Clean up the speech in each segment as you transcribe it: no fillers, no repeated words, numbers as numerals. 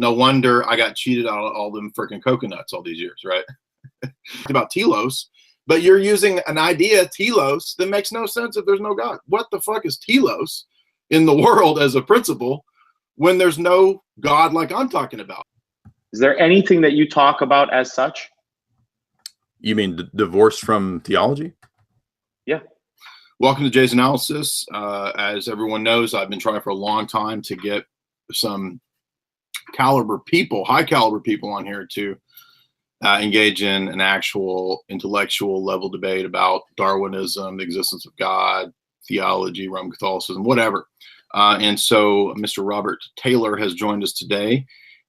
No wonder I got cheated out of all them freaking coconuts all these years, right? About telos, but you're using an idea, telos, that makes no sense if there's no God. What the fuck is telos in the world as a principle when there's no God like I'm talking about? Is there anything that you talk about as such? You mean divorced from theology? Yeah. Welcome to Jay's Analysis. As everyone knows, I've been trying for a long time to get some high caliber people on here to engage in an actual intellectual level debate about Darwinism, the existence of God, theology, Roman Catholicism, whatever. And so Mr. Robert Taylor has joined us today,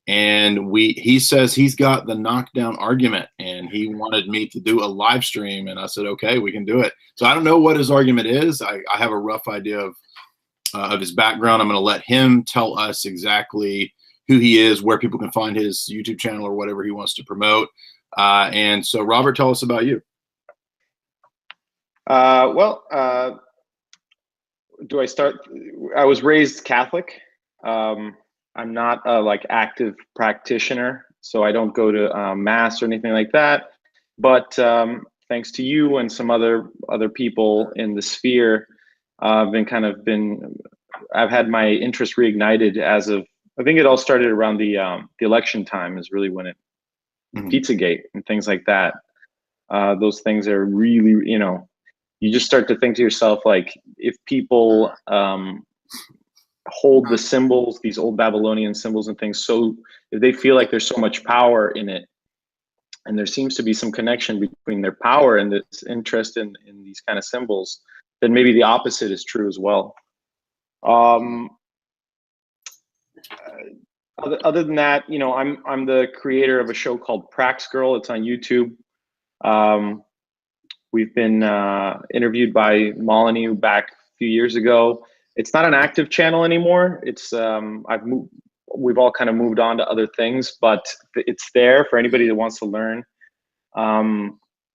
and he says he's got the knockdown argument, and he wanted me to do a live stream, and I said, okay, we can do it. So I don't know what his argument is. I have a rough idea of his background. I'm going to let him tell us exactly who he is, where people can find his YouTube channel or whatever he wants to promote. And so, Robert, tell us about you. Do I start? I was raised Catholic. I'm not a active practitioner, so I don't go to mass or anything like that. But thanks to you and some other people in the sphere, I've had my interest reignited as of, I think it all started around the election time is really when it, Pizzagate and things like that. Those things are really, you just start to think to yourself, if people hold the symbols, these old Babylonian symbols and things, so if they feel like there's so much power in it, and there seems to be some connection between their power and this interest in these kind of symbols, then maybe the opposite is true as well. Other than that, I'm the creator of a show called Praxeology. It's on YouTube. We've been interviewed by Molyneux back a few years ago. It's not an active channel anymore. It's we've all kind of moved on to other things, but it's there for anybody that wants to learn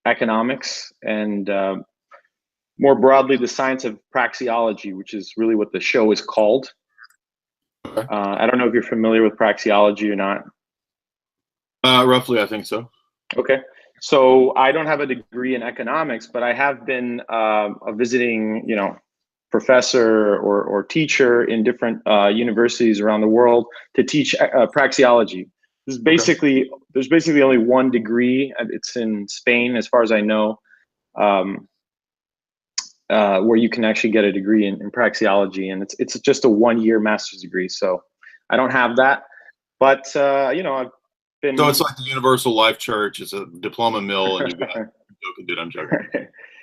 economics and more broadly the science of praxeology, which is really what the show is called. I don't know if you're familiar with praxeology or not. Roughly, I think so. Okay. So I don't have a degree in economics, but I have been a visiting, professor or teacher in different universities around the world to teach praxeology. This is basically, there's basically only one degree. It's in Spain, as far as I know, where you can actually get a degree in praxeology, and it's just a 1-year master's degree. So I don't have that, but I've been. So it's like the Universal Life Church. It's a diploma mill, and you've got. Dude, I'm joking.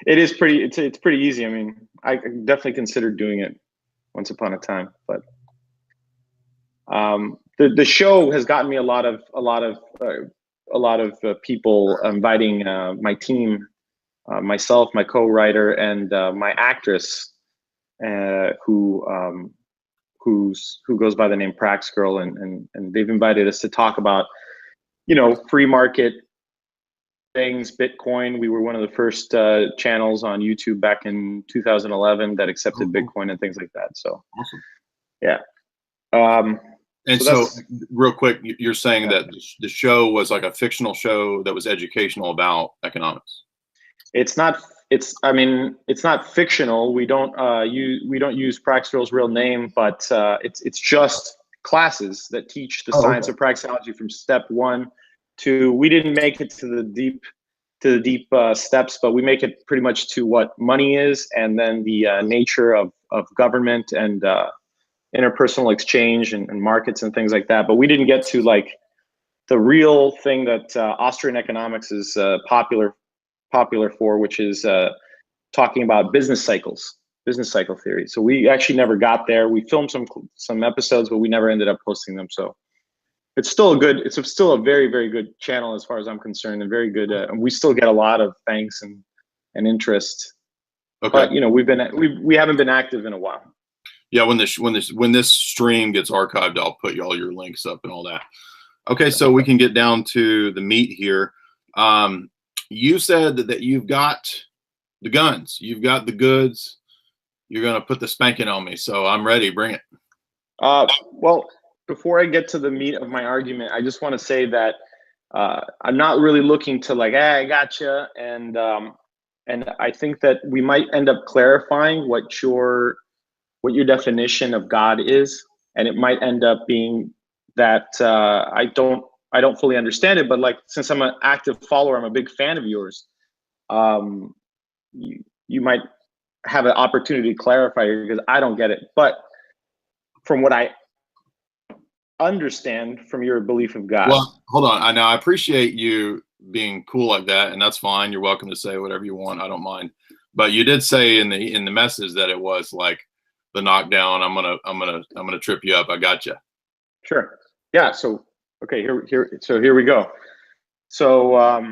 It is pretty. It's pretty easy. I mean, I definitely considered doing it once upon a time, but the show has gotten me a lot of people inviting my team. Myself, my co-writer, and my actress, who goes by the name Prax Girl, and they've invited us to talk about, free market things, Bitcoin. We were one of the first channels on YouTube back in 2011 that accepted Bitcoin and things like that. So, awesome. Yeah. And so real quick, you're saying that the show was like a fictional show that was educational about economics. It's not fictional. We don't use Prax Girl's real name, but it's just classes that teach the science of praxeology from step 1 to, we didn't make it to the deep steps, but we make it pretty much to what money is, and then the nature of government and interpersonal exchange and markets and things like that. But we didn't get to the real thing that Austrian economics is popular for, which is talking about business cycle theory. So we actually never got there. We filmed some episodes, but we never ended up posting them. So it's still a very, very good channel as far as I'm concerned, and very good. And we still get a lot of thanks and interest. Okay. But we haven't been active in a while. Yeah, when this stream gets archived, I'll put all your links up and all that. Okay, so we can get down to the meat here. You said that you've got the guns, you've got the goods, you're going to put the spanking on me. So I'm ready. Bring it. Well, before I get to the meat of my argument, I just want to say that I'm not really looking to like, hey, I gotcha, and I think that we might end up clarifying what your definition of God is, and it might end up being that I don't fully understand it, but like since I'm an active follower, I'm a big fan of yours. You might have an opportunity to clarify because I don't get it, but from what I understand from your belief of God. Well, hold on. I appreciate you being cool like that, and that's fine. You're welcome to say whatever you want. I don't mind. But you did say in the message that it was like the knockdown. I'm gonna trip you up. I gotcha. Sure. Yeah. So okay. Here we go. So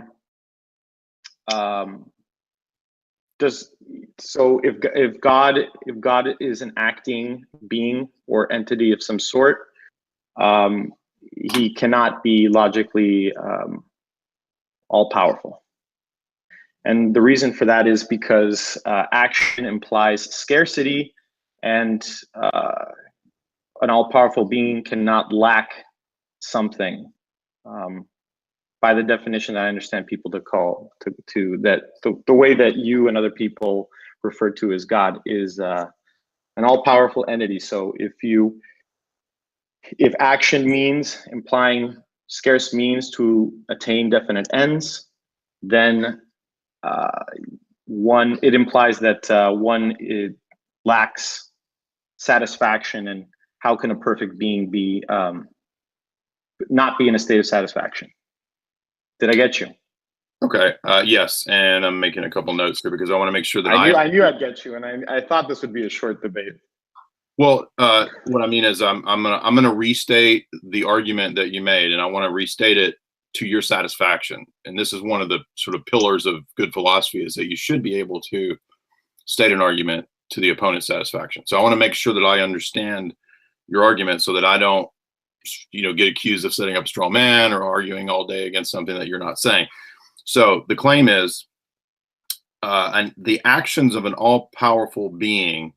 if God is an acting being or entity of some sort, he cannot be logically all powerful. And the reason for that is because action implies scarcity, and an all-powerful being cannot lack something. By the definition that I understand people to call to that, the way that you and other people refer to as God is an all-powerful entity. So if action means implying scarce means to attain definite ends, then it implies that one lacks satisfaction. And how can a perfect being be not be in a state of satisfaction? Did I get you? Okay. Yes, and I'm making a couple notes here because I want to make sure that I knew I'd get you, and I thought this would be a short debate. Well, what I mean is I'm gonna restate the argument that you made, and I want to restate it to your satisfaction. And this is one of the sort of pillars of good philosophy, is that you should be able to state an argument to the opponent's satisfaction. So I want to make sure that I understand your argument so that I don't, get accused of setting up a straw man or arguing all day against something that you're not saying. So the claim is, and the actions of an all-powerful being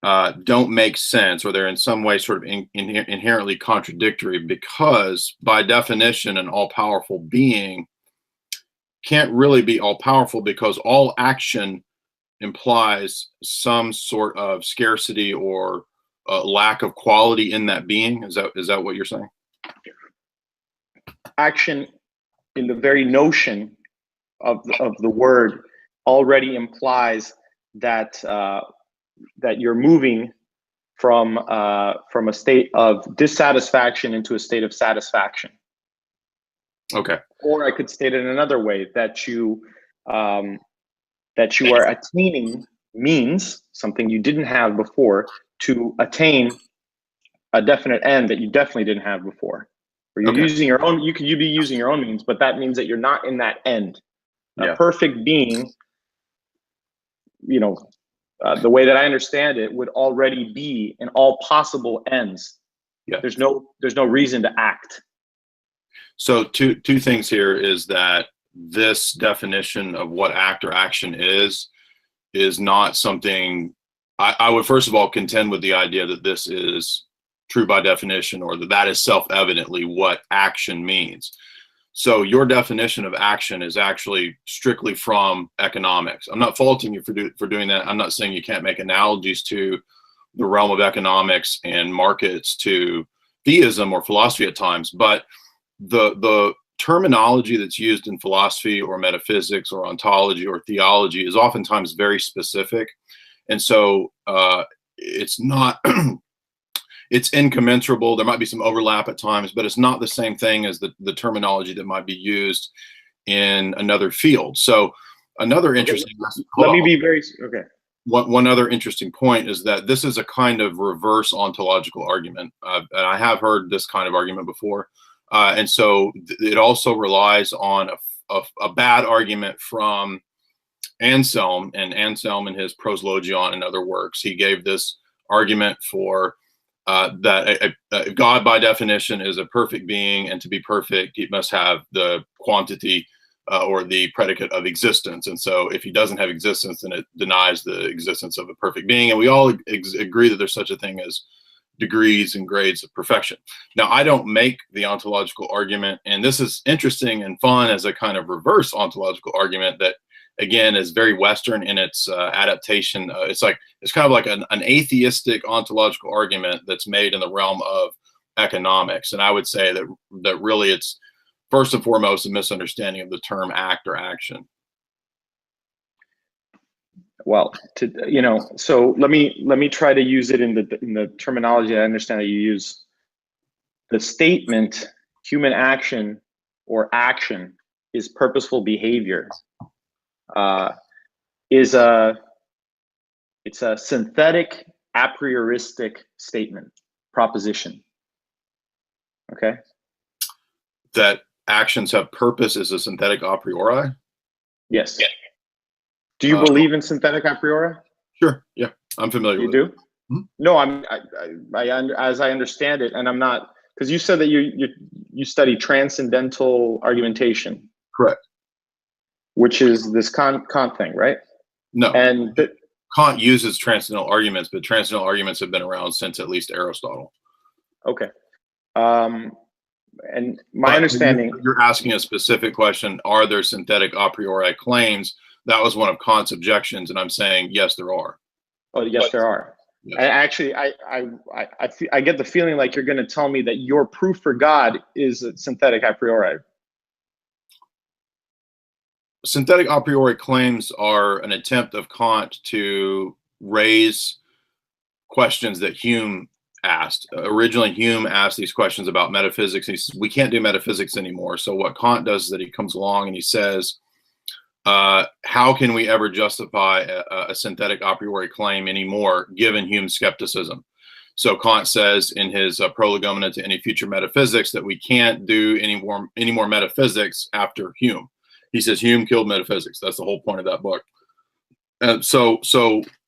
don't make sense, or they're in some way sort of inherently contradictory, because by definition, an all-powerful being can't really be all-powerful, because all action implies some sort of scarcity or lack of quality in that being. Is that what you're saying? Action, in the very notion of the word, already implies that that you're moving from a state of dissatisfaction into a state of satisfaction. Okay. Or I could state it in another way, that you are attaining means, something you didn't have before, to attain a definite end that you definitely didn't have before. Or you're using your own, you be using your own means, but that means that you're not in that end. A perfect being, the way that I understand it, would already be in all possible ends. Yeah. There's no reason to act. So two things here is that this definition of what act or action is not something I would first of all contend with the idea that this is true by definition, or that is self-evidently what action means. So your definition of action is actually strictly from economics. I'm not faulting you for doing that. I'm not saying you can't make analogies to the realm of economics and markets to theism or philosophy at times, but the terminology that's used in philosophy or metaphysics or ontology or theology is oftentimes very specific. And so it's not, it's incommensurable. There might be some overlap at times, but it's not the same thing as the terminology that might be used in another field. So another interesting, One other interesting point is that this is a kind of reverse ontological argument. And I have heard this kind of argument before. And so it also relies on a bad argument from Anselm, and Anselm in his Proslogion and other works. He gave this argument for that God by definition is a perfect being, and to be perfect, he must have the quantity or the predicate of existence. And so if he doesn't have existence, then it denies the existence of a perfect being. And we all agree that there's such a thing as degrees and grades of perfection. Now, I don't make the ontological argument, and this is interesting and fun as a kind of reverse ontological argument that, again, is very Western in its adaptation. It's kind of like an atheistic ontological argument that's made in the realm of economics. And I would say that really it's first and foremost a misunderstanding of the term act or action. Well, so let me try to use it in the terminology I understand that you use. The statement human action or action is purposeful behavior it's a synthetic a prioristic statement, proposition. Okay. That actions have purpose is a synthetic a priori? Yes. Yeah. Do you believe in synthetic a priori? Sure. Yeah, I'm familiar with it. You do? Mm-hmm. No, as I understand it, and I'm not, because you said that you study transcendental argumentation. Correct. Which is this Kant thing, right? No. And Kant uses transcendental arguments, but transcendental arguments have been around since at least Aristotle. Okay. And my understanding, you're asking a specific question: are there synthetic a priori claims? That was one of Kant's objections, and I'm saying yes, there are. Oh, yes, there are. Yes. I get the feeling like you're going to tell me that your proof for God is a synthetic a priori. Synthetic a priori claims are an attempt of Kant to raise questions that Hume asked. Originally, Hume asked these questions about metaphysics. He says, we can't do metaphysics anymore. So what Kant does is that he comes along and he says, how can we ever justify a synthetic a priori claim anymore, given Hume's skepticism? So Kant says in his Prolegomena to any future metaphysics that we can't do any more metaphysics after Hume. He says Hume killed metaphysics. That's the whole point of that book. And so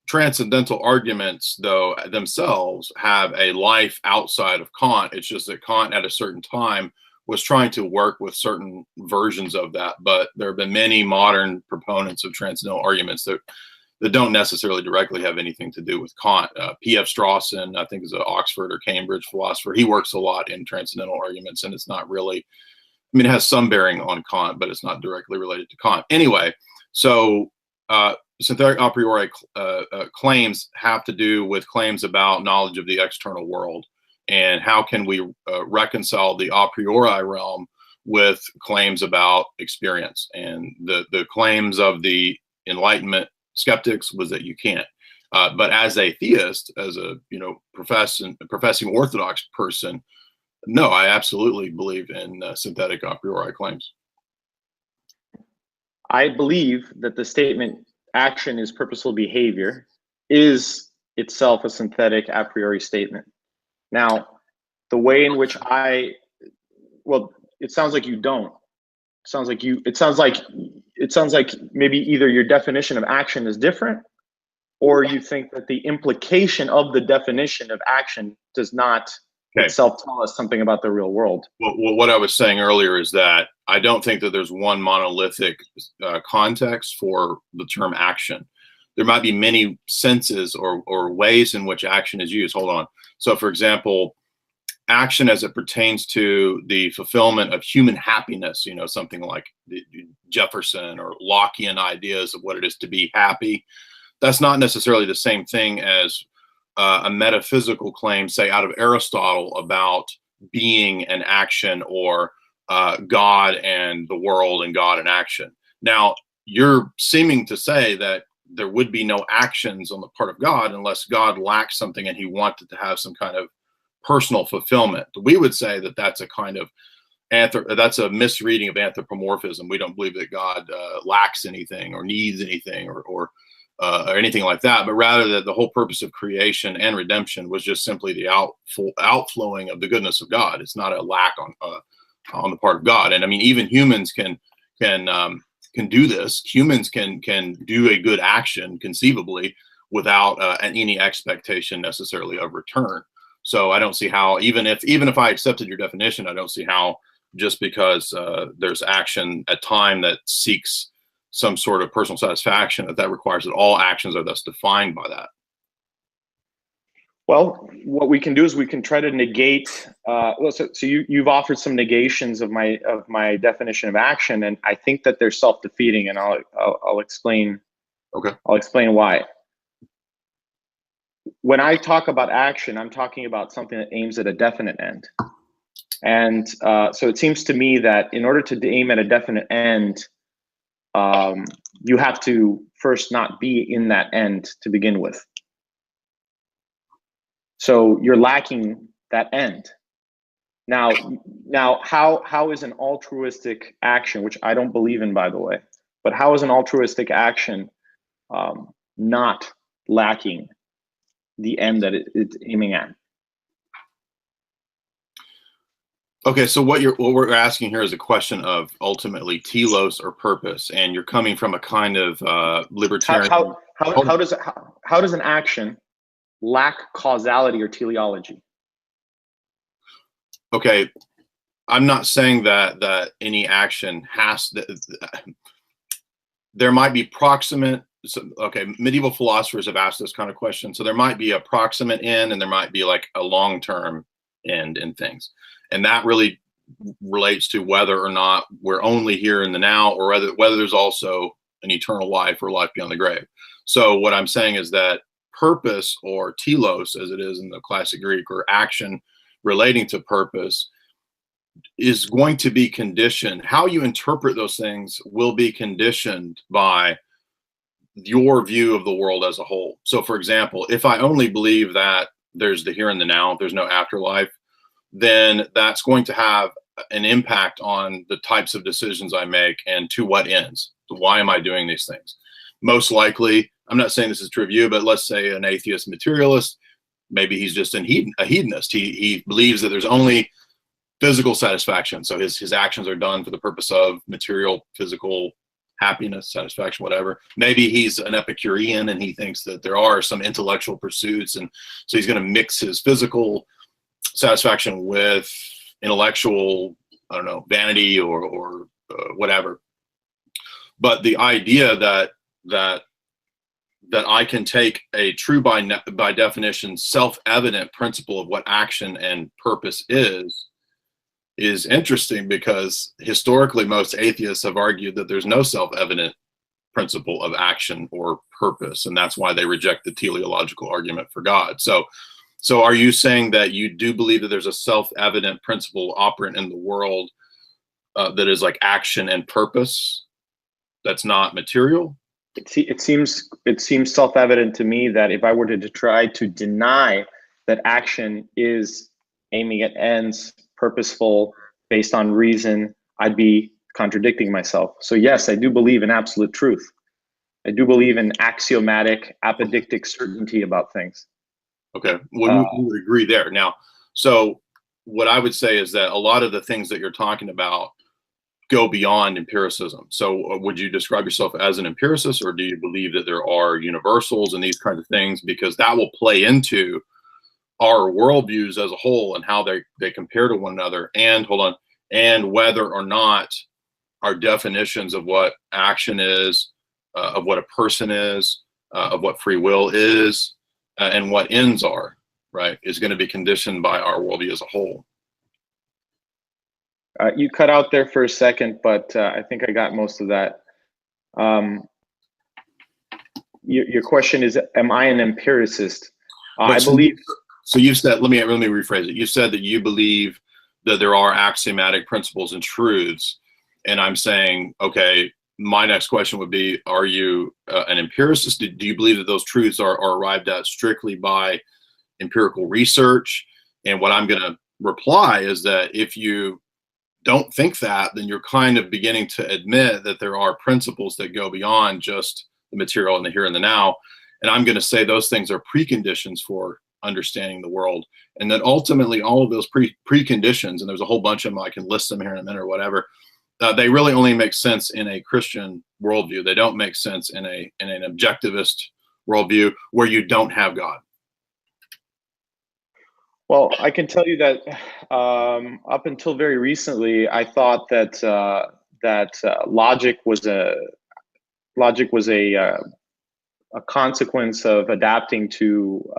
transcendental arguments, though, themselves have a life outside of Kant. It's just that Kant at a certain time was trying to work with certain versions of that. But there have been many modern proponents of transcendental arguments that don't necessarily directly have anything to do with Kant. P.F. Strawson, I think, is an Oxford or Cambridge philosopher. He works a lot in transcendental arguments, and it's not really, I mean, it has some bearing on Kant, but it's not directly related to Kant. Anyway, so synthetic a priori claims have to do with claims about knowledge of the external world. And how can we reconcile the a priori realm with claims about experience? And the claims of the Enlightenment skeptics was that you can't. But as a theist, as a professing Orthodox person, no, I absolutely believe in synthetic a priori claims. I believe that the statement action is purposeful behavior is itself a synthetic a priori statement. Now, the way in which it sounds like you don't. It sounds like maybe either your definition of action is different, or you think that the implication of the definition of action does not itself tell us something about the real world. Well, what I was saying earlier is that I don't think that there's one monolithic context for the term action. There might be many senses or ways in which action is used. Hold on. So, for example, action as it pertains to the fulfillment of human happiness, something like Jefferson or Lockean ideas of what it is to be happy. That's not necessarily the same thing as a metaphysical claim, say, out of Aristotle about being and action, or God and the world and God and action. Now, you're seeming to say that there would be no actions on the part of God unless God lacked something and he wanted to have some kind of personal fulfillment. We would say that that's a kind of that's a misreading of anthropomorphism. We don't believe that God lacks anything or needs anything or anything like that, but rather that the whole purpose of creation and redemption was just simply the outflowing of the goodness of God. It's not a lack on the part of God. And I mean, even humans can do this. Humans can do a good action conceivably without any expectation necessarily of return. So I don't see how, even if I accepted your definition, I don't see how just because there's action at time that seeks some sort of personal satisfaction, that requires that all actions are thus defined by that. Well, what we can do is we can try to negate. So you've offered some negations of my definition of action, and I think that they're self-defeating, and I'll explain. Okay. I'll explain why. When I talk about action, I'm talking about something that aims at a definite end, and so it seems to me that in order to aim at a definite end, you have to first not be in that end to begin with. So you're lacking that end. Now, how is an altruistic action, which I don't believe in, by the way, but how is an altruistic action not lacking the end that it's aiming at? Okay, so what we're asking here is a question of ultimately telos or purpose, and you're coming from a kind of libertarian. How does an action lack causality or teleology? Okay, I'm not saying that any action has. There might be proximate. Okay, medieval philosophers have asked this kind of question. So there might be a proximate end, and there might be like a long-term end in things, and that really relates to whether or not we're only here in the now, or whether there's also an eternal life or life beyond the grave. So what I'm saying is that purpose, or telos as it is in the classic Greek, or action relating to purpose, is going to be conditioned. How you interpret those things will be conditioned by your view of the world as a whole. So for example, if I only believe that there's the here and the now, there's no afterlife, then that's going to have an impact on the types of decisions I make and to what ends. So why am I doing these things? Most likely, I'm not saying this is true of you, but let's say an atheist materialist, maybe he's just a hedonist. He believes that there's only physical satisfaction. So his actions are done for the purpose of material, physical happiness, satisfaction, whatever. Maybe he's an Epicurean and he thinks that there are some intellectual pursuits, and so he's going to mix his physical satisfaction with intellectual, I don't know, vanity or whatever. But the idea that I can take a true by definition self-evident principle of what action and purpose is interesting, because historically most atheists have argued that there's no self-evident principle of action or purpose, and that's why they reject the teleological argument for God. So are you saying that you do believe that there's a self-evident principle operant in the world that is like action and purpose that's not material? It seems self-evident to me that if I were to try to deny that action is aiming at ends, purposeful, based on reason, I'd be contradicting myself. So yes, I do believe in absolute truth. I do believe in axiomatic, apodictic certainty about things. Okay, well, you would agree there. Now, so what I would say is that a lot of the things that you're talking about go beyond empiricism. So would you describe yourself as an empiricist, or do you believe that there are universals and these kinds of things? Because that will play into our worldviews as a whole and how they compare to one another, and and whether or not our definitions of what action is, of what a person is, of what free will is, and what ends are, right, is going to be conditioned by our worldview as a whole. You cut out there for a second, but I think I got most of that. Your question is, am I an empiricist? I believe. So you've said, let me rephrase it. You said that you believe that there are axiomatic principles and truths, and I'm saying, okay, my next question would be, are you an empiricist? Do you believe that those truths are arrived at strictly by empirical research? And what I'm going to reply is that if you don't think that, then you're kind of beginning to admit that there are principles that go beyond just the material and the here and the now. And I'm going to say those things are preconditions for understanding the world, and that ultimately all of those preconditions, and there's a whole bunch of them, I can list them here in a minute or whatever, they really only make sense in a Christian worldview. They don't make sense in an objectivist worldview where you don't have God. Well, I can tell you that up until very recently, I thought that logic was a consequence of adapting to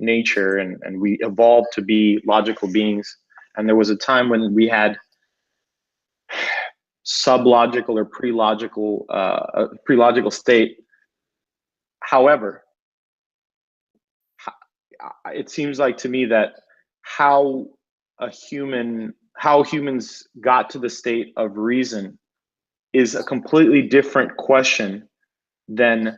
nature, and we evolved to be logical beings. And there was a time when we had sublogical or pre-logical state. However, it seems like to me that how humans got to the state of reason is a completely different question than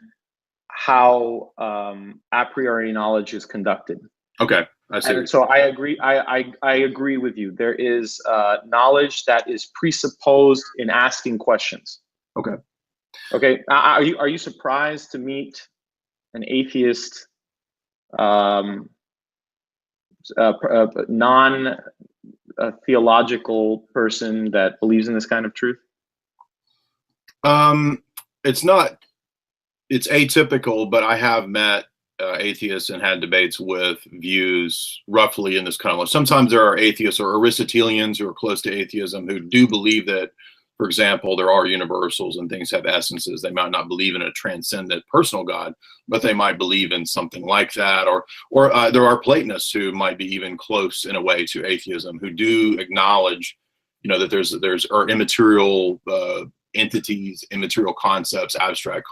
how a priori knowledge is conducted. Okay, I see. And so I agree. I agree with you. There is knowledge that is presupposed in asking questions. Okay. Okay. Are you surprised to meet an atheist, non-theological person that believes in this kind of truth? It's atypical, but I have met atheists and had debates with views roughly in this kind of line. Sometimes there are atheists or Aristotelians who are close to atheism who do believe that, for example, there are universals and things have essences. They might not believe in a transcendent personal God, but they might believe in something like that. Or there are Platonists who might be even close in a way to atheism, who do acknowledge, that there's immaterial entities, immaterial concepts, abstract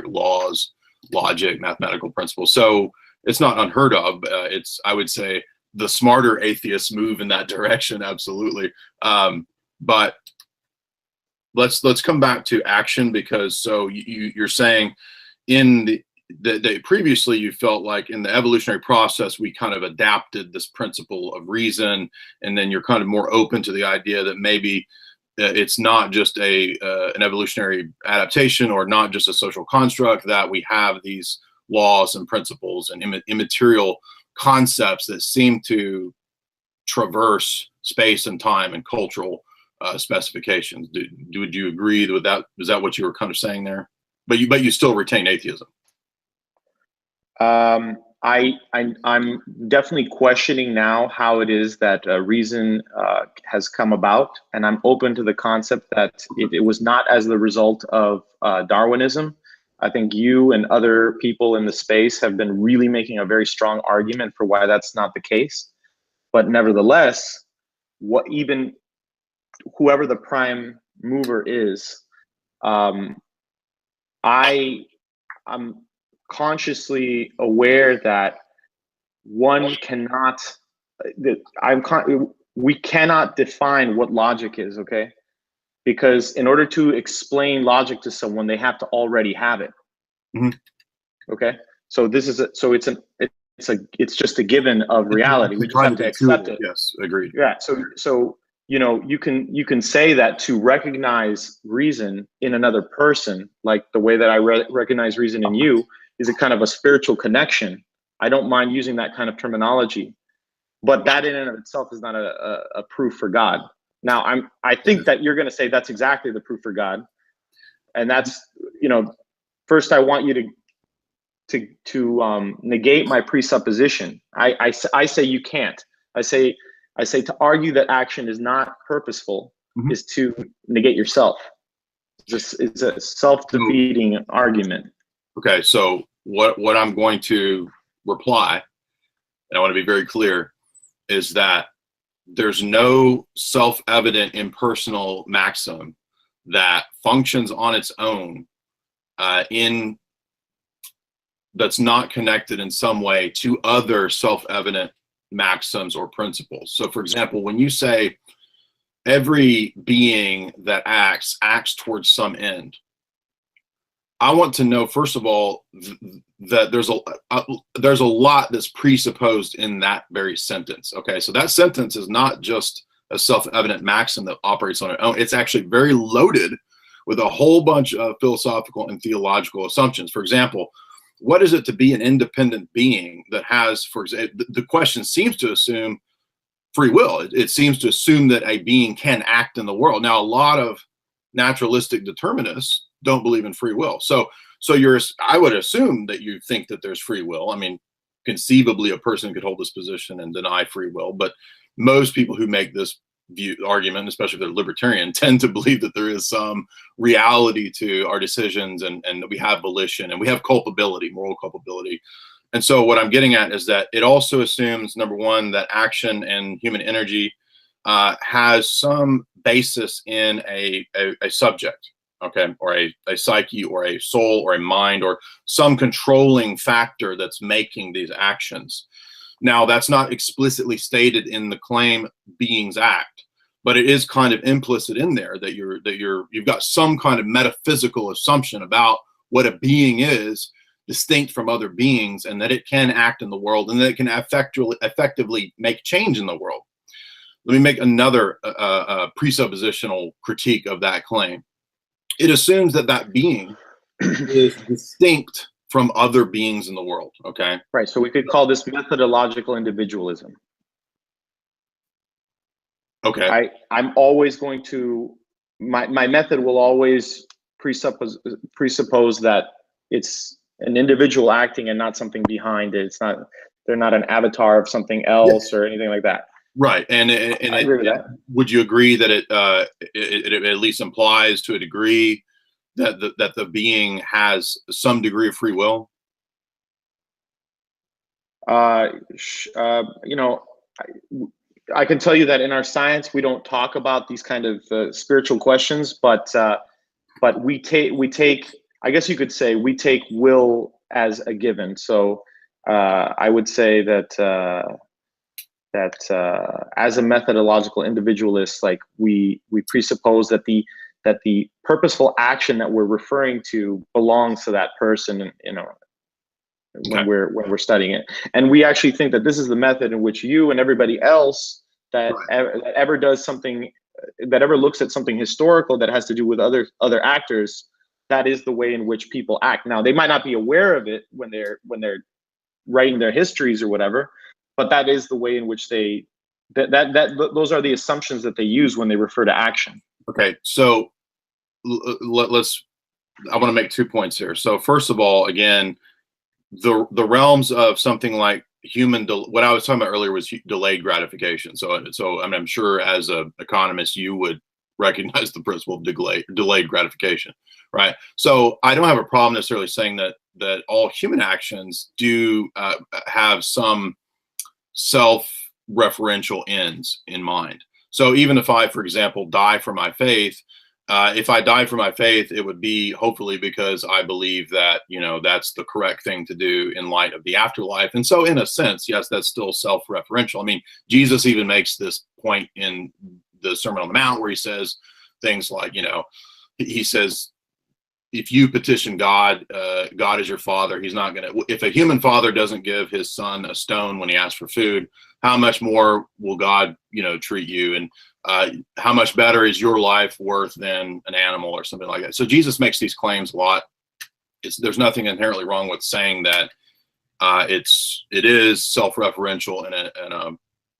laws, logic, mathematical principles. So it's not unheard of. I would say the smarter atheists move in that direction, absolutely. But let's come back to action, because you're saying in the previously you felt like in the evolutionary process we kind of adapted this principle of reason, and then you're kind of more open to the idea that maybe it's not just an evolutionary adaptation or not just a social construct, that we have these laws and principles and immaterial concepts that seem to traverse space and time and cultural specifications. Would you agree with that? Is that what you were kind of saying there? But you still retain atheism. I'm definitely questioning now how it is that reason has come about, and I'm open to the concept that it was not as the result of Darwinism. I think you and other people in the space have been really making a very strong argument for why that's not the case. But nevertheless, whoever the prime mover is, I'm consciously aware that we cannot define what logic is, okay? Because in order to explain logic to someone, they have to already have it. Mm-hmm. Okay, so it's just a given of reality. We just have to accept it. Yes, agreed. Yeah. So you can say that to recognize reason in another person, like the way that I recognize reason in you, is a kind of a spiritual connection. I don't mind using that kind of terminology, but that in and of itself is not a proof for God. Now, I think that you're going to say that's exactly the proof for God, and that's first I want you to negate my presupposition. I say you can't. I say to argue that action is not purposeful mm-hmm. is to negate yourself. It's a self-defeating argument. Okay, so what I'm going to reply, and I want to be very clear, is that there's no self-evident impersonal maxim that functions on its own that's not connected in some way to other self-evident maxims or principles. So for example, when you say every being that acts towards some end, I want to know, first of all, that there's a lot that's presupposed in that very sentence. Okay, so that sentence is not just a self-evident maxim that operates on its own. It's actually very loaded with a whole bunch of philosophical and theological assumptions. For example, what is it to be an independent being that has, for example, the question seems to assume free will. It seems to assume that a being can act in the world. Now, a lot of naturalistic determinists don't believe in free will. So I would assume that you think that there's free will. I mean, conceivably a person could hold this position and deny free will, but most people who make this argument, especially if they're libertarian, tend to believe that there is some reality to our decisions and that we have volition and we have culpability, moral culpability. And so what I'm getting at is that it also assumes, number one, that action and human energy has some basis in a subject, okay, or a psyche or a soul or a mind or some controlling factor that's making these actions. Now, that's not explicitly stated in the claim beings act, but it is kind of implicit in there that you've got some kind of metaphysical assumption about what a being is, distinct from other beings, and that it can act in the world and that it can effectively make change in the world. Let me make another presuppositional critique of that claim. It assumes that that being is distinct from other beings in the world, okay? Right, so we could call this methodological individualism. Okay. I'm always going to, my method will always presuppose that it's an individual acting and not something behind it. It's not, they're not an avatar of something else or anything like that. Right, and I agree with that. Would you agree that it at least implies to a degree that the being has some degree of free will? You know, I can tell you that in our science we don't talk about these kind of spiritual questions, but we take I guess you could say we take will as a given. So I would say that as a methodological individualist, like we presuppose that the purposeful action that we're referring to belongs to that person, you know, when we're studying it. And we actually think that this is the method in which you and everybody else that ever does something, that ever looks at something historical that has to do with other actors, that is the way in which people act. Now, they might not be aware of it when they're writing their histories or whatever, but that is the way in which they those are the assumptions that they use when they refer to action. Okay, so I want to make 2 points here. So first of all, again, the realms of something like what I was talking about earlier was delayed gratification. So I'm sure as an economist you would recognize the principle of delayed gratification, right? So I don't have a problem necessarily saying that all human actions do have some self-referential ends in mind. So even if I, for example, die for my faith, if I died for my faith, it would be hopefully because I believe that, you know, that's the correct thing to do in light of the afterlife. And so in a sense, yes, that's still self-referential. I mean, Jesus even makes this point in the Sermon on the Mount where he says things like, you know, he says, if you petition God, God is your father. He's not going to, if a human father doesn't give his son a stone when he asks for food, how much more will God, you know, treat you? And how much better is your life worth than an animal or something like that? So Jesus makes these claims a lot. There's nothing inherently wrong with saying that it is self-referential in a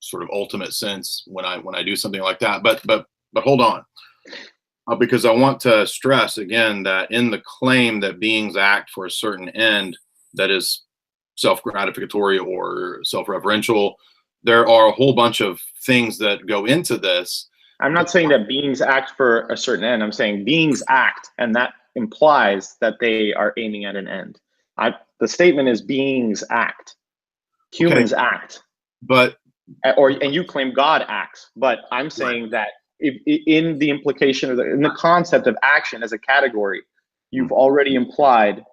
sort of ultimate sense when I do something like that. But hold on. Because I want to stress again that in the claim that beings act for a certain end that is self-gratificatory or self-referential, there are a whole bunch of things that go into this. I'm not saying that beings act for a certain end. I'm saying beings act, and that implies that they are aiming at an end. The statement is beings act, humans act, and you claim God acts. But I'm saying that in the implication of in the concept of action as a category, you've already implied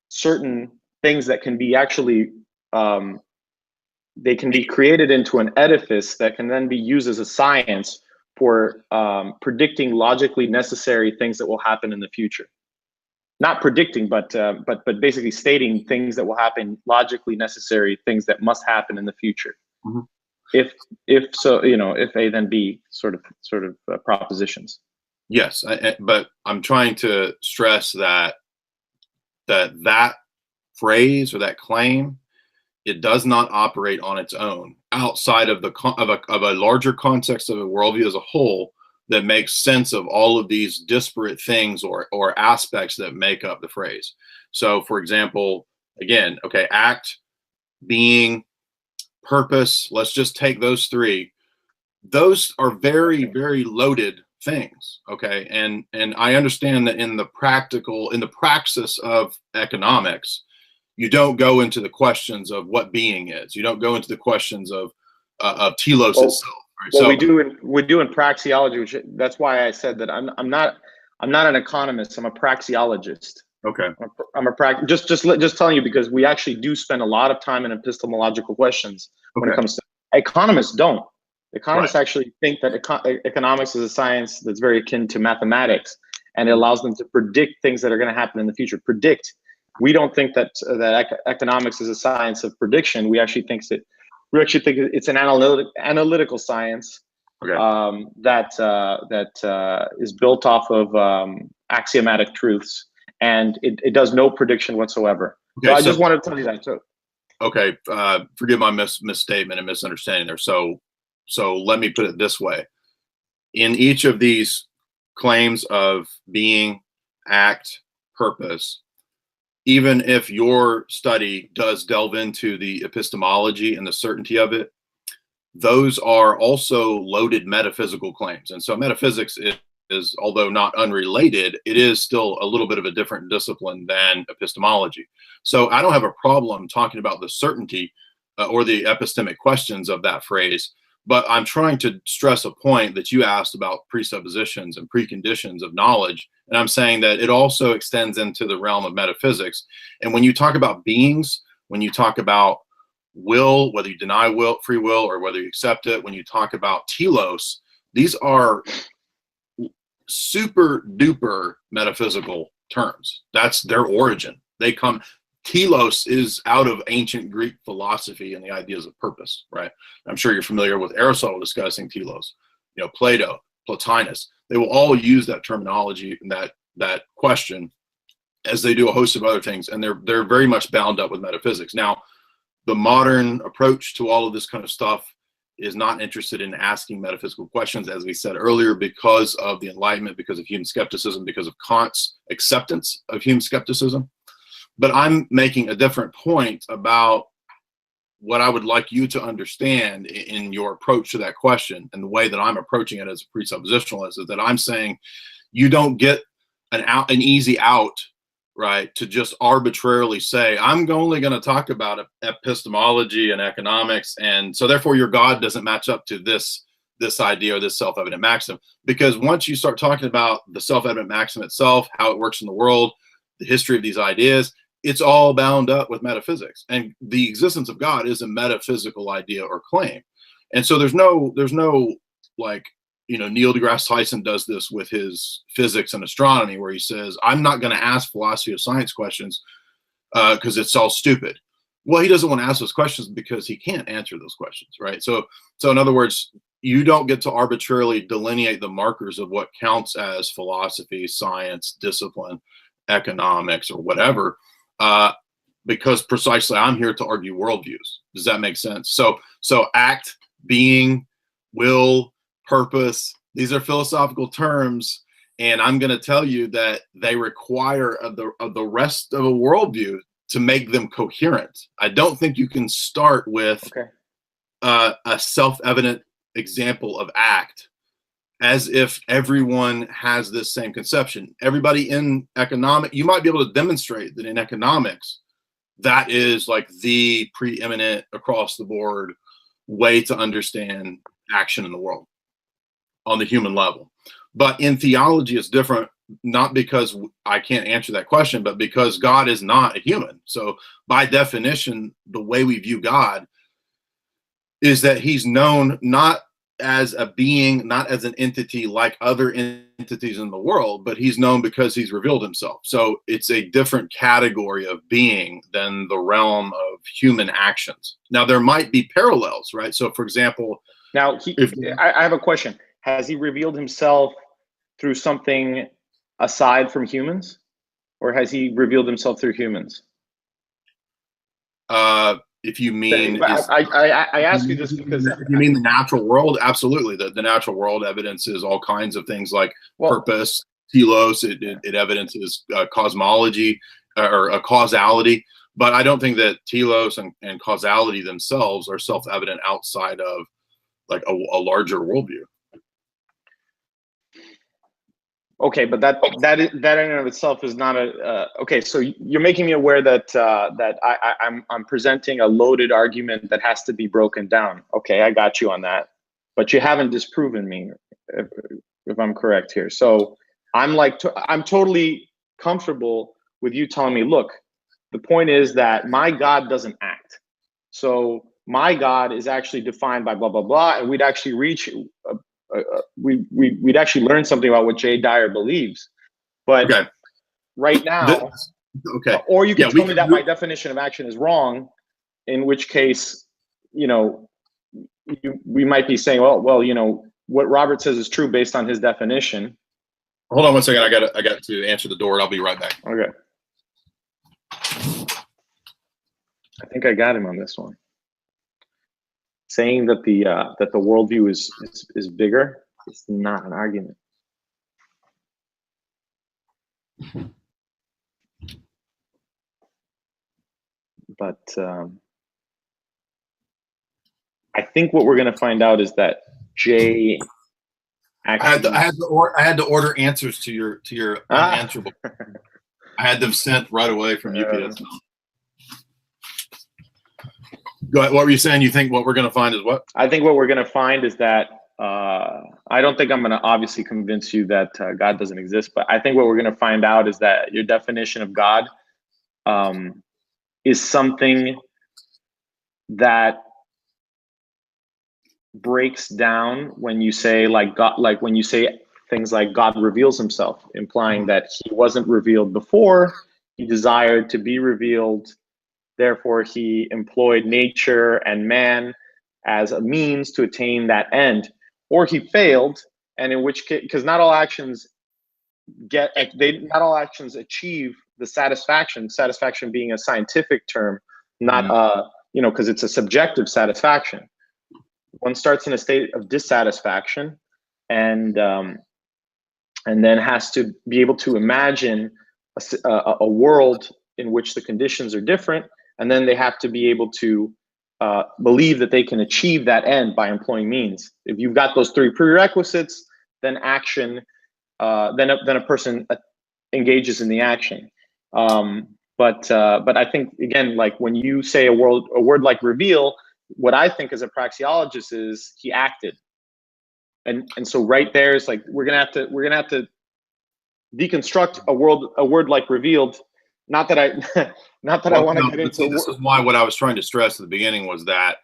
certain things that can be actually they can be created into an edifice that can then be used as a science for predicting logically necessary things that will happen in the future. Not predicting, but basically stating things that will happen, logically necessary things that must happen in the future. Mm-hmm. If so, you know, if A then B sort of propositions. Yes, but I'm trying to stress that phrase or that claim, it does not operate on its own outside of a larger context of a worldview as a whole that makes sense of all of these disparate things or aspects that make up the phrase. So, for example, again, okay, act, being, purpose, let's just take those three. Those are very, very loaded things, okay? And I understand that in the praxis of economics, You don't go into the questions of what being is. You don't go into the questions of telos itself. Right? Well, we do in praxeology, which that's why I said that I'm not an economist. I'm a praxeologist. Okay. Just telling you, because we actually do spend a lot of time in epistemological questions when it comes to economists. Don't economists actually think that economics is a science that's very akin to mathematics, and it allows them to predict things that are going to happen in the future. Predict. We don't think that economics is a science of prediction. We actually think it's an analytical science that is built off of axiomatic truths, and it does no prediction whatsoever. Okay, so I just wanted to tell you that too. Okay, forgive my misstatement and misunderstanding there. So let me put it this way: in each of these claims of being, act, purpose, even if your study does delve into the epistemology and the certainty of it, those are also loaded metaphysical claims. And so metaphysics is, although not unrelated, it is still a little bit of a different discipline than epistemology. So I don't have a problem talking about the certainty or the epistemic questions of that phrase, but I'm trying to stress a point that you asked about presuppositions and preconditions of knowledge. And I'm saying that it also extends into the realm of metaphysics. And when you talk about beings, when you talk about will, whether you deny free will or whether you accept it, when you talk about telos, these are super duper metaphysical terms. That's their origin. Telos is out of ancient Greek philosophy and the ideas of purpose, right? I'm sure you're familiar with Aristotle discussing telos, Plato, Plotinus. They will all use that terminology and that question, as they do a host of other things, and they're very much bound up with metaphysics. Now, the modern approach to all of this kind of stuff is not interested in asking metaphysical questions, as we said earlier, because of the Enlightenment, because of human skepticism, because of Kant's acceptance of human skepticism. But I'm making a different point about what I would like you to understand in your approach to that question, and the way that I'm approaching it as a presuppositionalist is that I'm saying you don't get an easy out, right, to just arbitrarily say, I'm only going to talk about epistemology and economics, and so therefore your God doesn't match up to this idea or this self-evident maxim. Because once you start talking about the self-evident maxim itself, how it works in the world, the history of these ideas, it's all bound up with metaphysics, and the existence of God is a metaphysical idea or claim. And so there's no like, Neil deGrasse Tyson does this with his physics and astronomy, where he says, I'm not going to ask philosophy of science questions because it's all stupid. Well, he doesn't want to ask those questions because he can't answer those questions, right? So in other words, you don't get to arbitrarily delineate the markers of what counts as philosophy, science, discipline, economics, or whatever, because precisely I'm here to argue worldviews. Does that make sense? So act, being, will, purpose, these are philosophical terms, and I'm going to tell you that they require of the rest of a worldview to make them coherent. I don't think you can start with a self-evident example of act as if everyone has this same conception. Everybody in economics, you might be able to demonstrate that in economics, that is like the preeminent across the board way to understand action in the world on the human level. But in theology, it's different, not because I can't answer that question, but because God is not a human. So by definition, the way we view God is that he's known not as a being, not as an entity like other entities in the world, but he's known because he's revealed himself. So it's a different category of being than the realm of human actions. Now, there might be parallels, right? So for example, now I have a question. Has he revealed himself through something aside from humans, or has he revealed himself through humans? If you mean, I ask you this because if you mean the natural world, absolutely. The natural world evidences all kinds of things like purpose, telos. It evidences cosmology or causality. But I don't think that telos and causality themselves are self-evident outside of like a larger worldview. Okay, but that in and of itself is not a okay. So you're making me aware that I'm presenting a loaded argument that has to be broken down. Okay, I got you on that, but you haven't disproven me, if I'm correct here. So I'm totally comfortable with you telling me, look, the point is that my God doesn't act. So my God is actually defined by blah blah blah, and we'd actually reach. We'd actually learn something about what J. Dyer believes, but Okay. right now, okay. Or you can tell me that my definition of action is wrong, in which case, we might be saying, well, what Robert says is true based on his definition. Hold on one second. I got to answer the door. I'll be right back. Okay. I think I got him on this one. Saying that the worldview is bigger is not an argument. But I think what we're going to find out is that Jay. Actually, I had to order answers to your unanswerable. I had them sent right away from UPS. Go ahead. What were you saying? You think what we're going to find is what? I think what we're going to find is that I don't think I'm going to obviously convince you that God doesn't exist, but I think what we're going to find out is that your definition of God is something that breaks down when you say God, when you say things like God reveals himself, implying that he wasn't revealed before, he desired to be revealed. Therefore, he employed nature and man as a means to attain that end, or he failed, and in which case, because not all actions achieve the satisfaction. Satisfaction being a scientific term, not because it's a subjective satisfaction. One starts in a state of dissatisfaction, and then has to be able to imagine a world in which the conditions are different. And then they have to be able to believe that they can achieve that end by employing means. If you've got those three prerequisites, then action, then a person engages in the action. But I think, again, like when you say a word like reveal, what I think as a praxeologist is he acted, and so right there is like we're gonna have to deconstruct a word like revealed. Not that I want to get into. This is why what I was trying to stress at the beginning was that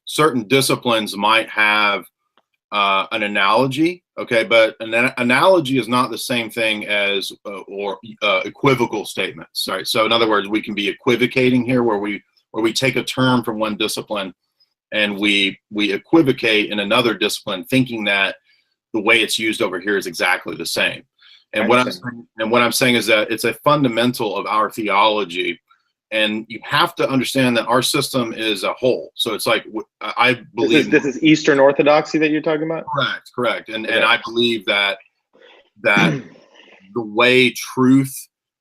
certain disciplines might have an analogy, okay, but an analogy is not the same thing as equivocal statements, right? So in other words, we can be equivocating here, where we take a term from one discipline and we equivocate in another discipline, thinking that the way it's used over here is exactly the same. And what I'm saying is that it's a fundamental of our theology, and you have to understand that our system is a whole. So it's like I believe this is Eastern Orthodoxy that you're talking about. Correct. And I believe that the way truth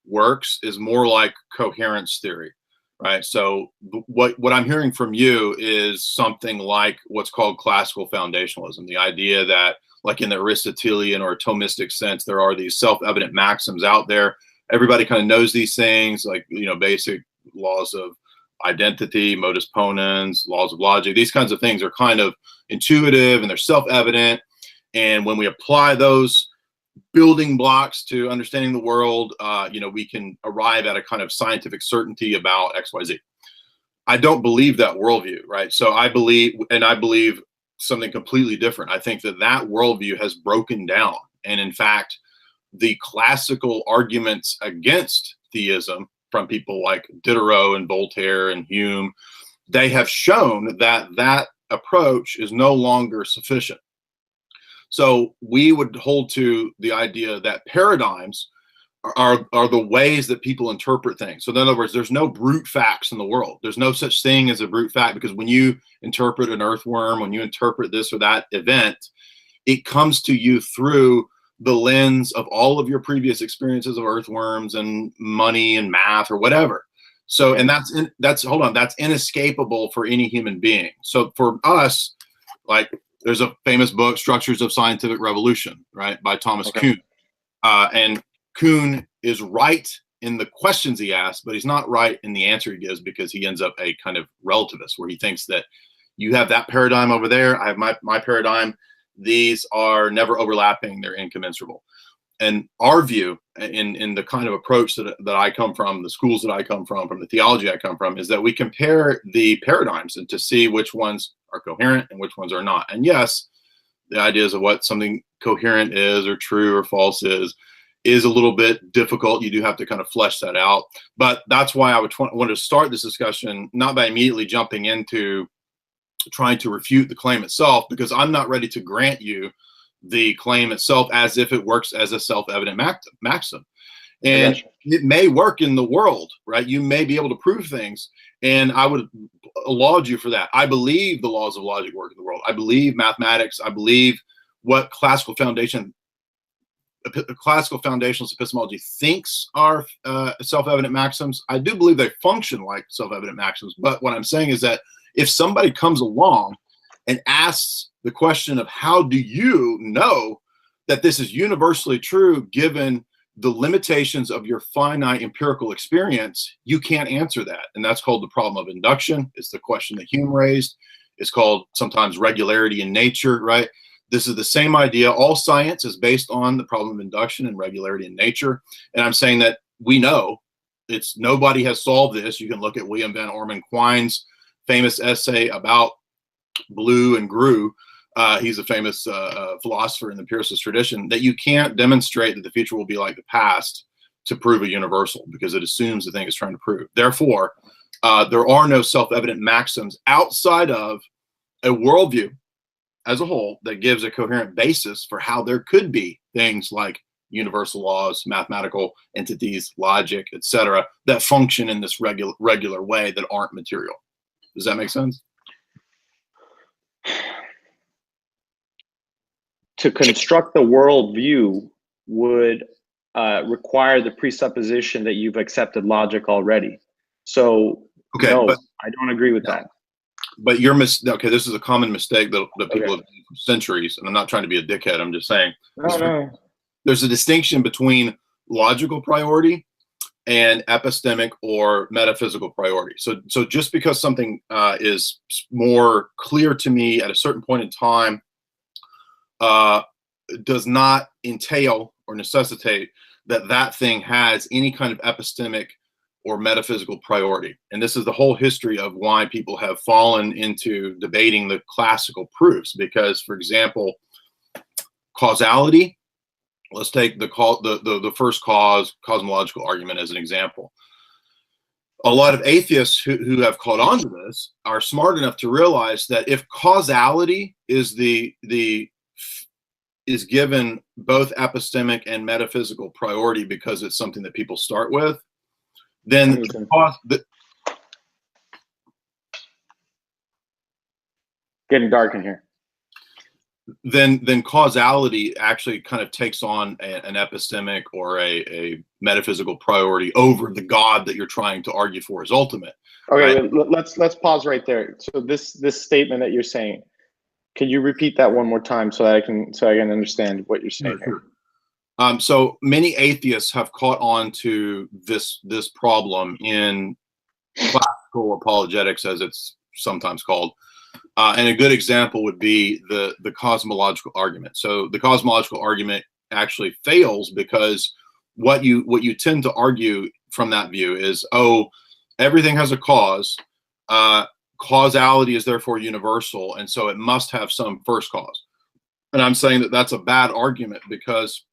works is more like coherence theory, right? So what I'm hearing from you is something like what's called classical foundationalism, the idea that, like in the Aristotelian or Thomistic sense, there are these self-evident maxims out there. Everybody kind of knows these things, like, basic laws of identity, modus ponens, laws of logic. These kinds of things are kind of intuitive and they're self-evident. And when we apply those building blocks to understanding the world, we can arrive at a kind of scientific certainty about X, Y, Z. I don't believe that worldview, right? So I believe something completely different. I think that worldview has broken down. And in fact, the classical arguments against theism from people like Diderot and Voltaire and Hume, they have shown that approach is no longer sufficient. So we would hold to the idea that paradigms are the ways that people interpret things. So in other words, there's no brute facts in the world. There's no such thing as a brute fact, because when you interpret an earthworm, when you interpret this or that event, it comes to you through the lens of all of your previous experiences of earthworms and money and math or whatever. So, and that's inescapable for any human being. So for us, like, there's a famous book, Structures of Scientific Revolution, right, by Thomas Kuhn. And Kuhn is right in the questions he asks, but he's not right in the answer he gives, because he ends up a kind of relativist where he thinks that you have that paradigm over there, I have my paradigm. These are never overlapping, they're incommensurable. And our view in the kind of approach that I come from, the schools that I come from the theology I come from, is that we compare the paradigms and to see which ones are coherent and which ones are not. And yes, the ideas of what something coherent is or true or false is a little bit difficult. You do have to kind of flesh that out. But that's why I wanted to start this discussion, not by immediately jumping into trying to refute the claim itself, because I'm not ready to grant you the claim itself as if it works as a self-evident maxim. And it may work in the world, right? You may be able to prove things, and I would laud you for that. I believe the laws of logic work in the world. I believe mathematics. I believe what classical foundationalist epistemology thinks are self-evident maxims. I do believe they function like self-evident maxims. But what I'm saying is that if somebody comes along and asks the question of how do you know that this is universally true given the limitations of your finite empirical experience, you can't answer that. And that's called the problem of induction. It's the question that Hume raised. It's called sometimes regularity in nature, right? This is the same idea. All science is based on the problem of induction and regularity in nature. And I'm saying that we know nobody has solved this. You can look at William Van Orman Quine's famous essay about blue and grue. He's a famous philosopher in the empiricist tradition, that you can't demonstrate that the future will be like the past to prove a universal, because it assumes the thing it's trying to prove. Therefore, there are no self-evident maxims outside of a worldview as a whole that gives a coherent basis for how there could be things like universal laws, mathematical entities, logic, etc., that function in this regular way that aren't material. Does that make sense? To construct the worldview would require the presupposition that you've accepted logic already. So, okay, no, I don't agree with that. But you're okay, this is a common mistake that people have done for centuries, and I'm not trying to be a dickhead. I'm just saying there's a distinction between logical priority and epistemic or metaphysical priority. So just because something is more clear to me at a certain point in time does not entail or necessitate that thing has any kind of epistemic or metaphysical priority. And this is the whole history of why people have fallen into debating the classical proofs. Because, for example, causality, let's take the first cosmological argument as an example. A lot of atheists who have caught on to this are smart enough to realize that if causality is is given both epistemic and metaphysical priority because it's something that people start with, then getting dark in here. Then causality actually kind of takes on an epistemic or a metaphysical priority over the God that you're trying to argue for is ultimate. Okay, right? let's pause right there. So this statement that you're saying, can you repeat that one more time so that I can understand what you're saying here? So many atheists have caught on to this problem in classical apologetics, as it's sometimes called. And a good example would be the cosmological argument. So the cosmological argument actually fails because what you tend to argue from that view is, oh, everything has a cause. Causality is therefore universal, and so it must have some first cause. And I'm saying that that's a bad argument, because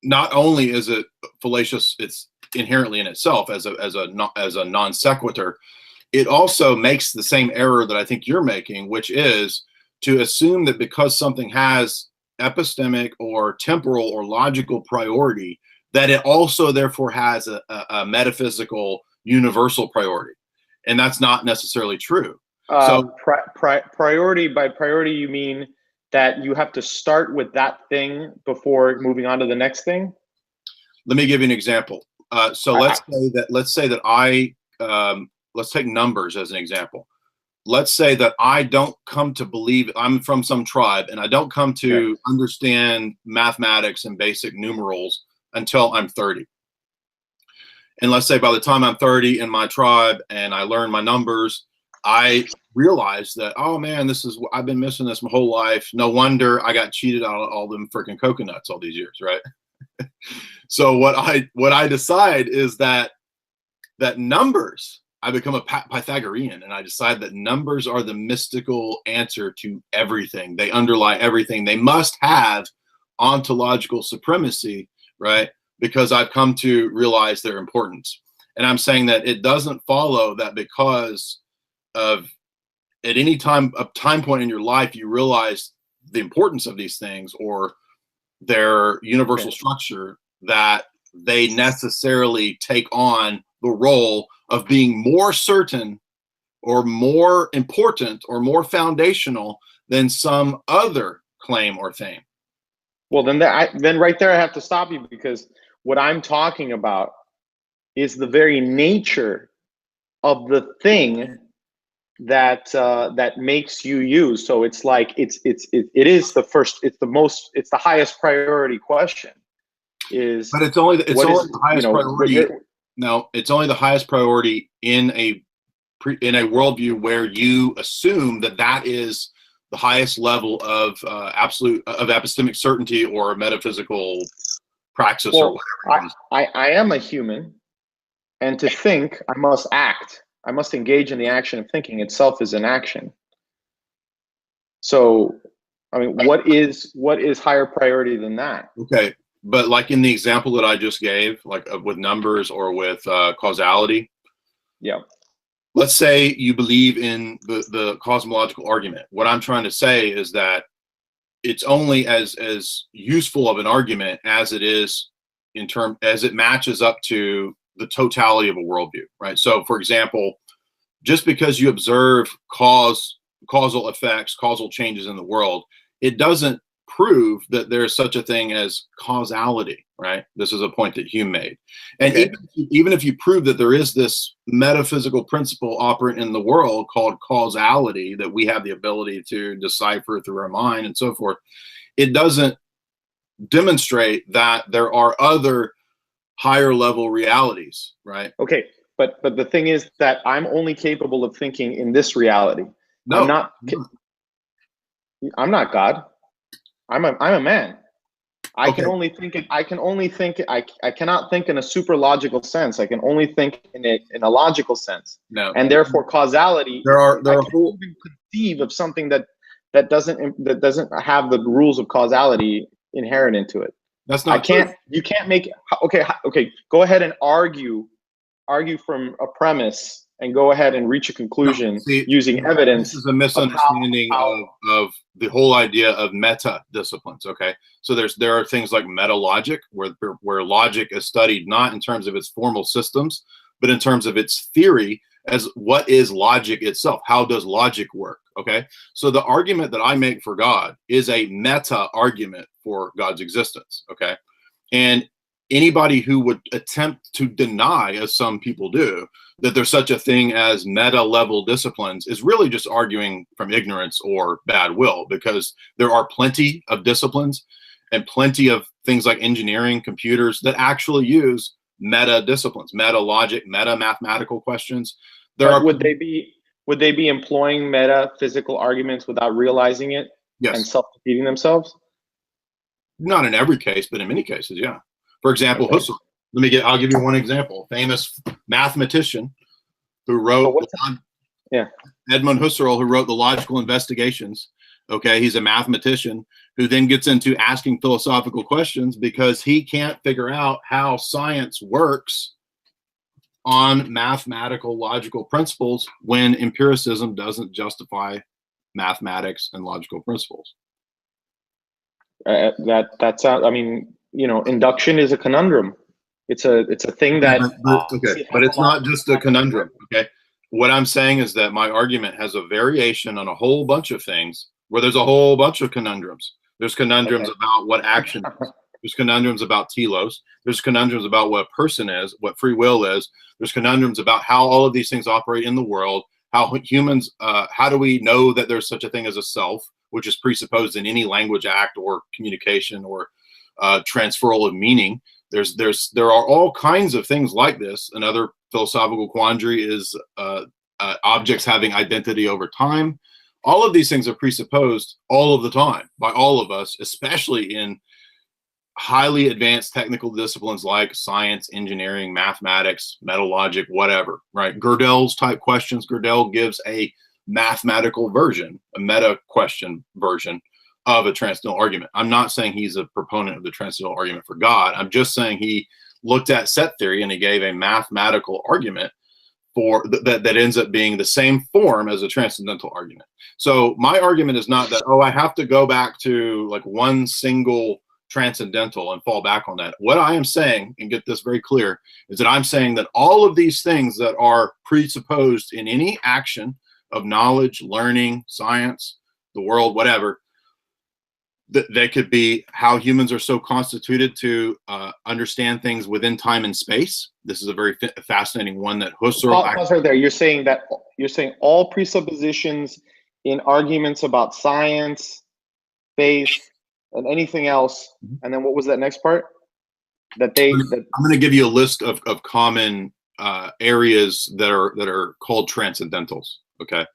not only is it fallacious, it's inherently in itself as a non sequitur. It also makes the same error that I think you're making, which is to assume that because something has epistemic or temporal or logical priority, that it also therefore has a metaphysical universal priority. And that's not necessarily true. So priority, by priority, you mean that you have to start with that thing before moving on to the next thing? Let me give you an example. So let's say that let's take numbers as an example. let's say that I don't come to believe, I'm from some tribe, and I don't come to understand mathematics and basic numerals until I'm 30. And let's say by the time I'm 30 in my tribe and I learn my numbers, I realize that, oh man, I've been missing this my whole life. No wonder I got cheated out of all them freaking coconuts all these years, right? So what I decide is that numbers, I become a Pythagorean, and I decide that numbers are the mystical answer to everything. They underlie everything. They must have ontological supremacy, right? Because I've come to realize their importance. And I'm saying that it doesn't follow that because of at any time point in your life you realize the importance of these things or their universal structure, that they necessarily take on the role of being more certain or more important or more foundational than some other claim or thing. Well, then right there I have to stop you, because what I'm talking about is the very nature of the thing that makes you you. So it's like it is the highest priority question. But it's only the highest priority. No, it's only the highest priority in a worldview where you assume that is the highest level of epistemic certainty or metaphysical praxis, or whatever. I am a human, and to think I must act. I must engage in the action of thinking itself is an action. So, I mean, what is higher priority than that? Okay, but like in the example that I just gave, like with numbers or with causality. Yeah. Let's say you believe in the cosmological argument. What I'm trying to say is that it's only as useful of an argument as it is as it matches up to the totality of a worldview, right? So, for example, just because you observe causal effects, causal changes in the world, it doesn't prove that there's such a thing as causality, right? This is a point that Hume made. And even if you prove that there is this metaphysical principle operant in the world called causality that we have the ability to decipher through our mind and so forth, it doesn't demonstrate that there are other higher level realities, right? Okay, but the thing is that I'm only capable of thinking in this reality. No, I'm not God. I'm a man. I can only think I cannot think in a super logical sense. I can only think in a logical sense. No. And therefore causality, I can even conceive of something that doesn't have the rules of causality inherent into it. That's not true. You can't make okay, go ahead and argue from a premise and go ahead and reach a conclusion using evidence. This is a misunderstanding of the whole idea of meta disciplines. Okay, so there are things like meta logic, where logic is studied not in terms of its formal systems, but in terms of its theory as what is logic itself. How does logic work? Okay, so the argument that I make for God is a meta argument for God's existence. Okay, and anybody who would attempt to deny, as some people do, that there's such a thing as meta level disciplines is really just arguing from ignorance or bad will, because there are plenty of disciplines and plenty of things like engineering, computers that actually use meta disciplines, meta logic, meta mathematical questions. Would they be employing metaphysical arguments without realizing it? Yes. And self-defeating themselves? Not in every case, but in many cases, yeah. For example, Husserl. I'll give you one example. Famous mathematician who wrote Edmund Husserl, who wrote the Logical Investigations. Okay, he's a mathematician who then gets into asking philosophical questions because he can't figure out how science works on mathematical logical principles when empiricism doesn't justify mathematics and logical principles. That's I mean, induction is a conundrum. It's a thing that but it's not just a conundrum. Okay, what I'm saying is that my argument has a variation on a whole bunch of things where there's a whole bunch of conundrums. There's conundrums about what action is. There's conundrums about telos. There's conundrums about what a person is, what free will is. There's conundrums about how all of these things operate in the world, how humans, how do we know that there's such a thing as a self, which is presupposed in any language act or communication or transferal of meaning. There are all kinds of things like this. Another philosophical quandary is objects having identity over time. All of these things are presupposed all of the time by all of us, especially in highly advanced technical disciplines like science, engineering, mathematics, metalogic, whatever, right? Gödel's type questions. Gödel gives a mathematical version, a meta question version of a transcendental argument. I'm not saying he's a proponent of the transcendental argument for God. I'm just saying he looked at set theory and he gave a mathematical argument for that ends up being the same form as a transcendental argument. So my argument is not that, oh, I have to go back to like one single transcendental and fall back on that. What I am saying, and get this very clear, is that I'm saying that all of these things that are presupposed in any action of knowledge, learning, science, the world, whatever, they could be how humans are so constituted to understand things within time and space. This is a very fascinating one that Husserl. Pause right there. You're saying all presuppositions in arguments about science, faith, and anything else. And then what was that next part? I'm going to give you a list of common areas that are called transcendentals. Okay,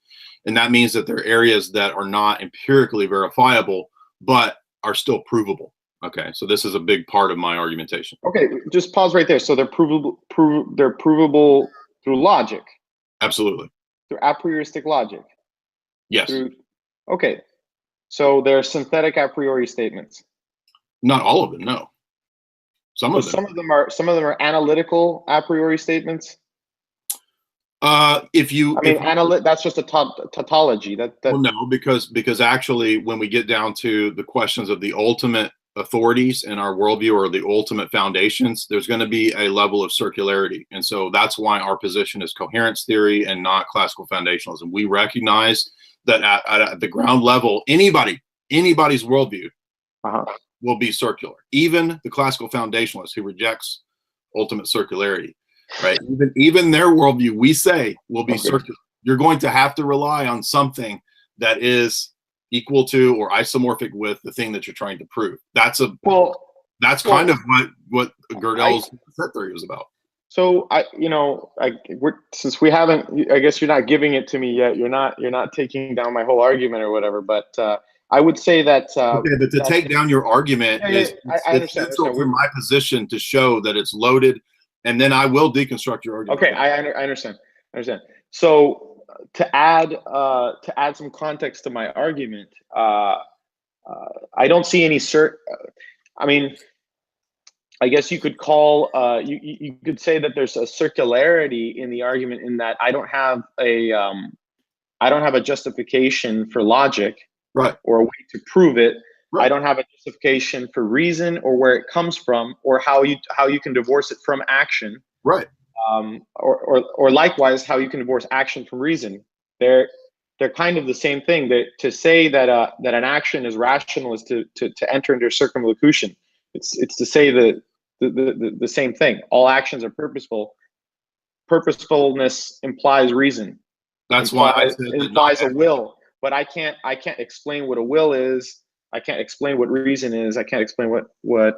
and that means that they're areas that are not empirically verifiable, but are still provable. Okay, so this is a big part of my argumentation. Okay, just pause right there. So they're provable. They're provable through logic. Absolutely. Through a prioristic logic. Yes. Okay, so they're synthetic a priori statements. Not all of them, no. Some of them are analytical a priori statements. That's just a tautology. Well, no, because actually, when we get down to the questions of the ultimate authorities in our worldview or the ultimate foundations, there's going to be a level of circularity, and so that's why our position is coherence theory and not classical foundationalism. We recognize that at the ground level, anybody's worldview will be circular. Even the classical foundationalist who rejects ultimate circularity. Right. Even their worldview, we say, will be circular. You're going to have to rely on something that is equal to or isomorphic with the thing that you're trying to prove. That's kind of what Gödel's set theory was about. So since we haven't, I guess you're not giving it to me yet. You're not taking down my whole argument or whatever. But I would say that. But to take down your argument is essential for my position to show that it's loaded. And then I will deconstruct your argument. Okay, I understand. So to add some context to my argument, I don't see any I guess you could call you could say that there's a circularity in the argument in that I don't have a justification for logic, right, or a way to prove it. Right. I don't have a justification for reason or where it comes from or how you can divorce it from action. Right. Or likewise, how you can divorce action from reason. They're kind of the same thing. To say that an action is rational is to enter into circumlocution. It's to say the same thing. All actions are purposeful. Purposefulness implies reason. That's why it implies a will. But I can't explain what a will is. I can't explain what reason is. I can't explain what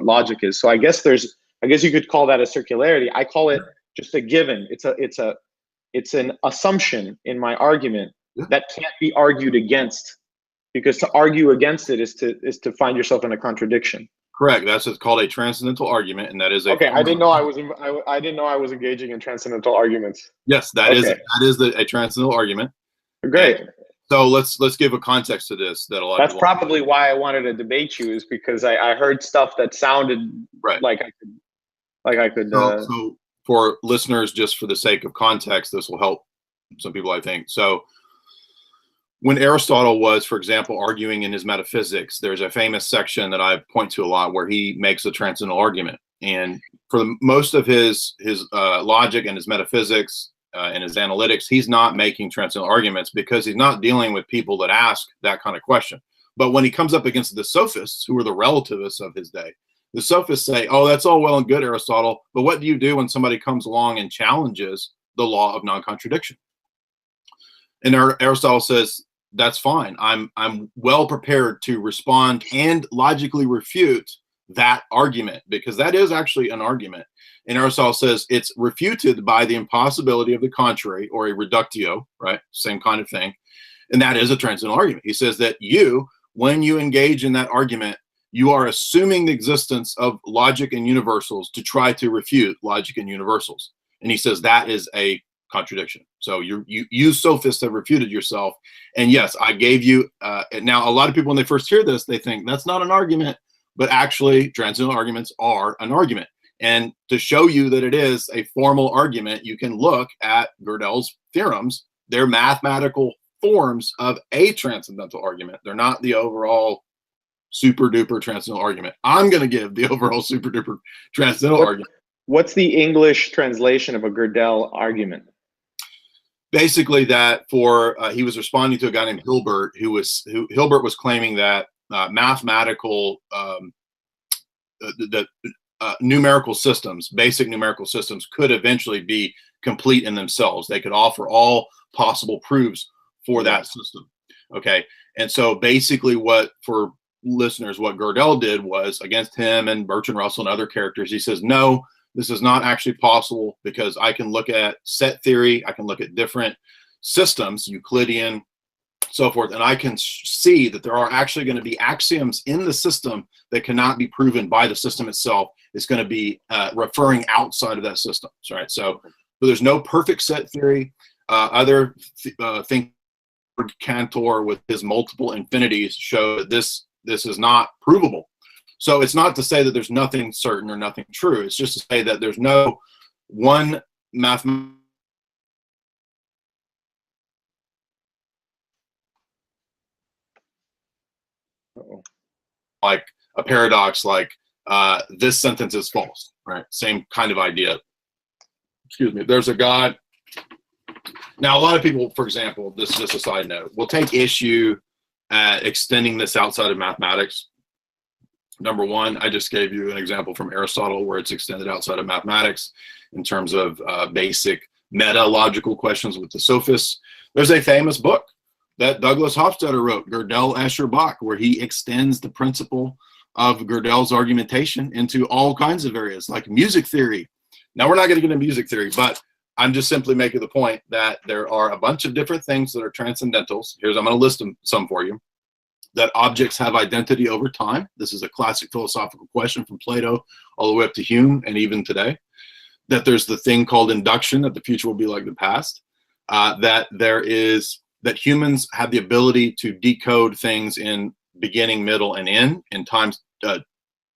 logic is. So I guess you could call that a circularity. I call it just a given. It's an assumption in my argument that can't be argued against, because to argue against it is to find yourself in a contradiction. Correct. That's what's called a transcendental argument, and that is okay. I didn't know I was engaging in transcendental arguments. Yes, that is a transcendental argument. Great. And so let's give a context to this. That's probably why I wanted to debate you, is because I heard stuff that sounded like I could. So for listeners, just for the sake of context, this will help some people, I think. So when Aristotle was, for example, arguing in his metaphysics, there's a famous section that I point to a lot where he makes a transcendental argument. And for most of his logic and his metaphysics and his analytics, he's not making transcendental arguments because he's not dealing with people that ask that kind of question. But when he comes up against the sophists, who are the relativists of his day, the sophists say, oh, that's all well and good, Aristotle, but what do you do when somebody comes along and challenges the law of non-contradiction? And Aristotle says, that's fine. I'm well prepared to respond and logically refute that argument, because that is actually an argument. And Aristotle says it's refuted by the impossibility of the contrary, or a reductio, right? Same kind of thing. And that is a transcendental argument. He says that when you engage in that argument, you are assuming the existence of logic and universals to try to refute logic and universals. And he says that is a contradiction. So you sophists have refuted yourself. And yes, I gave you, now a lot of people, when they first hear this, they think that's not an argument, but actually transcendental arguments are an argument. And to show you that it is a formal argument, you can look at Gödel's theorems. They're mathematical forms of a transcendental argument. They're not the overall super duper transcendental argument. I'm going to give the overall super duper transcendental argument. What's the English translation of a Gödel argument? Basically, that he was responding to a guy named Hilbert, who Hilbert was claiming that mathematical numerical systems, basic numerical systems, could eventually be complete in themselves. They could offer all possible proofs for that system. Okay, and so basically, for listeners, what Gödel did was, against him and Bertrand Russell and other characters, he says, no, this is not actually possible, because I can look at set theory, I can look at different systems, Euclidean, so forth, and I can see that there are actually going to be axioms in the system that cannot be proven by the system itself. It's going to be referring outside of that system. Right? So there's no perfect set theory. Other think Cantor with his multiple infinities show that this is not provable. So it's not to say that there's nothing certain or nothing true. It's just to say that there's no one mathematical like a paradox, like this sentence is false, right? Same kind of idea. Excuse me. There's a God. Now, a lot of people, for example, this is just a side note, will take issue at extending this outside of mathematics. Number one, I just gave you an example from Aristotle where it's extended outside of mathematics in terms of basic meta-logical questions with the sophists. There's a famous book that Douglas Hofstadter wrote, Gödel, Escher, Bach, where he extends the principle of Gödel's argumentation into all kinds of areas, like music theory. Now, we're not going to get into music theory, but I'm just simply making the point that there are a bunch of different things that are transcendentals. I'm going to list some for you. That objects have identity over time. This is a classic philosophical question from Plato all the way up to Hume and even today. That there's the thing called induction, that the future will be like the past. That humans have the ability to decode things in beginning, middle, and end in time,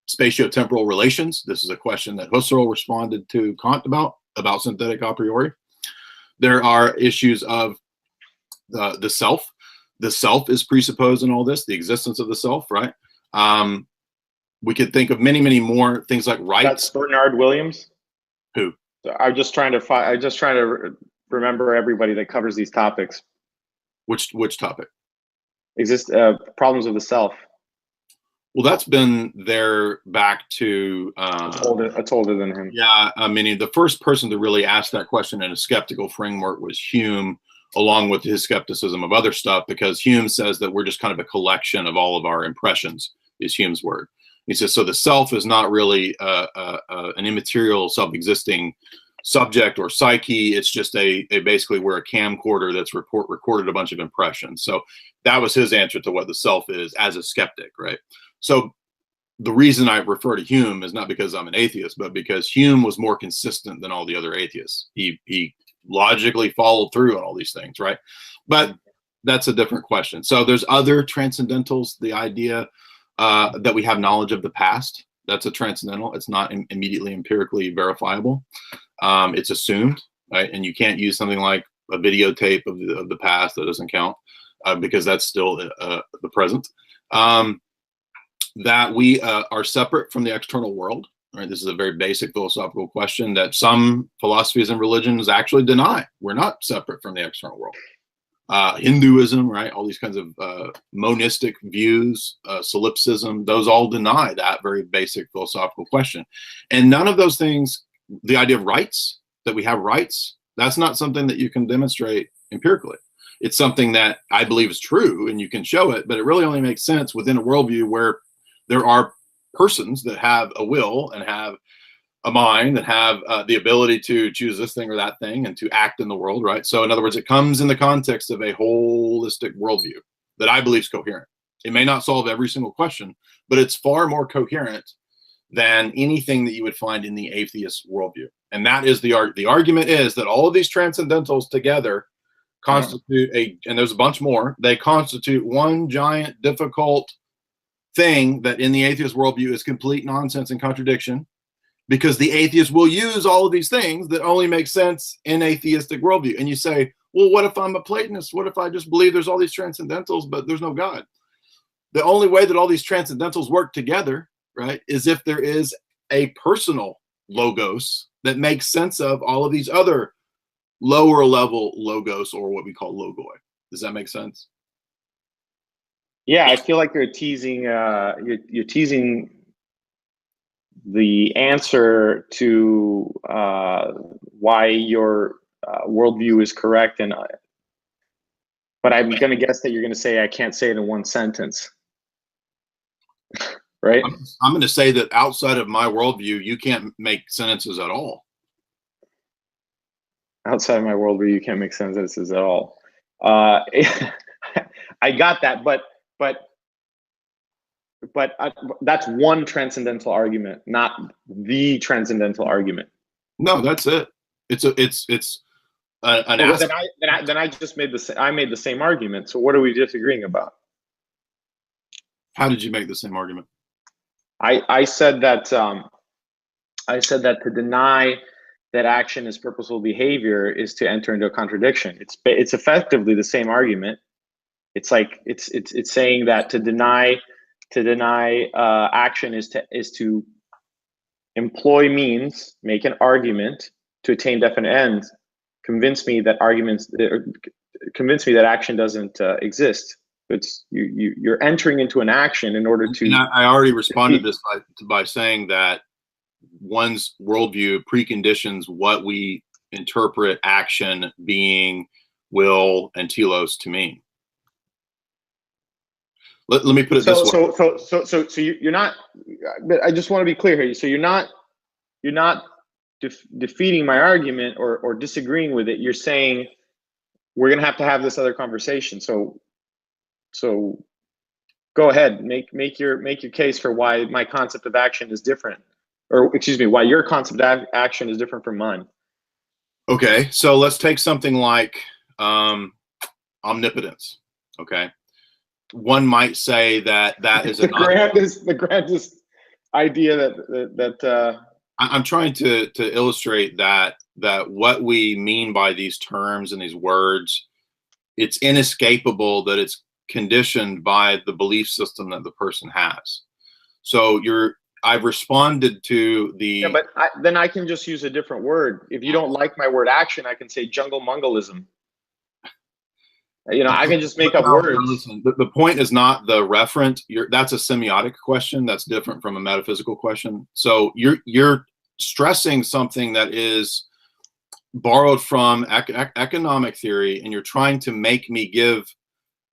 spatio-temporal relations. This is a question that Husserl responded to Kant about synthetic a priori. There are issues of the self. The self is presupposed in all this, the existence of the self, right? We could think of many, many more things like rights. That's Bernard Williams. Who? I'm just trying to remember everybody that covers these topics. Which topic? Problems of the self. Well, that's been there back to it's older than him. Yeah, I mean, the first person to really ask that question in a skeptical framework was Hume, along with his skepticism of other stuff, because Hume says that we're just kind of a collection of all of our impressions, is Hume's word. He says, so the self is not really an immaterial, self-existing subject or psyche. It's just basically we're a camcorder that's recorded a bunch of impressions. So that was his answer to what the self is as a skeptic, right? So the reason I refer to Hume is not because I'm an atheist, but because Hume was more consistent than all the other atheists. He logically followed through on all these things, right? But that's a different question. So there's other transcendentals, the idea that we have knowledge of the past. That's a transcendental. It's not immediately empirically verifiable. It's assumed, right? And you can't use something like a videotape of the past. That doesn't count because that's still the present. That we are separate from the external world. Right? This is a very basic philosophical question that some philosophies and religions actually deny. We're not separate from the external world. Hinduism, right? All these kinds of monistic views, solipsism, those all deny that very basic philosophical question. And none of those things, the idea of rights, that we have rights, that's not something that you can demonstrate empirically. It's something that I believe is true, and you can show it, but it really only makes sense within a worldview where there are persons that have a will and have a mind and have the ability to choose this thing or that thing and to act in the world, right? So in other words, it comes in the context of a holistic worldview that I believe is coherent. It may not solve every single question, but it's far more coherent than anything that you would find in the atheist worldview. And that is the argument is that all of these transcendentals together constitute and there's a bunch more, they constitute one giant difficult thing that in the atheist worldview is complete nonsense and contradiction, because the atheist will use all of these things that only make sense in atheistic worldview. And you say, well, what if I'm a Platonist? What if I just believe there's all these transcendentals, but there's no God? The only way that all these transcendentals work together, right, is if there is a personal logos that makes sense of all of these other lower level logos, or what we call logoi. Does that make sense? Yeah, I feel like you're teasing. You're teasing the answer to why your worldview is correct, but I'm going to guess that you're going to say I can't say it in one sentence, right? I'm going to say that outside of my worldview, you can't make sentences at all. Outside of my worldview, you can't make sentences at all. I got that, but that's one transcendental argument, not the transcendental argument. No, that's it. It's an then I just made the same argument. So what are we disagreeing about? How did you make the same argument? I said that to deny that action is purposeful behavior is to enter into a contradiction. It's effectively the same argument. It's like it's saying that to deny action is to employ means, make an argument to attain definite ends, convince me that action doesn't exist. It's you're entering into an action in order to. And I already responded to this by saying that one's worldview preconditions what we interpret action, being, will, and telos to mean. Let me put it this way. So you're not. But I just want to be clear here. So you're not defeating my argument or disagreeing with it. You're saying we're going to have this other conversation. So go ahead, make your case for why my concept of action is different, or excuse me, why your concept of action is different from mine. Okay, so let's take something like omnipotence. Okay, one might say that is the grandest idea that I'm trying to illustrate that what we mean by these terms and these words, it's inescapable that it's conditioned by the belief system that the person has. So I've responded to the. Yeah, but then I can just use a different word. If you don't like my word action, I can say jungle mongalism. I can just make up words. Listen, the point is not the referent. That's a semiotic question. That's different from a metaphysical question. So you're stressing something that is borrowed from economic theory, and you're trying to make me give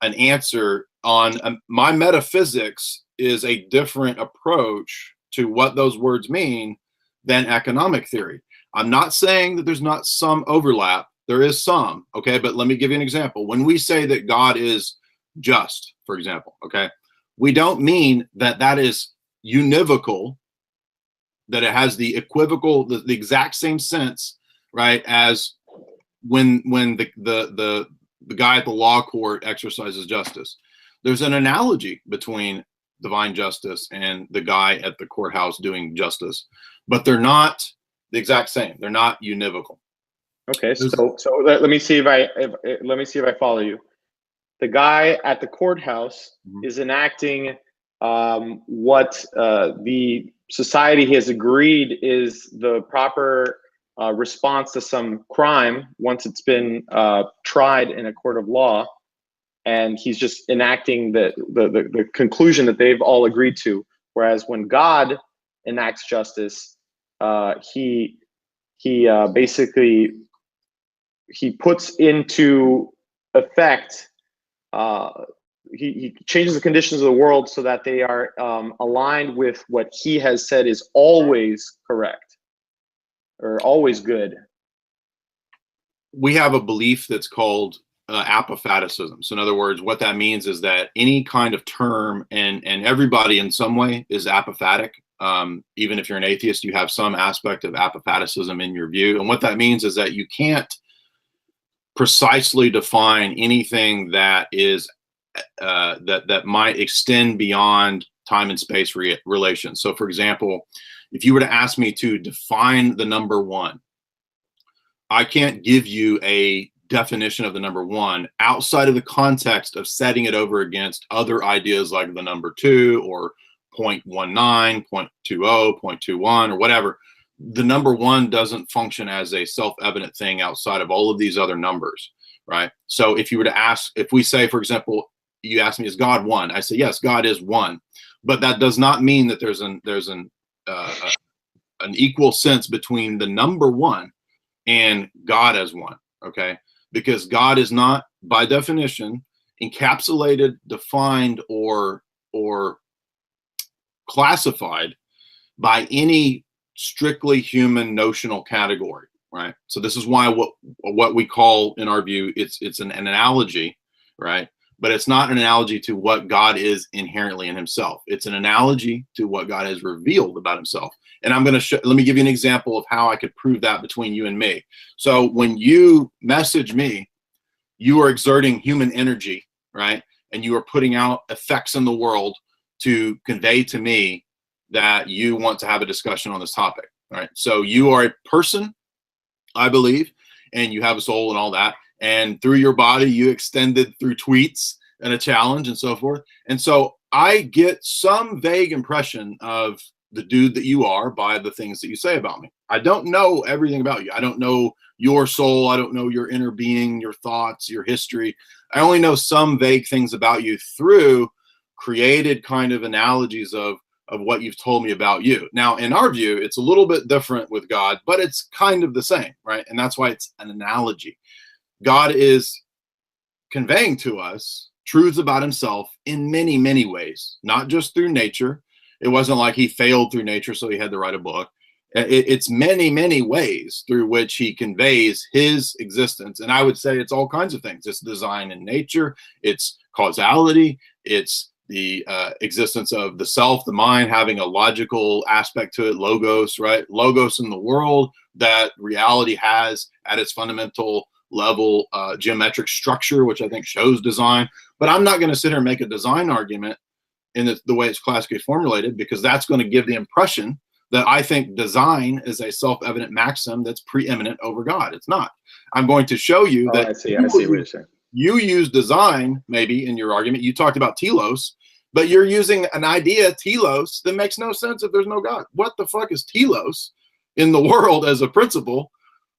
an answer on my metaphysics is a different approach to what those words mean than economic theory. I'm not saying that there's not some overlap. There is some, okay? But let me give you an example. When we say that God is just, for example, okay, we don't mean that is univocal, that it has the equivocal, the exact same sense, right, as when the guy at the law court exercises justice. There's an analogy between divine justice and the guy at the courthouse doing justice, but they're not the exact same. They're not univocal. Okay, so let me see if I follow you. The guy at the courthouse is enacting what the society has agreed is the proper response to some crime once it's been tried in a court of law, and he's just enacting the conclusion that they've all agreed to. Whereas when God enacts justice, he basically puts into affect. He changes the conditions of the world so that they are aligned with what he has said is always correct or always good. We have a belief that's called apophaticism. So in other words, what that means is that any kind of term, and everybody in some way is apophatic. Even if you're an atheist, you have some aspect of apophaticism in your view. And what that means is that you can't precisely define anything that is that might extend beyond time and space relations. So for example, if you were to ask me to define the number one, I can't give you a definition of the number one outside of the context of setting it over against other ideas like the number two or 0.19, 0.20, 0.21, or whatever. The number one doesn't function as a self-evident thing outside of all of these other numbers, right? So if you were to ask, if we say, for example, you ask me, is God one? I say, yes, God is one. But that does not mean that there's an equal sense between the number one and God as one, okay? Because God is not, by definition, encapsulated, defined, or classified by any strictly human notional category, right? So this is why what we call, in our view, it's an analogy, right? But it's not an analogy to what God is inherently in himself. It's an analogy to what God has revealed about himself. And I'm going to let me give you an example of how I could prove that between you and me. So when you message me, you are exerting human energy, right? And you are putting out effects in the world to convey to me that you want to have a discussion on this topic, right? So you are a person, I believe, and you have a soul and all that. And through your body, you extended through tweets and a challenge and so forth. And so I get some vague impression of the dude that you are by the things that you say about me. I don't know everything about you. I don't know your soul. I don't know your inner being, your thoughts, your history. I only know some vague things about you through created kind of analogies of what you've told me about you. Now, in our view, it's a little bit different with God, but it's kind of the same, right? And that's why it's an analogy. God is conveying to us truths about himself in many, many ways, not just through nature. It wasn't like he failed through nature, so he had to write a book. It's many, many ways through which he conveys his existence. And I would say it's all kinds of things. It's design in nature, it's causality, it's the existence of the self, the mind having a logical aspect to it, logos, right? Logos in the world that reality has at its fundamental level, geometric structure, which I think shows design. But I'm not going to sit here and make a design argument in the way it's classically formulated, because that's going to give the impression that I think design is a self-evident maxim that's preeminent over God. It's not. I'm going to show you that I see what you're saying. You use design maybe in your argument. You talked about telos, but you're using an idea, telos, that makes no sense if there's no God. What the fuck is telos in the world as a principle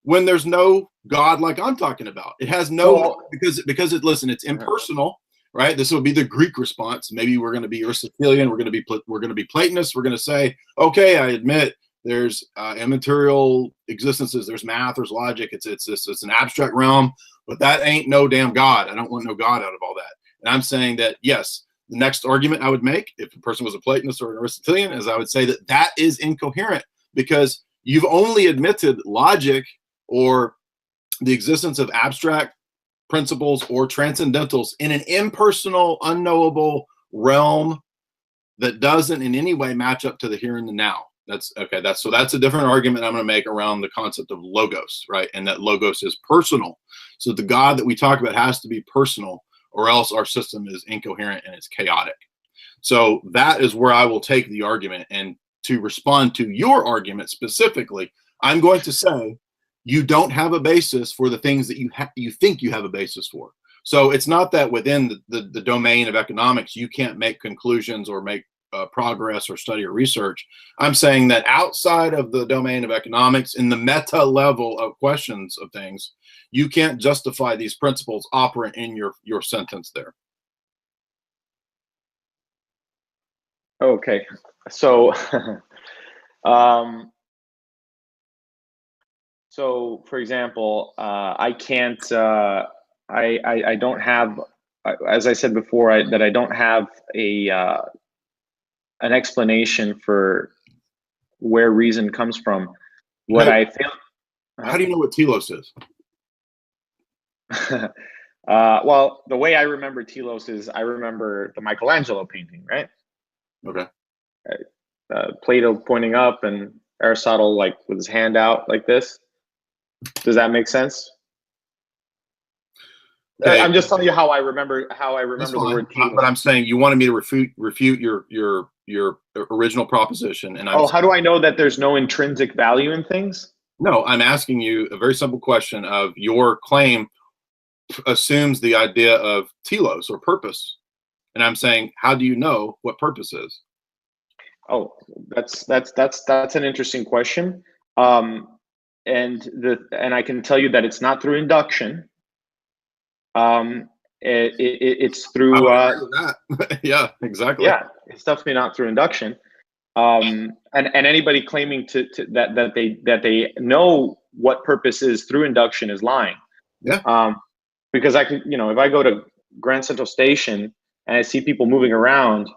when there's no God like I'm talking about? It has no, because it's impersonal, right? This would be the Greek response. Maybe we're going to be Aristotelian. We're going to be Platonist. We're going to say, okay, I admit there's immaterial existences. There's math. There's logic. It's an abstract realm, but that ain't no damn God. I don't want no God out of all that. And I'm saying that yes, the next argument I would make, if a person was a Platonist or an Aristotelian, is I would say that that is incoherent, because you've only admitted logic or the existence of abstract principles or transcendentals in an impersonal, unknowable realm that doesn't in any way match up to the here and the now. That's okay. That's a different argument I'm going to make around the concept of logos, right? And that logos is personal. So the God that we talk about has to be personal, or else our system is incoherent and it's chaotic. So that is where I will take the argument. And to respond to your argument specifically, I'm going to say you don't have a basis for the things that you think you have a basis for. So it's not that within the domain of economics you can't make conclusions or make progress or study or research. I'm saying that outside of the domain of economics, in the meta level of questions of things, you can't justify these principles operant in your sentence there. Okay, so so for example, I can't I don't have, as I said before, that I don't have an explanation for where reason comes from. What I feel. How do you know what telos is? Well, the way I remember telos is I remember the Michelangelo painting, right? Okay. Plato pointing up and Aristotle like with his hand out like this. Does that make sense? Okay. I'm just telling you how I remember the word telos. But I'm saying you wanted me to refute your original proposition, and how do I know that there's no intrinsic value in things? No, I'm asking you a very simple question. Of your claim assumes the idea of telos or purpose, and I'm saying, how do you know what purpose is? Oh, that's an interesting question, and I can tell you that it's not through induction. It's through yeah, exactly. Yeah, it's definitely not through induction. And anybody claiming that they know what purpose is through induction is lying. Yeah. Because I can, if I go to Grand Central Station and I see people moving around,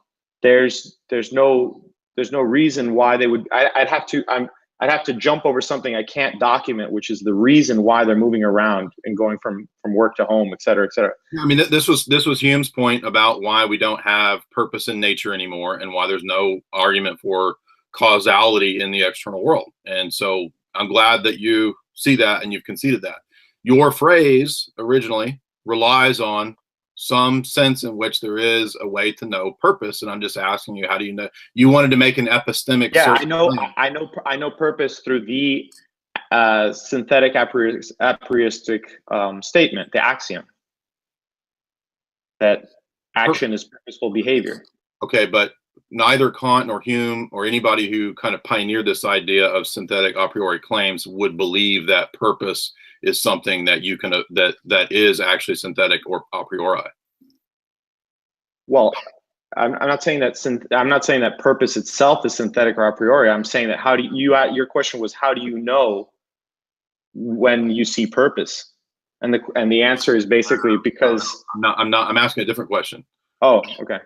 there's no reason why they would. I'd have to jump over something I can't document, which is the reason why they're moving around and going from work to home, et cetera, et cetera. I mean, this was Hume's point about why we don't have purpose in nature anymore, and why there's no argument for causality in the external world. And so I'm glad that you see that and you've conceded that. Your phrase originally relies on some sense in which there is a way to know purpose, and I'm just asking you, how do you know? You wanted to make an epistemic. Yeah, I know purpose through the synthetic a prioristic statement, the axiom that action is purposeful behavior. Okay, but neither Kant nor Hume or anybody who kind of pioneered this idea of synthetic a priori claims would believe that purpose is something that you can that is actually synthetic or a priori. Well, I'm not saying that purpose itself is synthetic or a priori. I'm saying that your question was, how do you know when you see purpose? And the answer is basically because I'm asking a different question. Oh, okay.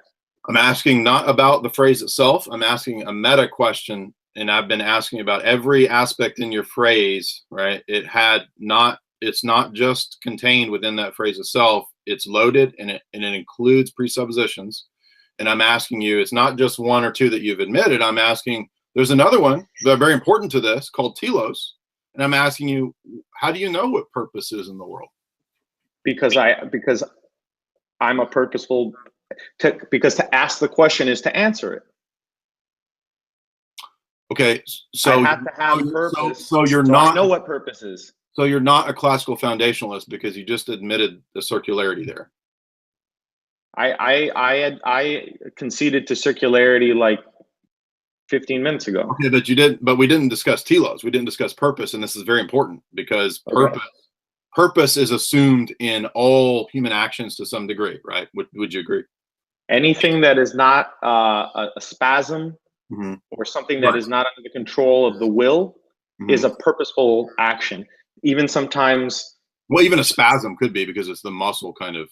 I'm asking not about the phrase itself. I'm asking a meta question, and I've been asking about every aspect in your phrase, right? It's not just contained within that phrase itself. It's loaded, and it includes presuppositions. And I'm asking you, it's not just one or two that you've admitted. I'm asking, there's another one that's very important to this called telos. And I'm asking you, how do you know what purpose is in the world? Because I'm a purposeful. Because to ask the question is to answer it. Okay, so I have to have purpose. So you're not. I know what purpose is. So you're not a classical foundationalist because you just admitted the circularity there. I conceded to circularity like 15 minutes ago. Okay, but we didn't discuss telos. We didn't discuss purpose, and this is very important because purpose is assumed in all human actions to some degree, right? Would you agree? Anything that is not a spasm or something that is not under the control of the will is a purposeful action. Even sometimes. Well, even a spasm could be because it's the muscle kind of,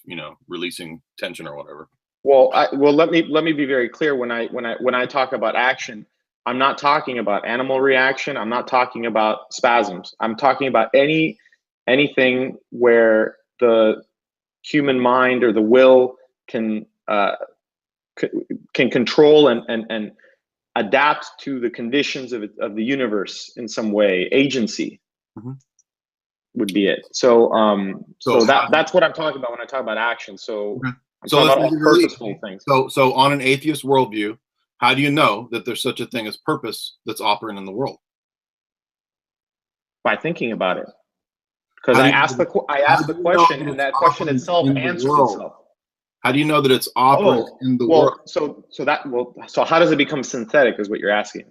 releasing tension or whatever. Well, let me be very clear. When I talk about action, I'm not talking about animal reaction. I'm not talking about spasms. I'm talking about anything where the human mind or the will can control and adapt to the conditions of the universe in some way. Agency would be it. So that's what I'm talking about when I talk about action. So I'm talking about all purposeful things. So on an atheist worldview, how do you know that there's such a thing as purpose that's operating in the world? By thinking about it. Because I asked the question, and that question itself answers itself. How do you know that it's operating in the world? So how does it become synthetic is what you're asking.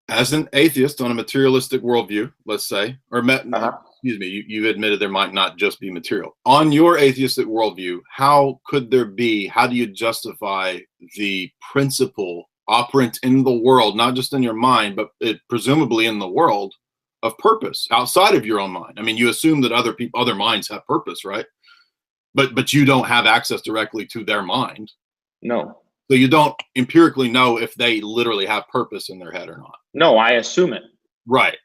As an atheist on a materialistic worldview, let's say, excuse me, you admitted there might not just be material. On your atheistic worldview, how do you justify the principle operant in the world, not just in your mind, but presumably in the world, of purpose outside of your own mind. I mean, you assume that other minds have purpose, right? But you don't have access directly to their mind. No. So you don't empirically know if they literally have purpose in their head or not. No, I assume it. Right.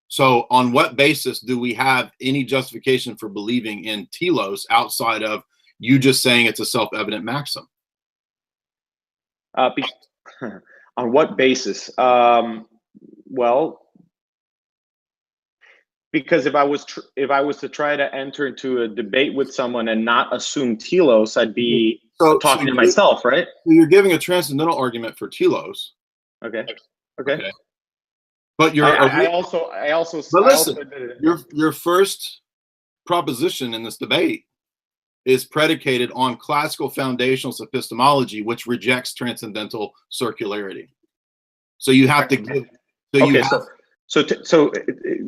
So on what basis do we have any justification for believing in telos outside of you just saying it's a self-evident maxim? On what basis? Well, because if I was to try to enter into a debate with someone and not assume telos, I'd be talking to myself, right? So you're giving a transcendental argument for telos. Okay. But you're your first proposition in this debate is predicated on classical foundationalist epistemology, which rejects transcendental circularity. So you have to give. So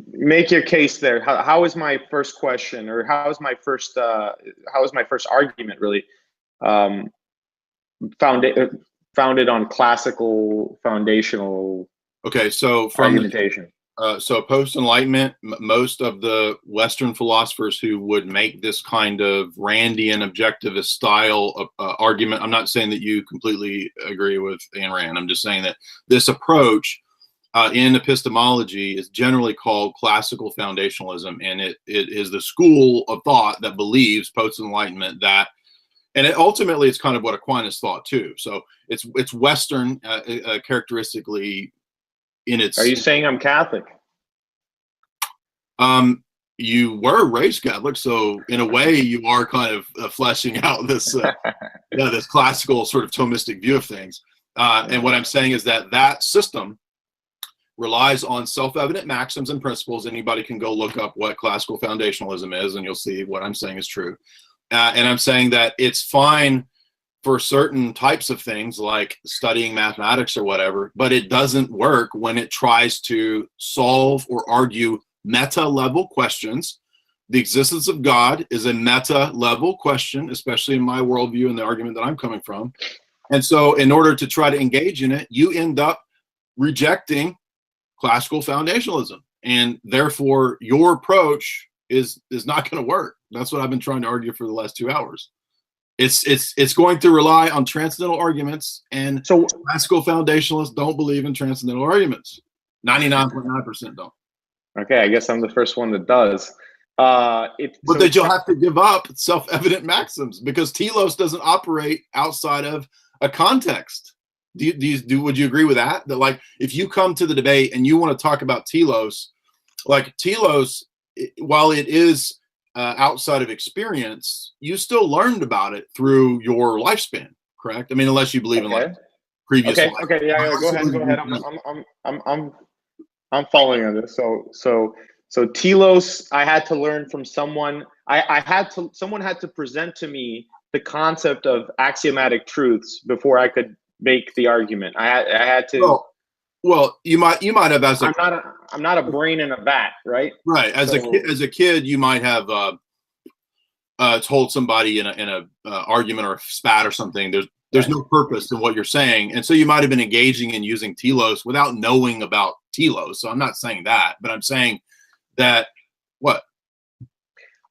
make your case there. How is my first question, or how is my first argument really founded on classical foundational? Okay, so from argumentation. So post-Enlightenment, most of the Western philosophers who would make this kind of Randian objectivist style of argument, I'm not saying that you completely agree with Ayn Rand. I'm just saying that this approach in epistemology is generally called classical foundationalism, and it is the school of thought that believes post-Enlightenment that, and ultimately it's kind of what Aquinas thought too. So it's Western characteristically. Are you saying I'm Catholic? You were raised Catholic, so in a way you are kind of fleshing out this this classical sort of Thomistic view of things. And what I'm saying is that system relies on self-evident maxims and principles. Anybody can go look up what classical foundationalism is, and you'll see what I'm saying is true. And I'm saying that it's fine for certain types of things like studying mathematics or whatever, but it doesn't work when it tries to solve or argue meta-level questions. The existence of God is a meta-level question, especially in my worldview and the argument that I'm coming from. And so in order to try to engage in it, you end up rejecting classical foundationalism. And therefore, your approach is not going to work. That's what I've been trying to argue for the last 2 hours. It's going to rely on transcendental arguments, and so classical foundationalists don't believe in transcendental arguments. 99.9% don't. Okay, I guess I'm the first one that does. But then you'll have to give up self-evident maxims because telos doesn't operate outside of a context. Would you agree with that? That like if you come to the debate and you want to talk about telos, like telos, while it is outside of experience, you still learned about it through your lifespan, correct? I mean, unless you believe in like previous. Okay, yeah, go ahead. I'm following on this. So telos, I had to learn from someone. Someone had to present to me the concept of axiomatic truths before I could make the argument. I had to. Well, you might have as a. I'm not a brain in a vat, right? Right. As a kid, you might have told somebody in a argument or a spat or something. There's no purpose in what you're saying, and so you might have been engaging in using telos without knowing about telos. So I'm not saying that, but I'm saying that what?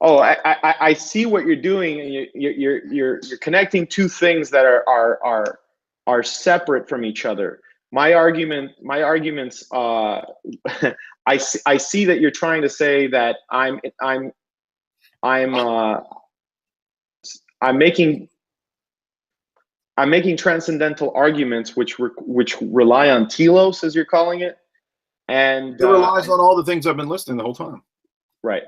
Oh, I see what you're doing. You're connecting two things that are separate from each other. My arguments. I see that you're trying to say that I'm making transcendental arguments which rely on telos, as you're calling it, and it relies on all the things I've been listing the whole time. Right.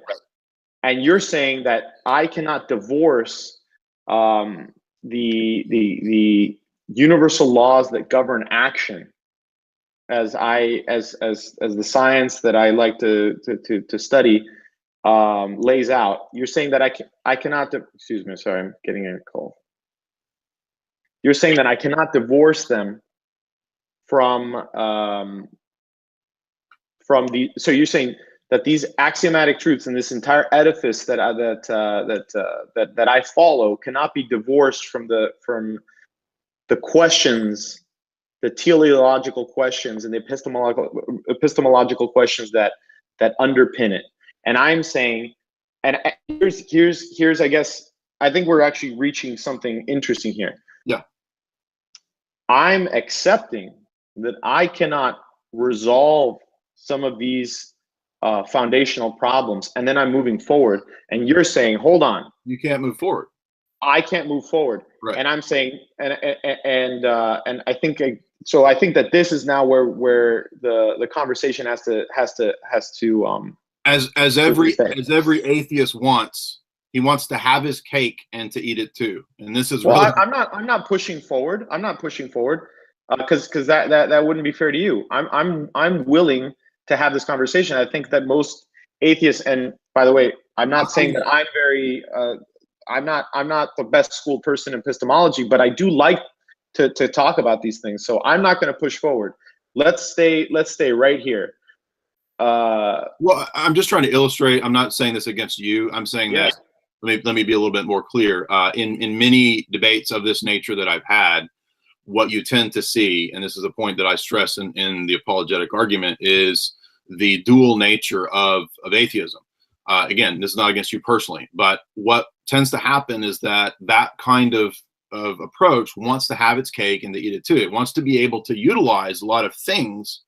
And you're saying that I cannot divorce the universal laws that govern action, as the science that I like to study lays out. You're saying that I cannot. Excuse me. Sorry, I'm getting a call. You're saying that I cannot divorce them from the. So you're saying that these axiomatic truths and this entire edifice that I follow cannot be divorced from the questions, the teleological questions and the epistemological questions that that underpin it. And I'm saying, and here's I guess, I think we're actually reaching something interesting here. Yeah. I'm accepting that I cannot resolve some of these foundational problems, and then I'm moving forward. And you're saying, hold on, You can't move forward. I can't move forward. Right. And I'm saying, and I think so. I think that this is now where the conversation has to as every atheist wants, he wants to have his cake and to eat it too. And this is well, really I'm not pushing forward. I'm not pushing forward because that wouldn't be fair to you. I'm willing to have this conversation. I think that most atheists, and by the way, I'm not saying that I'm very I'm not the best school person in epistemology, but I do like to talk about these things. So I'm not going to push forward. Let's stay right here. Well, I'm just trying to illustrate. I'm not saying this against you. I'm saying that let me be a little bit more clear. In many debates of this nature that I've had, what you tend to see, and this is a point that I stress in the apologetic argument, is the dual nature of atheism. Again, this is not against you personally, but what tends to happen is that kind of approach wants to have its cake and to eat it too. It wants to be able to utilize a lot of things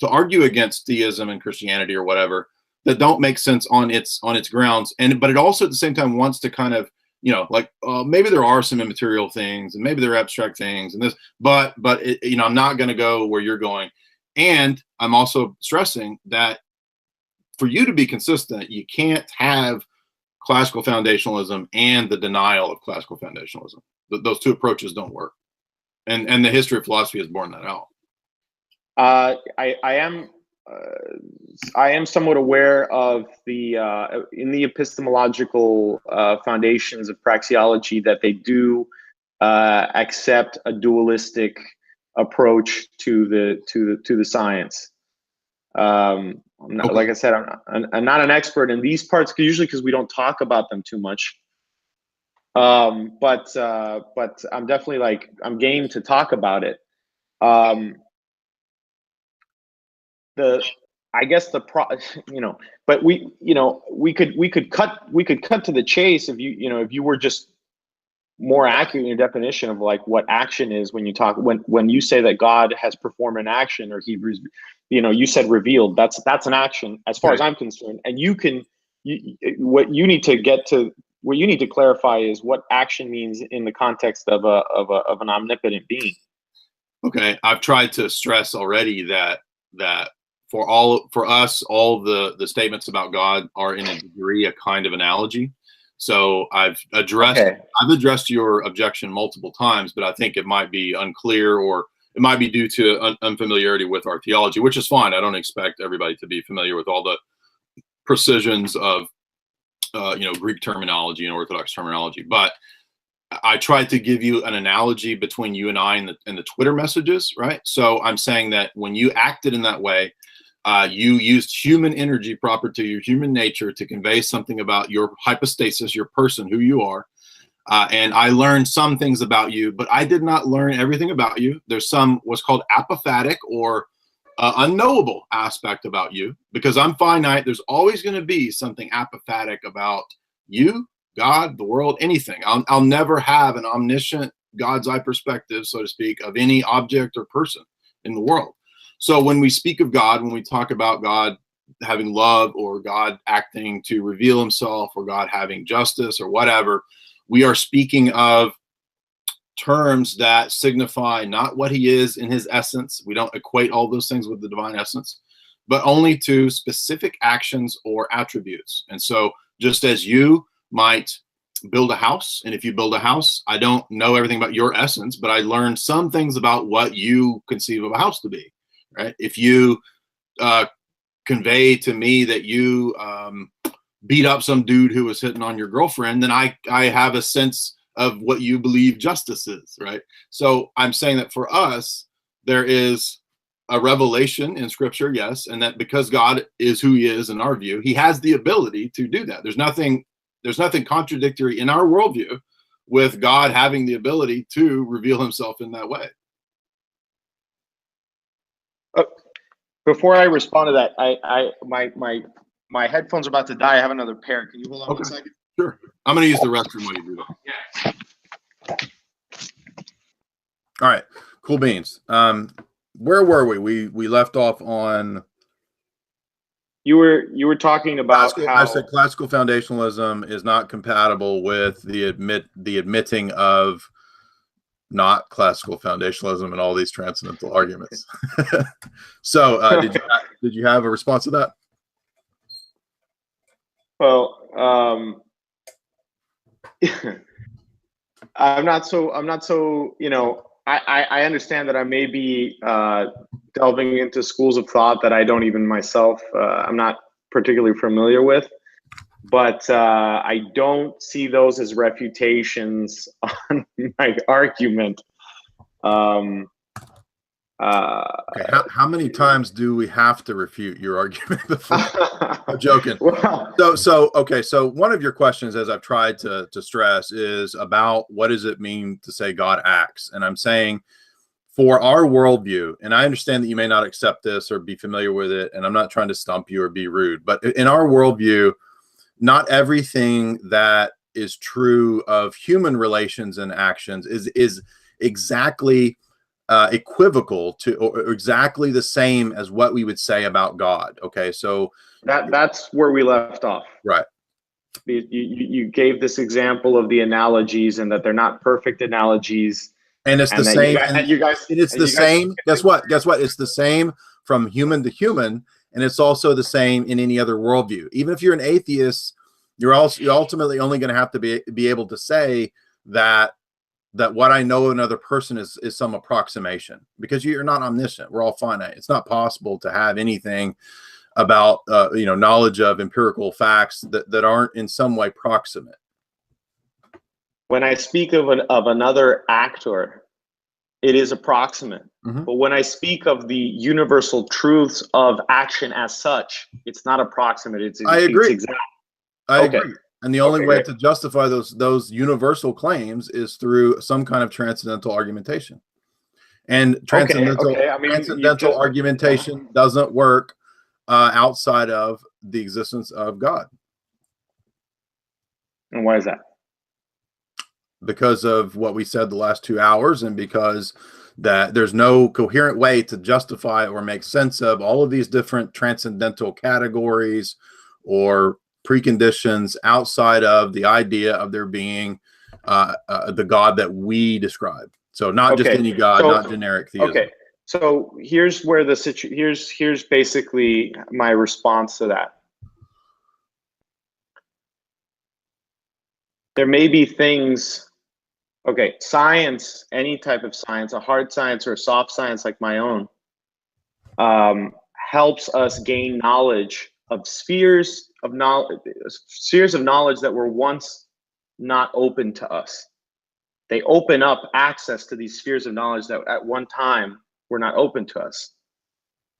to argue against theism and Christianity or whatever that don't make sense on its grounds. But it also at the same time wants to kind of, like maybe there are some immaterial things and maybe there are abstract things and this, but I'm not going to go where you're going. And I'm also stressing that for you to be consistent, you can't have classical foundationalism and the denial of classical foundationalism. Those two approaches don't work. And the history of philosophy has borne that out. I am somewhat aware of the in the epistemological foundations of praxeology that they do accept a dualistic approach to the science. I'm not, Okay. like I said, I'm not an expert in these parts, usually because we don't talk about them too much. But I'm definitely I'm game to talk about it. But we could cut to the chase if you were just more accurate in your definition of what action is when you say that God has performed an action, or you said revealed, that's an action as far as I'm concerned. And what you need to clarify is what action means in the context of an omnipotent being. Okay, I've tried to stress already that for us, all the statements about God are in a degree a kind of analogy. So I've addressed your objection multiple times, but I think it might be unclear, or it might be due to unfamiliarity with our theology, which is fine. I don't expect everybody to be familiar with all the precisions of Greek terminology and Orthodox terminology, but I tried to give you an analogy between you and I and the Twitter messages, right? So I'm saying that when you acted in that way, you used human energy proper to your human nature to convey something about your hypostasis, your person, who you are. And I learned some things about you, but I did not learn everything about you. There's some what's called apophatic or unknowable aspect about you, because I'm finite. There's always going to be something apophatic about you, God, the world, anything. I'll never have an omniscient God's eye perspective, so to speak, of any object or person in the world. So when we speak of God, when we talk about God having love, or God acting to reveal himself, or God having justice, or whatever, we are speaking of terms that signify not what he is in his essence. We don't equate all those things with the divine essence, but only to specific actions or attributes. And so just as you might build a house, and if you build a house, I don't know everything about your essence, but I learned some things about what you conceive of a house to be, right? If you convey to me that you beat up some dude who was hitting on your girlfriend, then I have a sense of what you believe justice is, right? So I'm saying that for us, there is a revelation in Scripture, yes, and that because God is who he is in our view, he has the ability to do that. There's nothing contradictory in our worldview with God having the ability to reveal himself in that way. Before I respond to that, my headphones are about to die. I have another pair. Can you hold on Okay. 1 second? Sure. I'm going to use the restroom while you do that. Yeah. All right. Cool beans. Where were we? We left off on. You were talking about how I said classical foundationalism is not compatible with the admitting of not classical foundationalism and all these transcendental arguments. So, did you have a response to that? Well, I'm not so, you know, I understand that I may be delving into schools of thought that I don't even myself, I'm not particularly familiar with, but I don't see those as refutations on my argument. Okay, how many times do we have to refute your argument before? I'm joking. Well, So one of your questions, as I've tried to stress, is about what does it mean to say God acts? And I'm saying for our worldview, and I understand that you may not accept this or be familiar with it, and I'm not trying to stump you or be rude, but in our worldview, not everything that is true of human relations and actions is exactly equivocal to or exactly the same as what we would say about God. Okay, so that's where we left off. right. You gave this example of the analogies and that they're not perfect analogies. And it's the same. It's the same. Guess what? It's the same from human to human, and it's also the same in any other worldview. Even if you're an atheist, you're ultimately only going to have to be able to say that what I know of another person is some approximation, because you're not omniscient. We're all finite. It's not possible to have anything about knowledge of empirical facts that aren't in some way proximate. When I speak of another actor, it is approximate. Mm-hmm. But when I speak of the universal truths of action as such, it's not approximate. I agree. It's exact. I agree. And the only way to justify those universal claims is through some kind of transcendental argumentation. And transcendental argumentation doesn't work outside of the existence of God. And why is that? Because of what we said the last 2 hours, and because that there's no coherent way to justify or make sense of all of these different transcendental categories or preconditions outside of the idea of there being the God that we describe. So not just any God, not generic theism. Okay, so here's where here's basically my response to that. There may be things. Okay, science, any type of science, a hard science or a soft science like my own, helps us gain knowledge of spheres of knowledge that were once not open to us. They open up access to these spheres of knowledge that at one time were not open to us.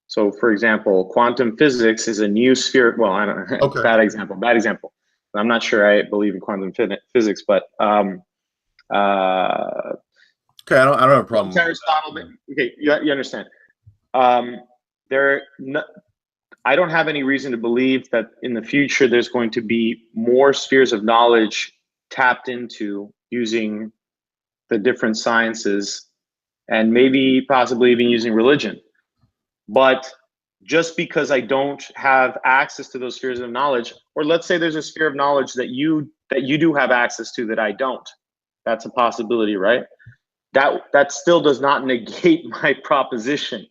So, for example, quantum physics is a new sphere. Well, I don't know. Okay. Bad example. I'm not sure I believe in quantum physics, but okay, I don't have a problem. Aristotle. Okay, you understand. I don't have any reason to believe that in the future there's going to be more spheres of knowledge tapped into using the different sciences, and maybe possibly even using religion. But just because I don't have access to those spheres of knowledge, or let's say there's a sphere of knowledge that you do have access to that I don't. That's a possibility, right? That still does not negate my proposition.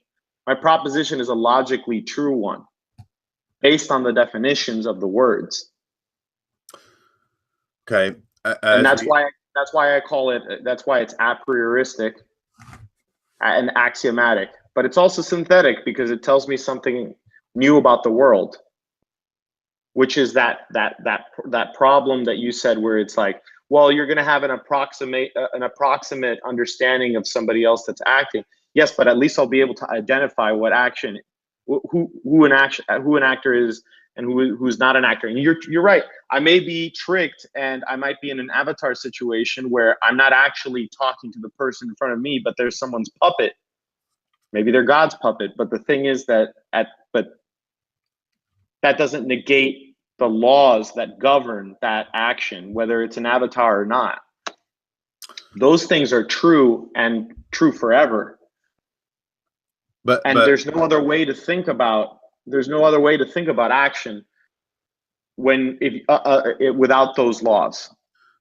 My proposition is a logically true one, based on the definitions of the words. Okay, and that's why I call it. That's why it's a prioristic and axiomatic, but it's also synthetic because it tells me something new about the world, which is that problem that you said, where it's like, well, you're going to have an approximate understanding of somebody else that's acting. Yes, but at least I'll be able to identify what action, who an actor is and who's not an actor. And you're right. I may be tricked, and I might be in an avatar situation where I'm not actually talking to the person in front of me, but there's someone's puppet Maybe they're God's puppet. But the thing is that that doesn't negate the laws that govern that action, whether it's an avatar or not. Those things are true and true forever. But there's no other way to think about action without those laws.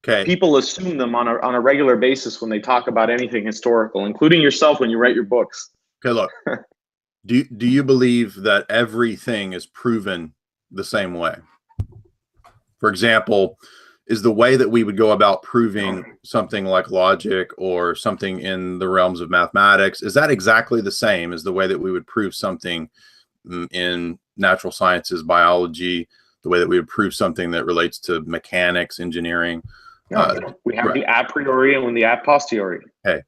Okay. People assume them on a regular basis when they talk about anything historical, including yourself when you write your books. Okay, look. Do you believe that everything is proven the same way? For example, is the way that we would go about proving something like logic or something in the realms of mathematics, is that exactly the same as the way that we would prove something in natural sciences, biology, the way that we would prove something that relates to mechanics, engineering? No, we have the a priori and the a posteriori. Okay.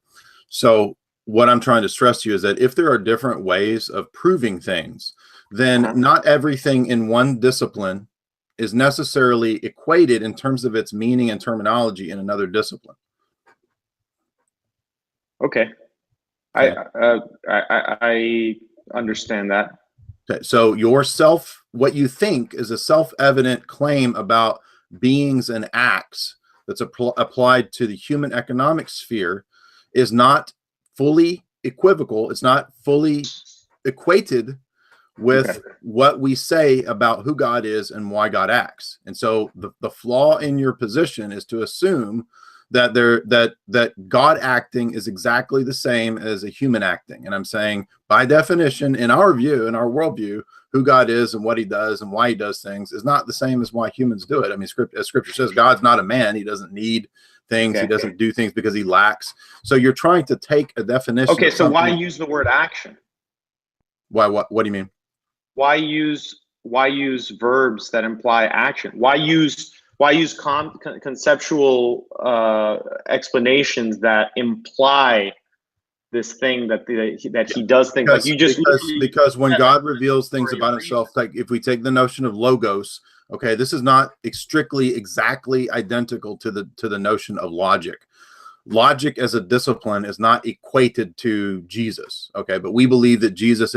So what I'm trying to stress to you is that if there are different ways of proving things, then not everything in one discipline is necessarily equated in terms of its meaning and terminology in another discipline. Okay. I understand that. Okay. So what you think is a self-evident claim about beings and acts that's applied to the human economic sphere is not fully equivocal. It's not fully equated with what we say about who God is and why God acts. And so the flaw in your position is to assume that that God acting is exactly the same as a human acting. And I'm saying, by definition, in our view, in our worldview, who God is and what he does and why he does things is not the same as why humans do it. I mean, as scripture says, God's not a man. He doesn't need things. He doesn't do things because he lacks. So you're trying to take a definition. Okay, so why use the word action? Why? What do you mean? Why use verbs that imply action? Why use conceptual explanations that imply this thing that he does things like you just because when God reveals things about himself, like if we take the notion of logos, okay, this is not strictly exactly identical to the notion of logic. Logic as a discipline is not equated to Jesus, okay, but we believe that Jesus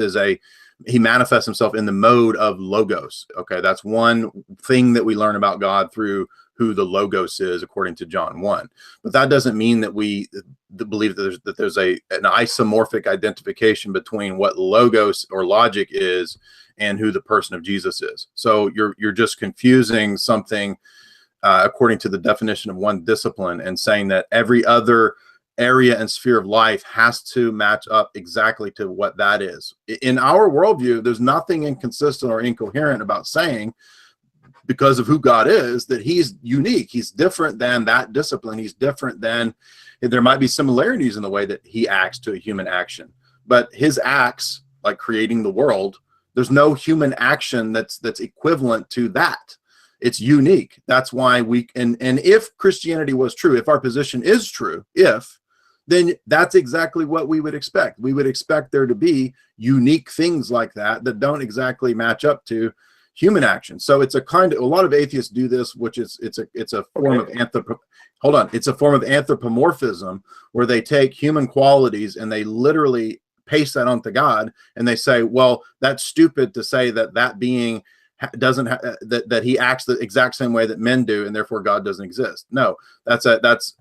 he manifests himself in the mode of logos. Okay, that's one thing that we learn about God through who the logos is, according to John 1. But that doesn't mean that we believe that there's an isomorphic identification between what logos or logic is and who the person of Jesus is. So you're just confusing something according to the definition of one discipline and saying that every other area and sphere of life has to match up exactly to what that is. In our worldview, there's nothing inconsistent or incoherent about saying, because of who God is, that he's unique. He's different than that discipline. He's different than, there might be similarities in the way that he acts to a human action, but his acts, like creating the world, there's no human action that's equivalent to that. It's unique. That's why and if Christianity was true, if our position is true, then that's exactly what we would expect. We would expect there to be unique things like that don't exactly match up to human action. So it's a lot of atheists do this, which is it's a form of it's a form of anthropomorphism, where they take human qualities and they literally paste that onto God, and they say, well, that's stupid to say that being doesn't that he acts the exact same way that men do, and therefore God doesn't exist. No, that's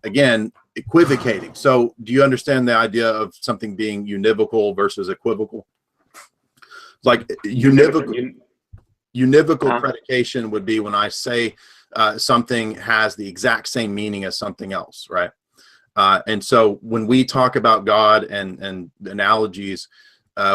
again equivocating. So do you understand the idea of something being univocal versus equivocal? Like univocal predication would be when I say something has the exact same meaning as something else, right? And so when we talk about God and analogies,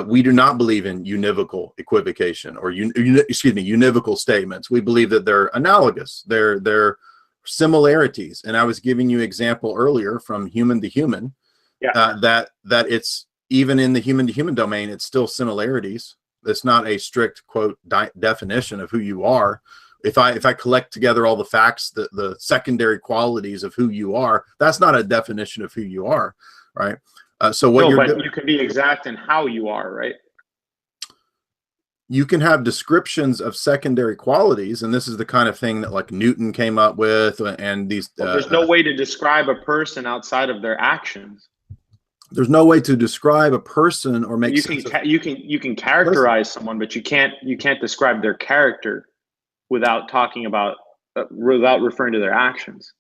we do not believe in univocal equivocation or univocal statements. We believe that they're analogous. They're similarities. And I was giving you an example earlier from human to human, that it's even in the human to human domain, it's still similarities. It's not a strict quote definition of who you are. If I collect together all the facts, the secondary qualities of who you are, that's not a definition of who you are, right? But you can be exact in how you are, right? You can have descriptions of secondary qualities, and this is the kind of thing that like Newton came up with, and these. There's no way to describe a person outside of their actions. There's no way to describe a person or make You sense can you can characterize someone, but you can't describe their character without talking about without referring to their actions.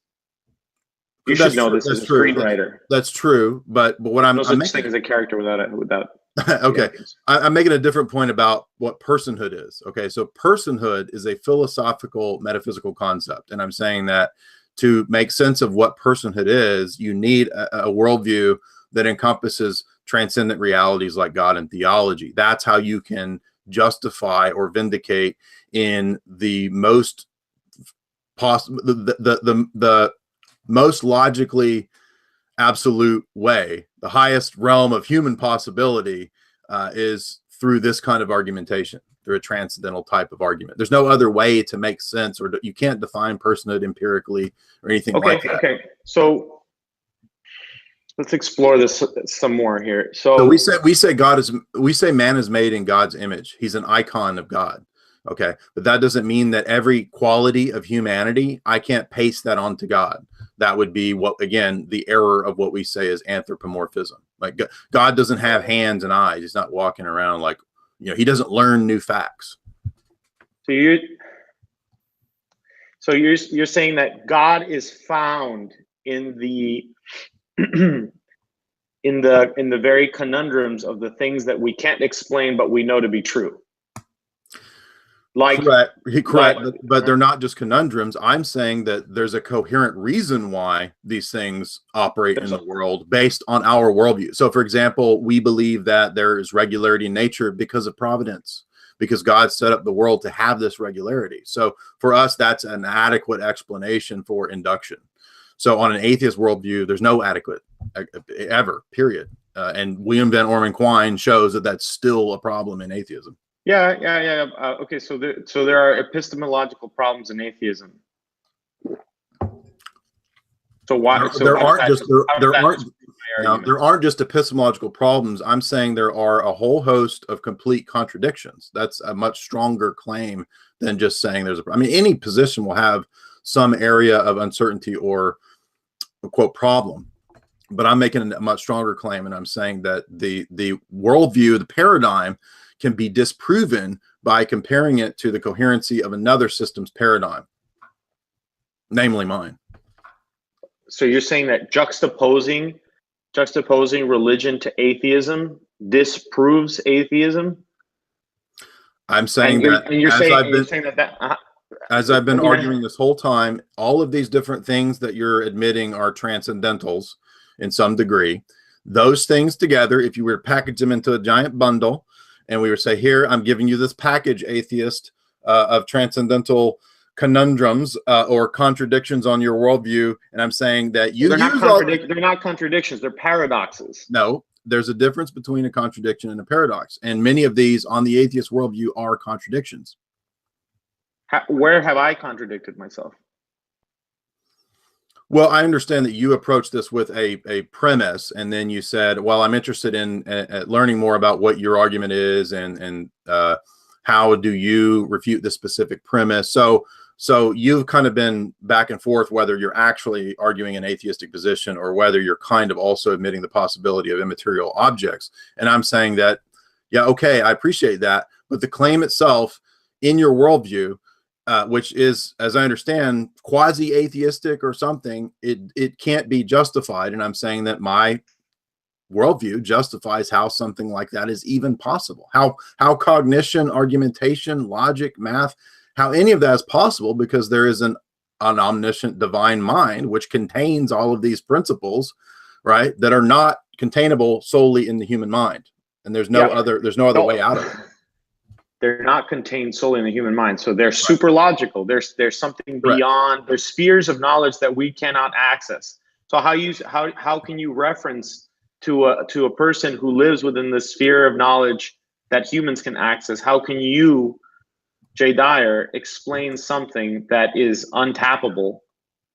You should know this as a screenwriter. That's true, but what I'm no such making thing as a character without. Okay, I'm making a different point about what personhood is. Okay, so personhood is a philosophical, metaphysical concept, and I'm saying that to make sense of what personhood is, you need a worldview that encompasses transcendent realities like God and theology. That's how you can justify or vindicate in the most possible, the most logically absolute way. The highest realm of human possibility is through this kind of argumentation, through a transcendental type of argument. There's no other way to make sense, or you can't define personhood empirically or anything like that. Okay, so let's explore this some more here. So we say man is made in God's image. He's an icon of God. Okay, but that doesn't mean that every quality of humanity, I can't paste that onto God. That would be again, the error of what we say is anthropomorphism. Like God doesn't have hands and eyes. He's not walking around like, he doesn't learn new facts. So you're saying that God is found in the in the very conundrums of the things that we can't explain but we know to be true. Correct. But they're not just conundrums. I'm saying that there's a coherent reason why these things operate in the world based on our worldview. So, for example, we believe that there is regularity in nature because of providence, because God set up the world to have this regularity. So for us, that's an adequate explanation for induction. So on an atheist worldview, there's no adequate ever, period. And William Van Orman Quine shows that that's still a problem in atheism. Yeah. Okay, so there are epistemological problems in atheism. So why? There aren't just epistemological problems. I'm saying there are a whole host of complete contradictions. That's a much stronger claim than just saying there's a. I mean, any position will have some area of uncertainty or a quote problem. But I'm making a much stronger claim, and I'm saying that the worldview, the paradigm, can be disproven by comparing it to the coherency of another system's paradigm, namely mine. So you're saying that juxtaposing religion to atheism disproves atheism? I'm saying as I've been arguing this whole time, all of these different things that you're admitting are transcendentals in some degree, those things together, if you were to package them into a giant bundle, and we would say, here, I'm giving you this package, atheist, of transcendental conundrums or contradictions on your worldview, and I'm saying that they're not contradictions, they're paradoxes. No, there's a difference between a contradiction and a paradox, and many of these on the atheist worldview are contradictions. Where have I contradicted myself? Well, I understand that you approached this with a premise, and then you said, well, I'm interested in learning more about what your argument is and how do you refute the specific premise. So you've kind of been back and forth whether you're actually arguing an atheistic position or whether you're kind of also admitting the possibility of immaterial objects. And I'm saying that, yeah, okay, I appreciate that. But the claim itself in your worldview, which is, as I understand, quasi-atheistic or something, it can't be justified. And I'm saying that my worldview justifies how something like that is even possible. How cognition, argumentation, logic, math, how any of that is possible, because there is an omniscient divine mind which contains all of these principles, right, that are not containable solely in the human mind. And there's no other way out of it. They're not contained solely in the human mind. So they're super logical. There's something beyond, there's spheres of knowledge that we cannot access. So how can you reference to a person who lives within the sphere of knowledge that humans can access? How can you, J. Dyer, explain something that is untappable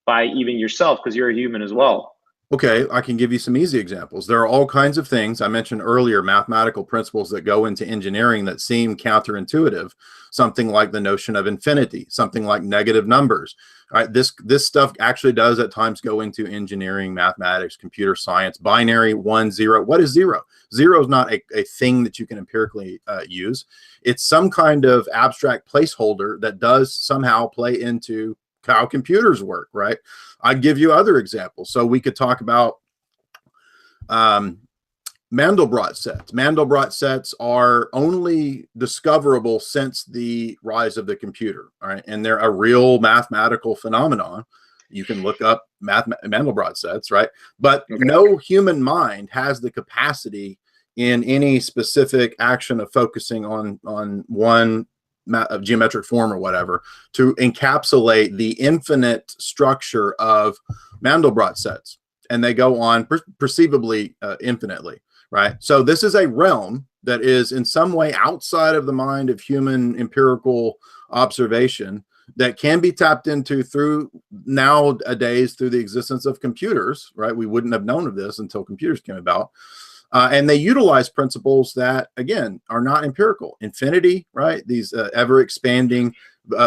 by even yourself, because you're a human as well? Okay, I can give you some easy examples. There are all kinds of things I mentioned earlier, mathematical principles that go into engineering that seem counterintuitive. Something like the notion of infinity, something like negative numbers. All right, this stuff actually does at times go into engineering, mathematics, computer science. Binary, 1, 0. What is zero? Zero is not a thing that you can empirically use. It's some kind of abstract placeholder that does somehow play into how computers work, right? I'd give you other examples. So we could talk about Mandelbrot sets. Mandelbrot sets are only discoverable since the rise of the computer, all right? And they're a real mathematical phenomenon. You can look up Mandelbrot sets, right? But no human mind has the capacity in any specific action of focusing on one geometric form or whatever to encapsulate the infinite structure of Mandelbrot sets, and they go on perceivably infinitely, right? So this is a realm that is in some way outside of the mind of human empirical observation that can be tapped into through nowadays through the existence of computers, right? We wouldn't have known of this until computers came about. And they utilize principles that, again, are not empirical. Infinity, right? These ever-expanding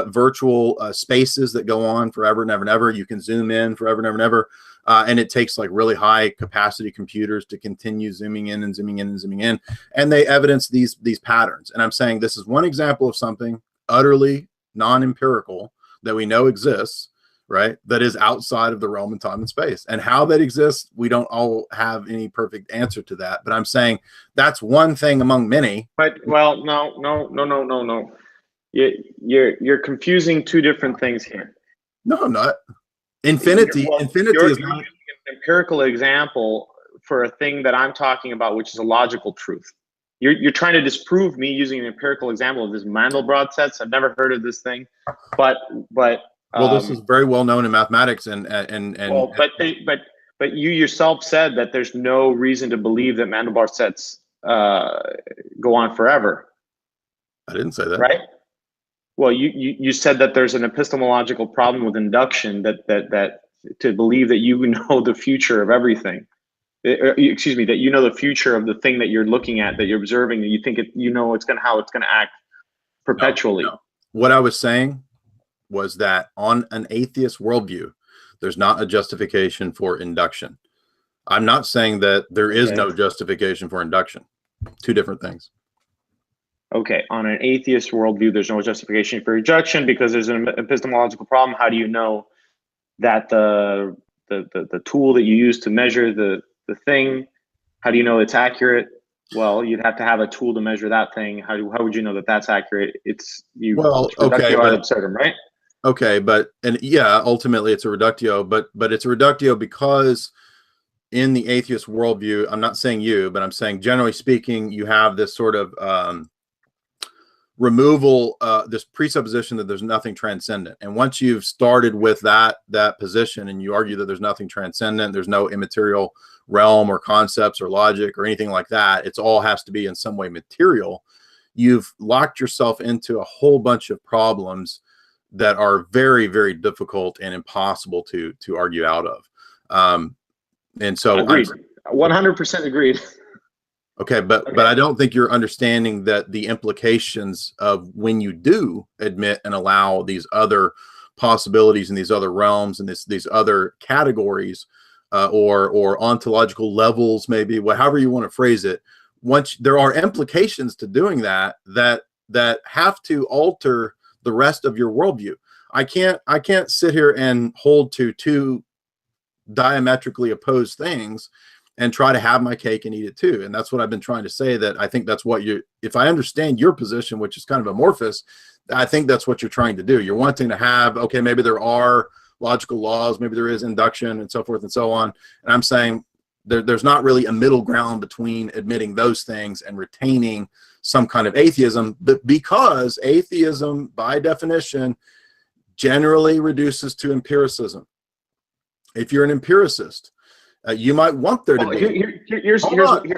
virtual spaces that go on forever and ever and ever. You can zoom in forever and ever and ever. And it takes like really high capacity computers to continue zooming in and zooming in and zooming in. And they evidence these patterns. And I'm saying this is one example of something utterly non-empirical that we know exists, right? That is outside of the realm of time and space. And how that exists, we don't all have any perfect answer to that. But I'm saying that's one thing among many. But well, no. You're confusing two different things here. No, I'm not. Infinity You're is not using an empirical example for a thing that I'm talking about, which is a logical truth. You're trying to disprove me using an empirical example of this Mandelbrot sets. I've never heard of this thing, but well, this is very well known in mathematics and well, but you yourself said that there's no reason to believe that Mandelbrot sets go on forever. I didn't say that. Right? Well, you said that there's an epistemological problem with induction that to believe that you know the future of everything. Excuse me, that you know the future of the thing that you're looking at, that you're observing, that you think how it's going to act perpetually. No. What I was saying was that on an atheist worldview, there's not a justification for induction. I'm not saying that there is no justification for induction. Two different things. Okay, on an atheist worldview, there's no justification for induction because there's an epistemological problem. How do you know that the tool that you use to measure the thing, how do you know it's accurate? Well, you'd have to have a tool to measure that thing. How would you know that that's accurate? It's reductio ad absurdum, right? Okay, but ultimately it's a reductio, but it's a reductio because in the atheist worldview, I'm not saying you, but I'm saying generally speaking, you have this sort of removal, this presupposition that there's nothing transcendent. And once you've started with that position and you argue that there's nothing transcendent, there's no immaterial realm or concepts or logic or anything like that, it's all has to be in some way material, you've locked yourself into a whole bunch of problems that are very, very difficult and impossible to argue out of. And so agreed. 100% agreed. Okay, but I don't think you're understanding that the implications of when you do admit and allow these other possibilities and these other realms and these other categories or ontological levels, maybe, however you want to phrase it. Once there are implications to doing that have to alter the rest of your worldview. I can't sit here and hold to two diametrically opposed things and try to have my cake and eat it too. And that's what I've been trying to say, that I think that's what if I understand your position, which is kind of amorphous, I think that's what you're trying to do. You're wanting to have, okay, maybe there are logical laws, maybe there is induction and so forth and so on. And I'm saying there's not really a middle ground between admitting those things and retaining some kind of atheism, but because atheism by definition generally reduces to empiricism. If you're an empiricist, you might want there to be.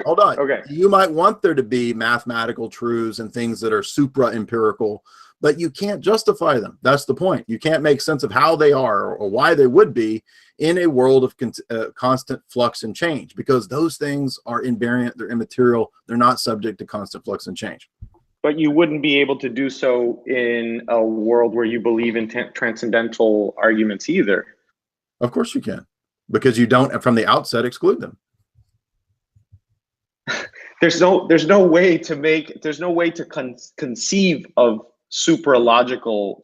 Hold on. Okay. You might want there to be mathematical truths and things that are supra-empirical, but you can't justify them. That's the point. You can't make sense of how they are or why they would be in a world of constant flux and change, because those things are invariant, they're immaterial, they're not subject to constant flux and change. But you wouldn't be able to do so in a world where you believe in transcendental arguments either. Of course you can, because you don't from the outset exclude them. There's no way to conceive of supralogical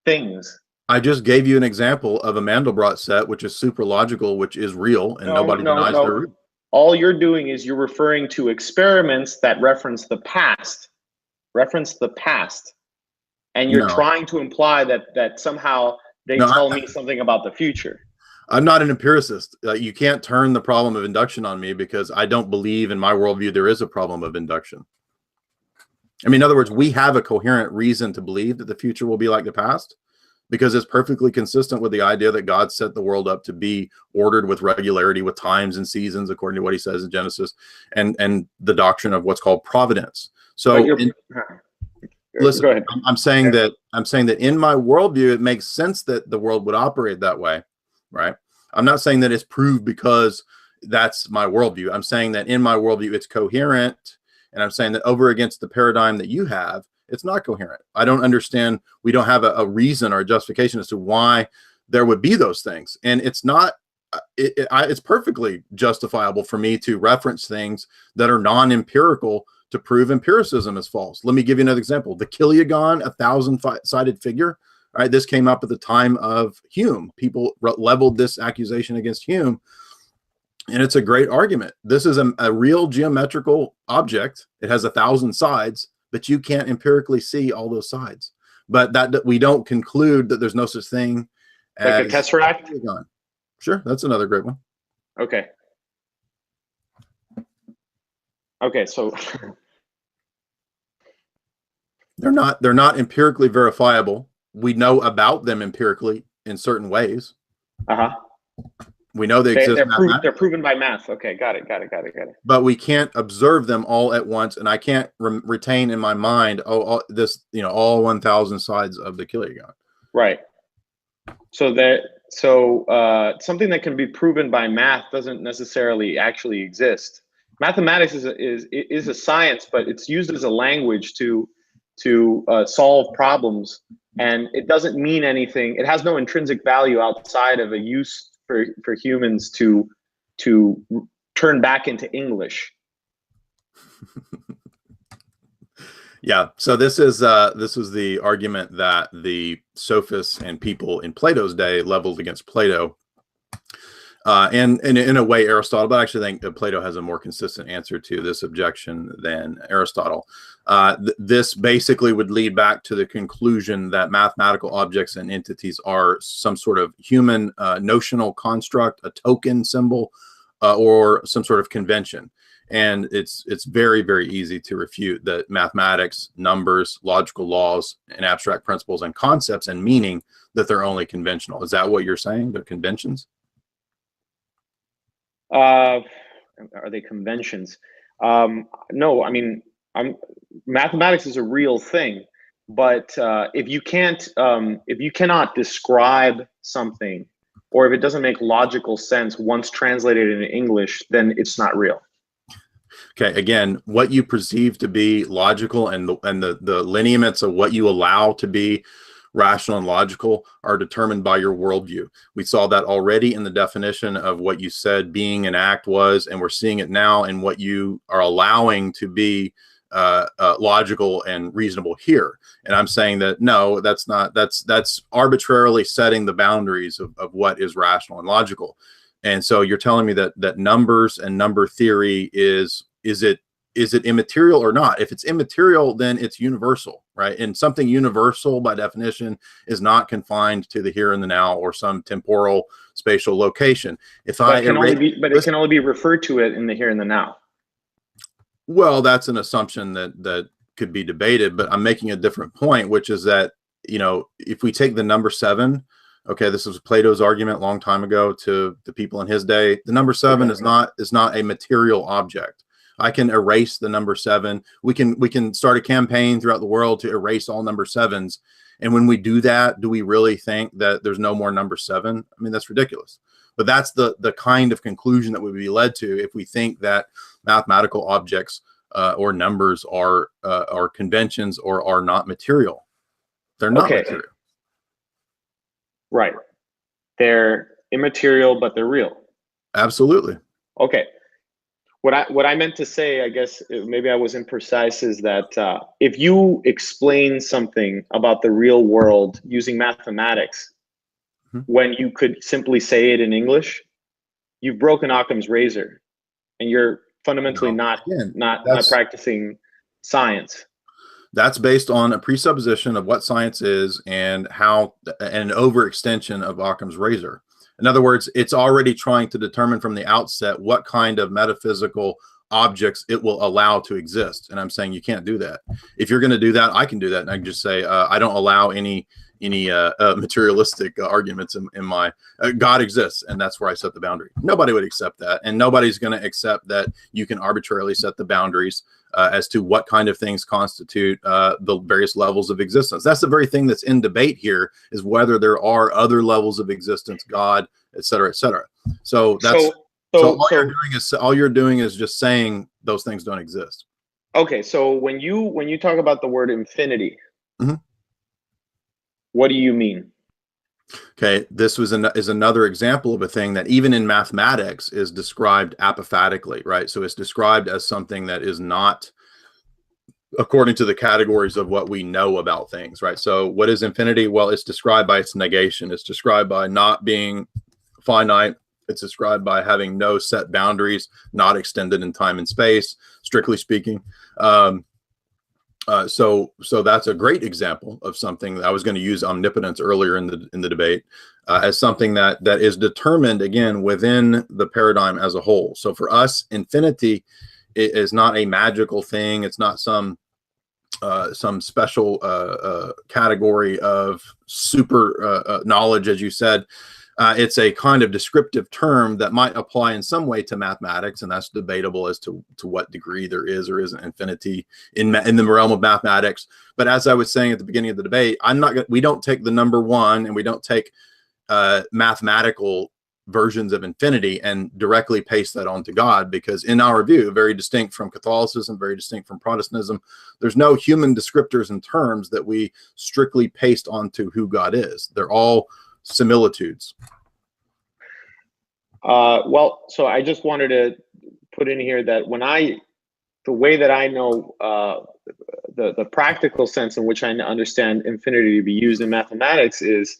things. I just gave you an example of a Mandelbrot set, which is supralogical, which is real, and nobody denies they're real. All you're doing is you're referring to experiments that reference the past, and you're trying to imply that somehow they tell me something about the future. I'm not an empiricist. You can't turn the problem of induction on me, because I don't believe in my worldview there is a problem of induction. I mean, in other words, we have a coherent reason to believe that the future will be like the past, because it's perfectly consistent with the idea that God set the world up to be ordered with regularity, with times and seasons, according to what he says in Genesis, and the doctrine of what's called providence. So listen, go ahead. I'm saying that in my worldview, it makes sense that the world would operate that way, right? I'm not saying that it's proved because that's my worldview. I'm saying that in my worldview, it's coherent. And I'm saying that over against the paradigm that you have, it's not coherent. I don't understand. We don't have a reason or a justification as to why there would be those things. And it's not, it's perfectly justifiable for me to reference things that are non-empirical to prove empiricism is false. Let me give you another example. The Kiliagon, 1,000-sided figure, right? This came up at the time of Hume. People leveled this accusation against Hume. And it's a great argument. This is a real geometrical object. It has 1,000 sides, but you can't empirically see all those sides. But that we don't conclude that there's no such thing as like a tesseract. Kiliagon. Sure, that's another great one. Okay. Okay, so they're not empirically verifiable. We know about them empirically in certain ways. We know they exist. They're proven by math. Okay, got it. But we can't observe them all at once, and I can't retain in my mind all 1,000 sides of the Kiliagon. Right. So something that can be proven by math doesn't necessarily actually exist. Mathematics is a science, but it's used as a language to solve problems, and it doesn't mean anything. It has no intrinsic value outside of a use for humans to turn back into English. Yeah. So this is the argument that the sophists and people in Plato's day leveled against Plato. And in a way, Aristotle, but I actually think that Plato has a more consistent answer to this objection than Aristotle. This basically would lead back to the conclusion that mathematical objects and entities are some sort of human notional construct, a token symbol, or some sort of convention. And it's very, very easy to refute that mathematics, numbers, logical laws, and abstract principles and concepts and meaning, that they're only conventional. Is that what you're saying, the conventions? Are they conventions? No, I mean, mathematics is a real thing, but if you cannot describe something, or if it doesn't make logical sense once translated into English, then it's not real. Okay, again, what you perceive to be logical and the lineaments of what you allow to be rational and logical are determined by your worldview. We saw that already in the definition of what you said being an act was, and we're seeing it now in what you are allowing to be logical and reasonable here. And I'm saying that no, that's not, that's arbitrarily setting the boundaries of what is rational and logical. And so you're telling me that numbers and number theory is it immaterial or not? If it's immaterial, then it's universal, right? And something universal by definition is not confined to the here and the now or some temporal spatial location. It can only be referred to it in the here and the now. Well, that's an assumption that could be debated, but I'm making a different point, which is that, if we take the number 7, okay, this was Plato's argument a long time ago to the people in his day. The number 7 is not a material object. I can erase the number 7. We can start a campaign throughout the world to erase all number 7s. And when we do that, do we really think that there's no more number 7? I mean, that's ridiculous. But that's the kind of conclusion that would be led to if we think that mathematical objects or numbers are conventions or are not material. They're not material. Right. They're immaterial, but they're real. Absolutely. Okay. What I meant to say, I guess maybe I was imprecise, is that if you explain something about the real world using mathematics, when you could simply say it in English, you've broken Occam's razor, and you're fundamentally not practicing science. That's based on a presupposition of what science is and how an overextension of Occam's razor. In other words, it's already trying to determine from the outset what kind of metaphysical objects it will allow to exist. And I'm saying you can't do that. If you're going to do that, I can do that. And I can just say, I don't allow any materialistic arguments in my God exists. And that's where I set the boundary. Nobody would accept that. And nobody's going to accept that you can arbitrarily set the boundaries as to what kind of things constitute the various levels of existence. That's the very thing that's in debate here, is whether there are other levels of existence, God, et cetera, et cetera. So that's all you're doing is just saying those things don't exist. Okay, so when you talk about the word infinity, what do you mean? Okay, this is another example of a thing that even in mathematics is described apophatically, right? So it's described as something that is not according to the categories of what we know about things, right? So what is infinity? Well, it's described by its negation. It's described by not being finite. It's described by having no set boundaries, not extended in time and space, strictly speaking. So that's a great example of something. I was going to use omnipotence earlier in the debate as something that is determined, again, within the paradigm as a whole. So for us, infinity is not a magical thing. It's not some special category of super knowledge, as you said. It's a kind of descriptive term that might apply in some way to mathematics, and that's debatable as to what degree there is or isn't infinity in the realm of mathematics. But as I was saying at the beginning of the debate, we don't take the number 1 and we don't take mathematical versions of infinity and directly paste that onto God, because in our view, very distinct from Catholicism, very distinct from Protestantism, there's no human descriptors and terms that we strictly paste onto who God is. They're all similitudes. Well, so I just wanted to put in here that the way that I know the practical sense in which I understand infinity to be used in mathematics is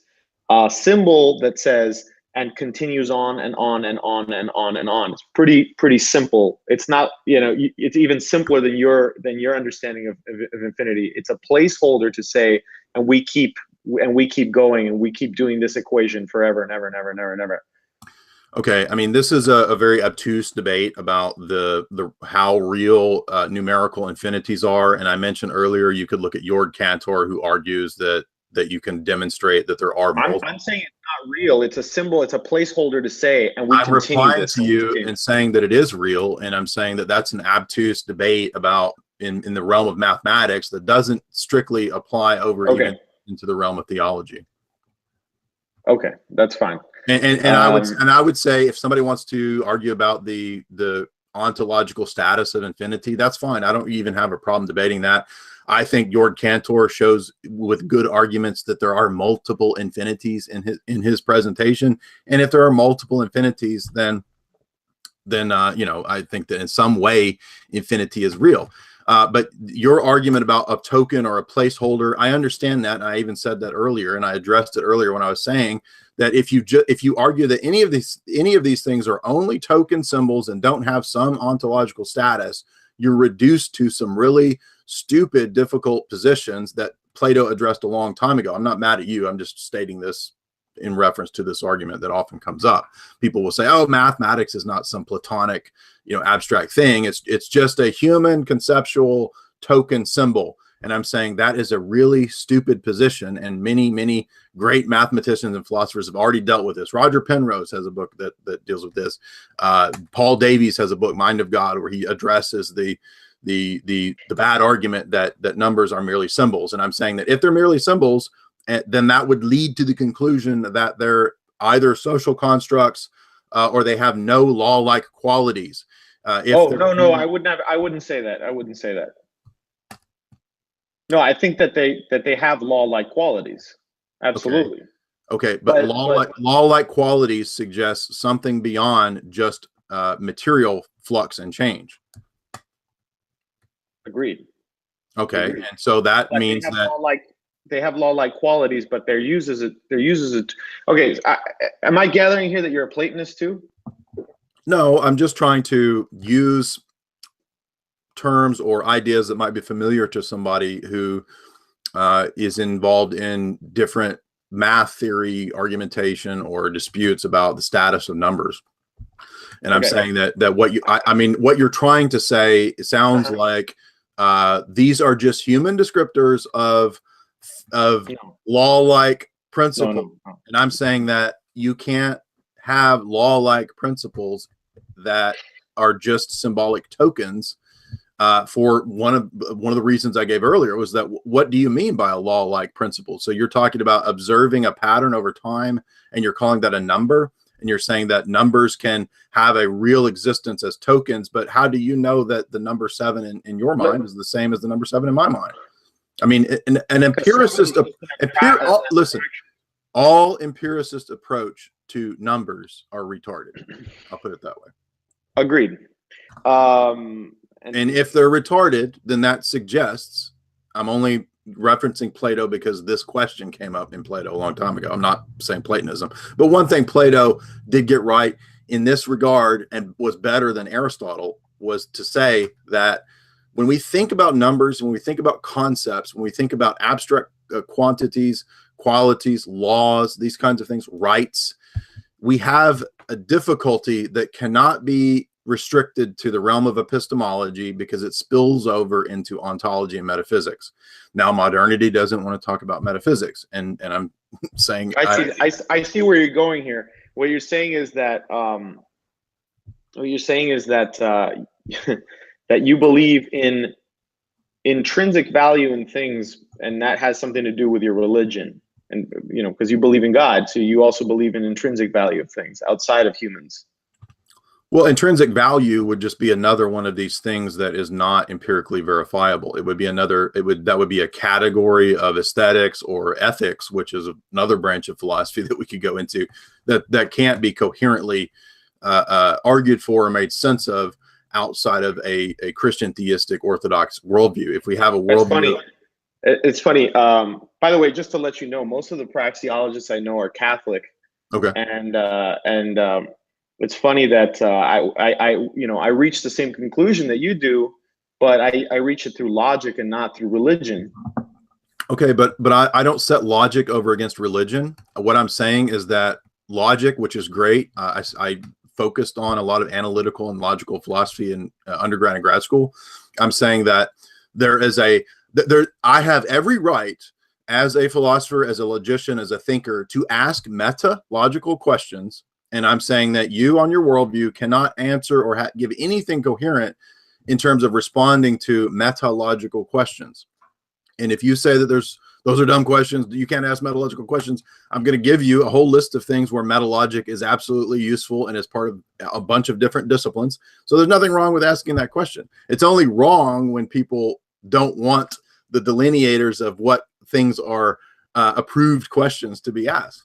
a symbol that says and continues on and on and on and on and on. It's pretty simple. It's not, it's even simpler than your understanding of infinity. It's a placeholder to say, and we keep going, and we keep doing this equation forever and ever and ever and ever and ever. Okay, I mean, this is a very obtuse debate about how real numerical infinities are. And I mentioned earlier, you could look at Jörg Cantor, who argues that you can demonstrate that there are multiple. I'm saying it's not real. It's a symbol. It's a placeholder to say, and I'm replying to you and saying that it is real, and I'm saying that that's an obtuse debate about in the realm of mathematics that doesn't strictly apply over even into the realm of theology. Okay, that's fine. And I would say if somebody wants to argue about the ontological status of infinity, that's fine. I don't even have a problem debating that. I think Jörg Cantor shows with good arguments that there are multiple infinities in his presentation, and if there are multiple infinities, then I think that in some way infinity is real. But your argument about a token or a placeholder, I understand that. And I even said that earlier, and I addressed it earlier when I was saying that if you argue that any of these things are only token symbols and don't have some ontological status, you're reduced to some really stupid, difficult positions that Plato addressed a long time ago. I'm not mad at you. I'm just stating this in reference to this argument that often comes up. People will say, oh, mathematics is not some Platonic, abstract thing. It's just a human conceptual token symbol. And I'm saying that is a really stupid position. And many, many great mathematicians and philosophers have already dealt with this. Roger Penrose has a book that deals with this. Paul Davies has a book, Mind of God, where he addresses the bad argument that numbers are merely symbols. And I'm saying that if they're merely symbols, then that would lead to the conclusion that they're either social constructs or they have no law-like qualities. No, I wouldn't say that. I wouldn't say that. No, I think that they have law-like qualities. Absolutely. Okay, but law-like qualities suggest something beyond just material flux and change. Agreed. Okay, Agreed. And so that means that they have law-like qualities, but their use is okay. Am I gathering here that you're a Platonist too? No, I'm just trying to use terms or ideas that might be familiar to somebody who is involved in different math theory argumentation or disputes about the status of numbers. And I'm saying that what what you're trying to say sounds like these are just human descriptors of law-like principles. No. And I'm saying that you can't have law-like principles that are just symbolic tokens. For one of the reasons I gave earlier was that what do you mean by a law-like principle? So you're talking about observing a pattern over time, and you're calling that a number, and you're saying that numbers can have a real existence as tokens. But how do you know that the number 7 in your mind is the same as the number 7 in my mind? I mean, an empiricist. Listen, all empiricist approach to numbers are retarded. I'll put it that way. Agreed. And if they're retarded, then that suggests, I'm only referencing Plato because this question came up in Plato a long time ago. I'm not saying Platonism, but one thing Plato did get right in this regard and was better than Aristotle was to say that when we think about numbers, when we think about concepts, when we think about abstract quantities, qualities, laws, these kinds of things, rights, we have a difficulty that cannot be restricted to the realm of epistemology because it spills over into ontology and metaphysics. Now, modernity doesn't want to talk about metaphysics, and I'm saying I see where you're going here. What you're saying is that that you believe in intrinsic value in things, and that has something to do with your religion, and because you believe in God, so you also believe in intrinsic value of things outside of humans. Well, intrinsic value would just be another one of these things that is not empirically verifiable. It would be that would be a category of aesthetics or ethics, which is another branch of philosophy that we could go into that can't be coherently argued for or made sense of outside of a Christian theistic Orthodox worldview. If we have a worldview. It's funny. By the way, just to let you know, most of the praxeologists I know are Catholic. Okay. And it's funny that I reach the same conclusion that you do, but I reach it through logic and not through religion. Okay, but I don't set logic over against religion. What I'm saying is that logic, which is great, I focused on a lot of analytical and logical philosophy in undergrad and grad school. I'm saying that I have every right as a philosopher, as a logician, as a thinker to ask meta-logical questions. And I'm saying that you on your worldview cannot answer or give anything coherent in terms of responding to meta-logical questions. And if you say that those are dumb questions, you can't ask meta-logical questions, I'm going to give you a whole list of things where meta-logic is absolutely useful and is part of a bunch of different disciplines. So there's nothing wrong with asking that question. It's only wrong when people don't want the delineators of what things are approved questions to be asked.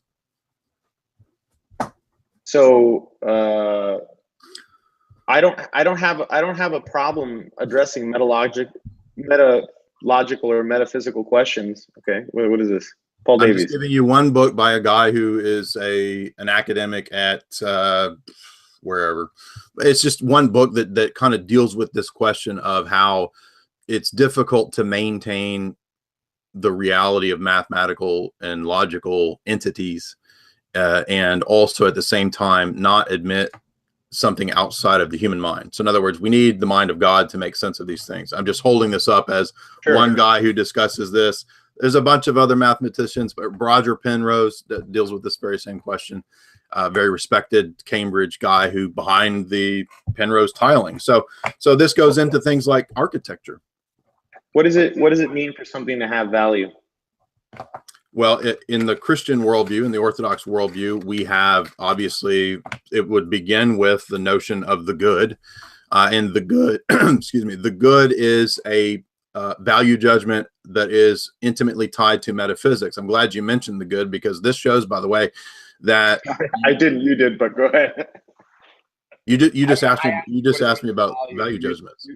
So I don't have a problem addressing metalogical or metaphysical questions. Okay, what is this? Paul Davies. I'm just giving you one book by a guy who is an academic at wherever. It's just one book that kind of deals with this question of how it's difficult to maintain the reality of mathematical and logical entities. And also at the same time not admit something outside of the human mind. So in other words, we need the mind of God to make sense of these things. I'm just holding this up as one guy who discusses this. There's a bunch of other mathematicians, but Roger Penrose that deals with this very same question. Very respected Cambridge guy who behind the Penrose tiling. So this goes into things like architecture. What does it mean for something to have value? Well, in the Christian worldview, in the Orthodox worldview, we have, obviously, it would begin with the notion of the good. And the good, excuse me, the good is a value judgment that is intimately tied to metaphysics. I'm glad you mentioned the good, because this shows, by the way, that I didn't, you did, but go ahead. You just asked me about value judgments.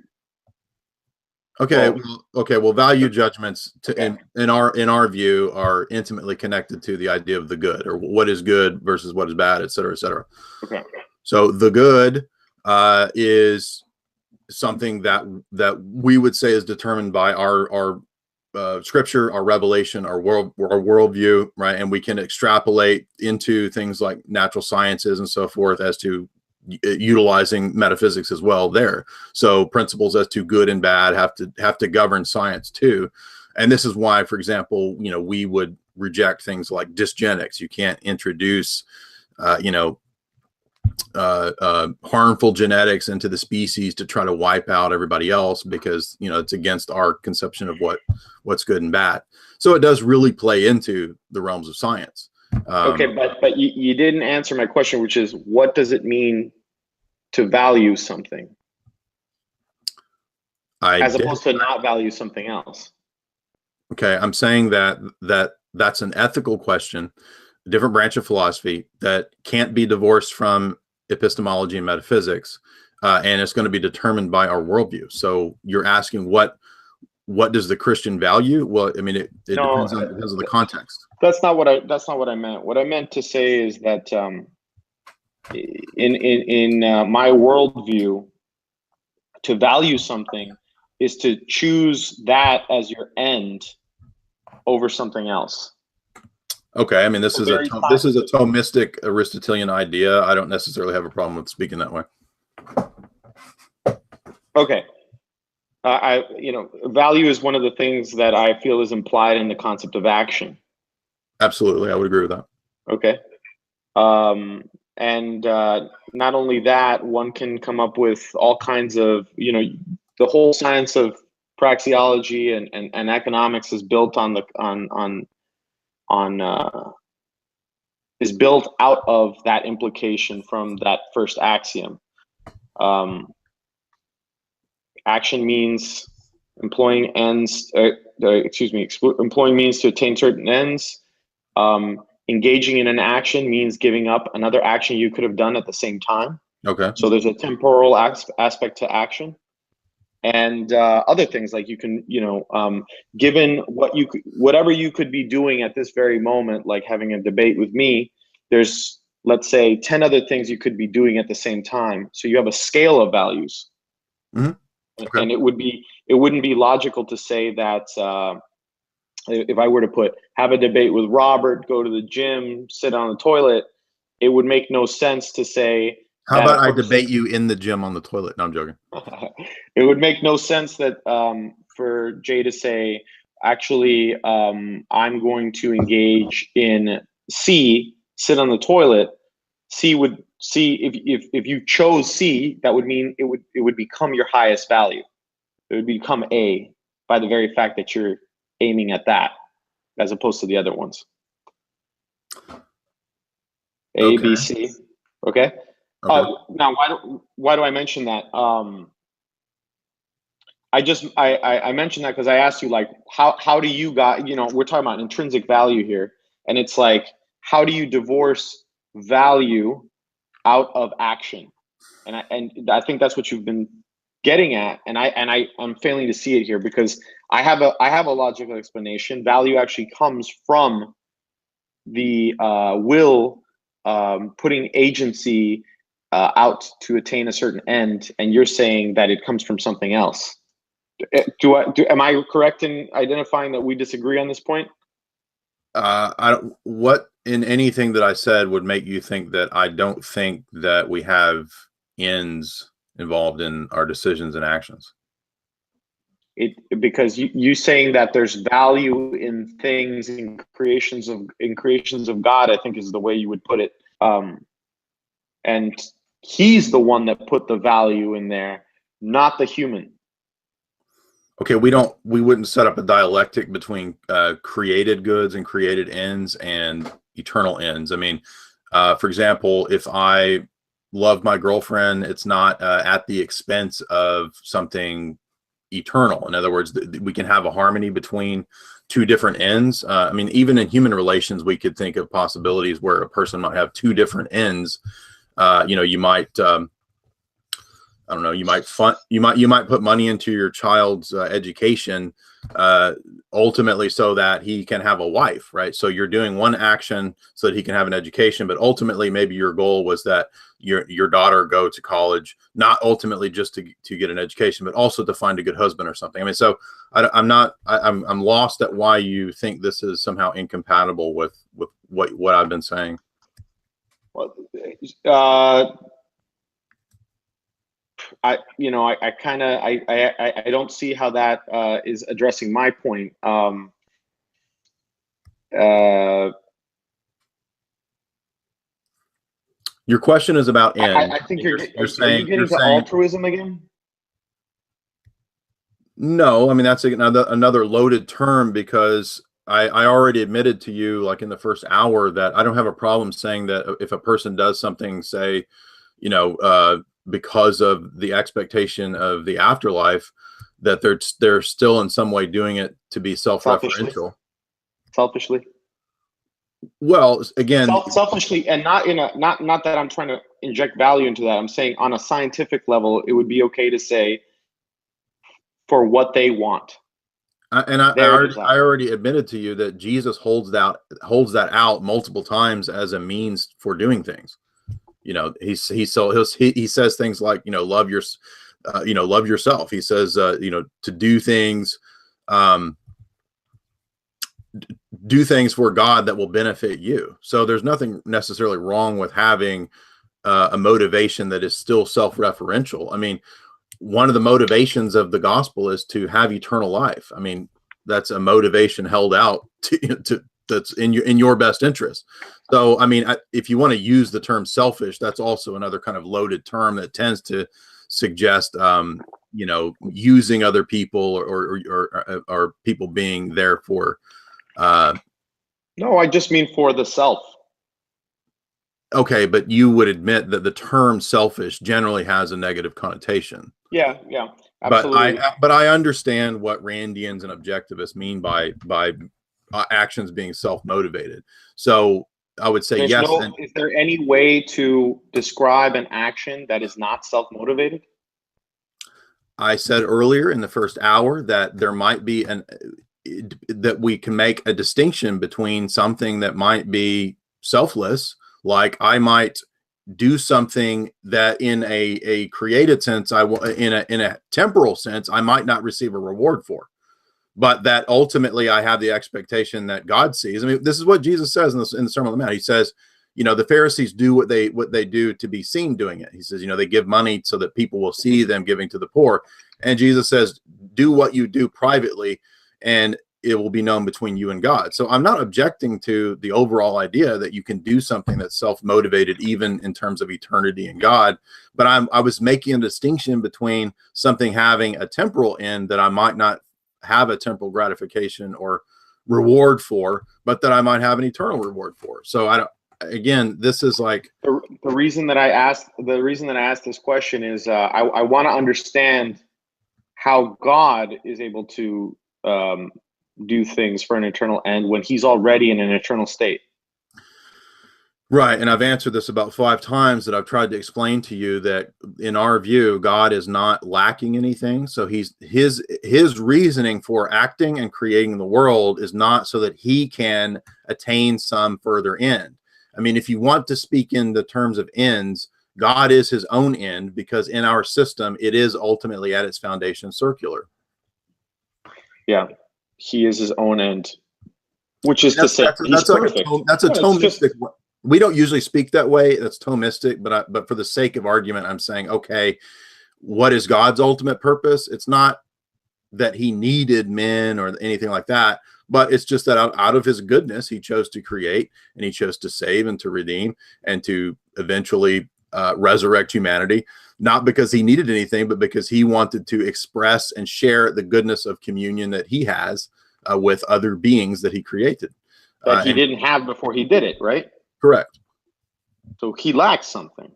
Okay, well, value judgments in our view are intimately connected to the idea of the good, or what is good versus what is bad, et cetera, et cetera. Okay. So the good is something that we would say is determined by our scripture, our revelation, our worldview, right? And we can extrapolate into things like natural sciences and so forth as to utilizing metaphysics as well there. So principles as to good and bad have to govern science too. And this is why, for example, we would reject things like dysgenics. You can't introduce harmful genetics into the species to try to wipe out everybody else, because it's against our conception of what's good and bad. So it does really play into the realms of science. Okay, but you didn't answer my question, which is, what does it mean to value something as opposed to not value something else? Okay, I'm saying that's an ethical question, a different branch of philosophy that can't be divorced from epistemology and metaphysics, and it's going to be determined by our worldview. So you're asking what does the Christian value? Well, I mean, it depends on the context. That's not what I meant. What I meant to say is that in my worldview, to value something is to choose that as your end over something else. Okay, I mean, this is a Thomistic Aristotelian idea. I don't necessarily have a problem with speaking that way. Okay. Value is one of the things that I feel is implied in the concept of action. Absolutely, I would agree with that. Okay. And not only that, one can come up with all kinds of, the whole science of praxeology and economics is built is built out of that implication from that first axiom. Action means employing ends. Employing means to attain certain ends. Engaging in an action means giving up another action you could have done at the same time. Okay. So there's a temporal aspect to action, and other things like you can, given whatever you could be doing at this very moment, like having a debate with me, there's, let's say, 10 other things you could be doing at the same time. So you have a scale of values. Mm-hmm. Okay. And it wouldn't be logical to say that if I were to have a debate with Robert, go to the gym, sit on the toilet, it would make no sense to say. How about I debate you in the gym on the toilet? No, I'm joking. It would make no sense that for Jay to say, actually, I'm going to engage in C, sit on the toilet. C if you chose C, that would mean it would become your highest value. It would become A by the very fact that you're aiming at that, as opposed to the other ones. A, B, C. Okay. Now, why do I mention that? I mentioned that because I asked you, like, how do you guys, we're talking about intrinsic value here, and it's like, how do you divorce value out of action? And I think that's what you've been getting at, and I'm failing to see it here, because I have a logical explanation. Value actually comes from the will putting agency out to attain a certain end, and you're saying that it comes from something else. Am I correct in identifying that we disagree on this point? What in anything that I said would make you think that I don't think that we have ends involved in our decisions and actions? Because you saying that there's value in things, in creations of God, I think is the way you would put it. And he's the one that put the value in there, not the human. Okay, we wouldn't set up a dialectic between created goods and created ends and eternal ends. I mean, for example, if I love my girlfriend, it's not at the expense of something eternal. In other words, we can have a harmony between two different ends. I mean, even in human relations, we could think of possibilities where a person might have two different ends. You might, I don't know, you might put money into your child's education, ultimately so that he can have a wife, right? So you're doing one action so that he can have an education, but ultimately maybe your goal was that your daughter go to college, not ultimately just to get an education, but also to find a good husband or something. I mean, so I'm lost at why you think this is somehow incompatible with what I've been saying. Well, I don't see how that is addressing my point. Your question is about end. I think you're saying, are you getting to altruism again? No, I mean, that's another loaded term, because I already admitted to you, like in the first hour, that I don't have a problem saying that if a person does something, say, because of the expectation of the afterlife, that they're still in some way doing it to be self-referential. Selfishly. Well, again, selfishly, and not that I'm trying to inject value into that. I'm saying on a scientific level, it would be okay to say for what they want. I already admitted to you that Jesus holds that out multiple times as a means for doing things. He says things like, love yourself. He says, to do things, do things for God that will benefit you. So there's nothing necessarily wrong with having a motivation that is still self-referential. I mean, one of the motivations of the gospel is to have eternal life. I mean, that's a motivation held out to that's in your best interest. So, I mean, if you want to use the term selfish, that's also another kind of loaded term that tends to suggest, using other people or people being there for. No, I just mean for the self. Okay, but you would admit that the term selfish generally has a negative connotation. Yeah, absolutely. But I understand what Randians and objectivists mean by actions being self-motivated. So I would say yes. Is there any way to describe an action that is not self-motivated? I said earlier in the first hour that there might be that we can make a distinction between something that might be selfless, like I might do something that in a created sense, in a temporal sense, I might not receive a reward for, but that ultimately I have the expectation that God sees. I mean, this is what Jesus says in the Sermon on the Mount. He says, the Pharisees do what they do to be seen doing it. He says, they give money so that people will see them giving to the poor. And Jesus says, do what you do privately, and it will be known between you and God. So I'm not objecting to the overall idea that you can do something that's self-motivated, even in terms of eternity and God. But I was making a distinction between something having a temporal end that I might not have a temporal gratification or reward for, but that I might have an eternal reward for. So again, this is like the reason that I asked this question is I want to understand how God is able to do things for an eternal end when he's already in an eternal state. Right. And I've answered this about 5 times, that I've tried to explain to you that in our view, God is not lacking anything. So his reasoning for acting and creating the world is not so that he can attain some further end. I mean, if you want to speak in the terms of ends, God is his own end, because in our system, it is ultimately at its foundation circular. Yeah. He is his own end, which is to say he's perfect. That's a Thomistic. We don't usually speak that way. That's Thomistic, but for the sake of argument, I'm saying, okay, what is God's ultimate purpose? It's not that he needed men or anything like that, but it's just that out of his goodness, he chose to create, and he chose to save and to redeem and to eventually resurrect humanity, not because he needed anything, but because he wanted to express and share the goodness of communion that he has with other beings that he created. That he didn't have before he did it, right? Correct. So he lacks something.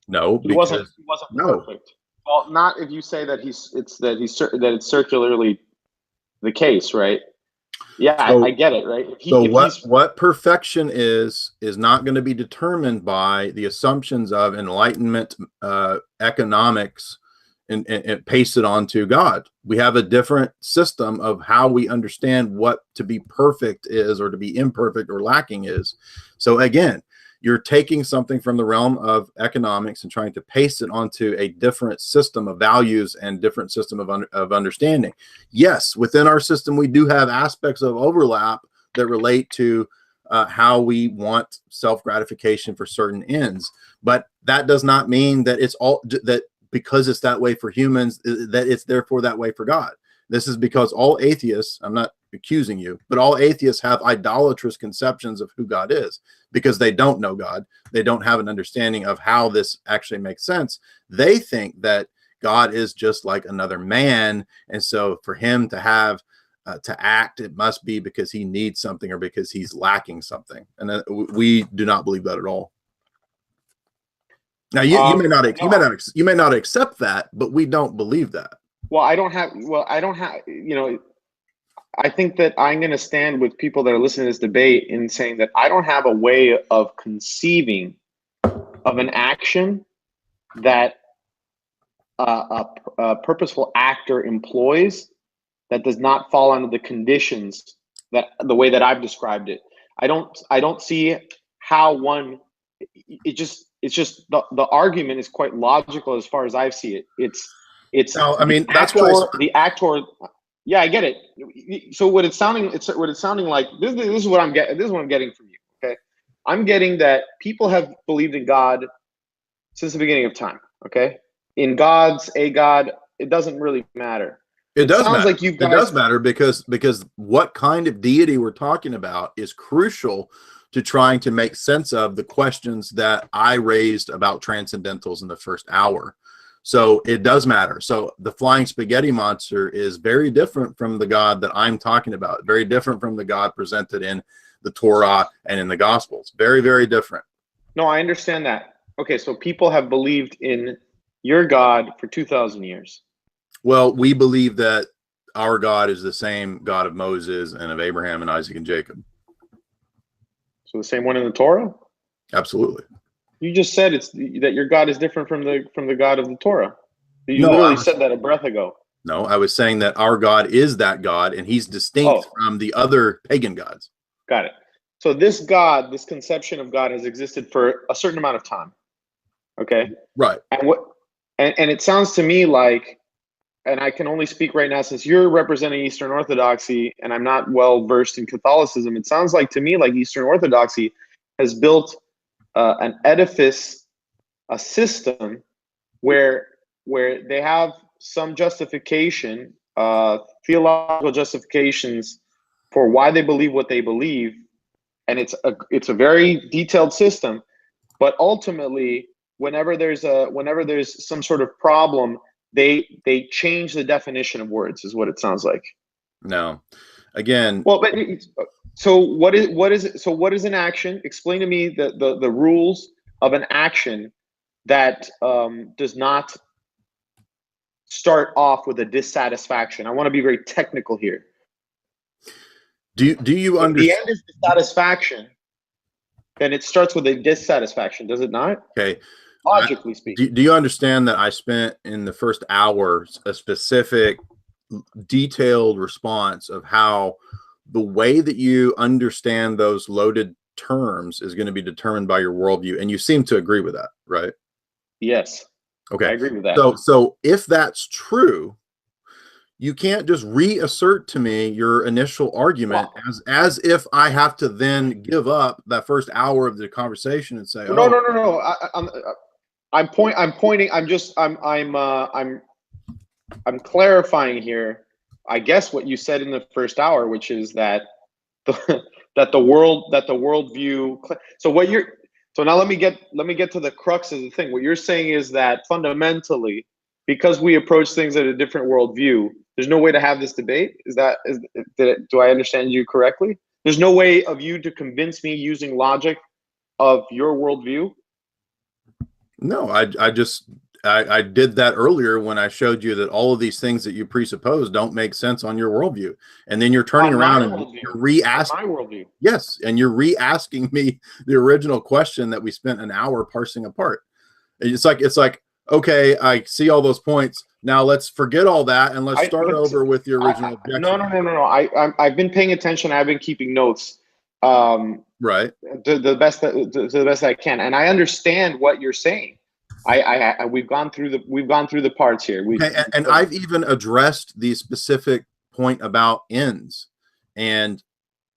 No, he wasn't perfect. Well, not if you say that it's circularly the case, right? Yeah, so, I get it, right? What perfection is not going to be determined by the assumptions of Enlightenment economics and paste it onto God. We have a different system of how we understand what to be perfect is, or to be imperfect or lacking is. So again, you're taking something from the realm of economics and trying to paste it onto a different system of values and different system of understanding. Yes, within our system, we do have aspects of overlap that relate to how we want self-gratification for certain ends. But that does not mean that it's all that because it's that way for humans, that it's therefore that way for God. This is because all atheists, I'm not accusing you, but all atheists have idolatrous conceptions of who God is because they don't know God. They don't have an understanding of how this actually makes sense. They think that God is just like another man. And so for him to have to act, it must be because he needs something or because he's lacking something. And we do not believe that at all. Now you may not accept that, but we don't believe that. I don't have, I think that I'm going to stand with people that are listening to this debate in saying that I don't have a way of conceiving of an action that a purposeful actor employs that does not fall under the conditions that the way that I've described it. I don't see how one. It's just the argument is quite logical as far as I see it. It's. No, I mean that's why the actor. Yeah, I get it. So what it's sounding like. This is what I'm getting. This is what I'm getting from you. Okay, I'm getting that people have believed in God since the beginning of time. Okay, in a God, it doesn't really matter. It does matter. Like it does matter because what kind of deity we're talking about is crucial to trying to make sense of the questions that I raised about transcendentals in the first hour. So it does matter. So the flying spaghetti monster is very different from the God that I'm talking about, very different from the God presented in the Torah and in the Gospels. Very, very different. No, I understand that. Okay, so people have believed in your God for 2,000 years. Well, we believe that our God is the same God of Moses and of Abraham and Isaac and Jacob. So the same one in the Torah? Absolutely. You just said that your God is different from the God of the Torah. You literally said that a breath ago. No, I was saying that our God is that God, and he's distinct from the other pagan gods. Got it. So this God, this conception of God, has existed for a certain amount of time. Okay. Right. And it sounds to me like, and I can only speak right now since you're representing Eastern Orthodoxy, and I'm not well versed in Catholicism. It sounds like to me like Eastern Orthodoxy has built an edifice, a system where they have some justification, theological justifications for why they believe what they believe, and it's a very detailed system. But ultimately, whenever there's some sort of problem, they change the definition of words, is what it sounds like. No, again. Well, but so what is an action? Explain to me the rules of an action that does not start off with a dissatisfaction. I want to be very technical here. Do you understand? The end is dissatisfaction. Then it starts with a dissatisfaction, does it not? Okay. Logically speaking. Do you understand that I spent in the first hour a specific detailed response of how the way that you understand those loaded terms is going to be determined by your worldview? And you seem to agree with that, right? Yes. Okay. I agree with that. So if that's true, you can't just reassert to me your initial argument as if I have to then give up that first hour of the conversation and say, no. I'm clarifying here, I guess, what you said in the first hour, which is that the worldview. So now let me get to the crux of the thing. What you're saying is that fundamentally, because we approach things at a different worldview, there's no way to have this debate. Do I understand you correctly? There's no way of you to convince me using logic of your worldview. No, I did that earlier when I showed you that all of these things that you presuppose don't make sense on your worldview, and then you're turning around and you're re-asking my worldview. Yes, and you're re-asking me the original question that we spent an hour parsing apart. It's like, okay, I see all those points. Now let's forget all that and let's start over with the original objection. No. I've been paying attention. I've been keeping notes. Right. To the best I can, and I understand what you're saying. We've gone through the parts here. And I've even addressed the specific point about ends and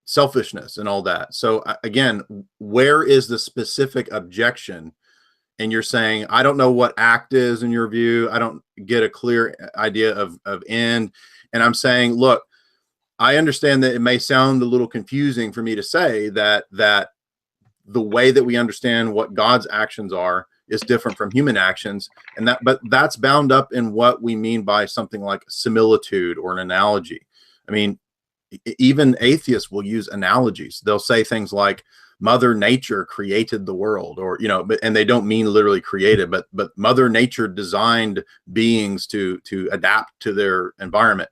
selfishness and all that. So again, where is the specific objection? And you're saying, I don't know what act is in your view. I don't get a clear idea of end. And I'm saying, look, I understand that it may sound a little confusing for me to say that the way that we understand what God's actions are is different from human actions, but that's bound up in what we mean by something like similitude or an analogy. I mean, even atheists will use analogies. They'll say things like Mother Nature created the world, or and they don't mean literally created, but Mother Nature designed beings to adapt to their environment.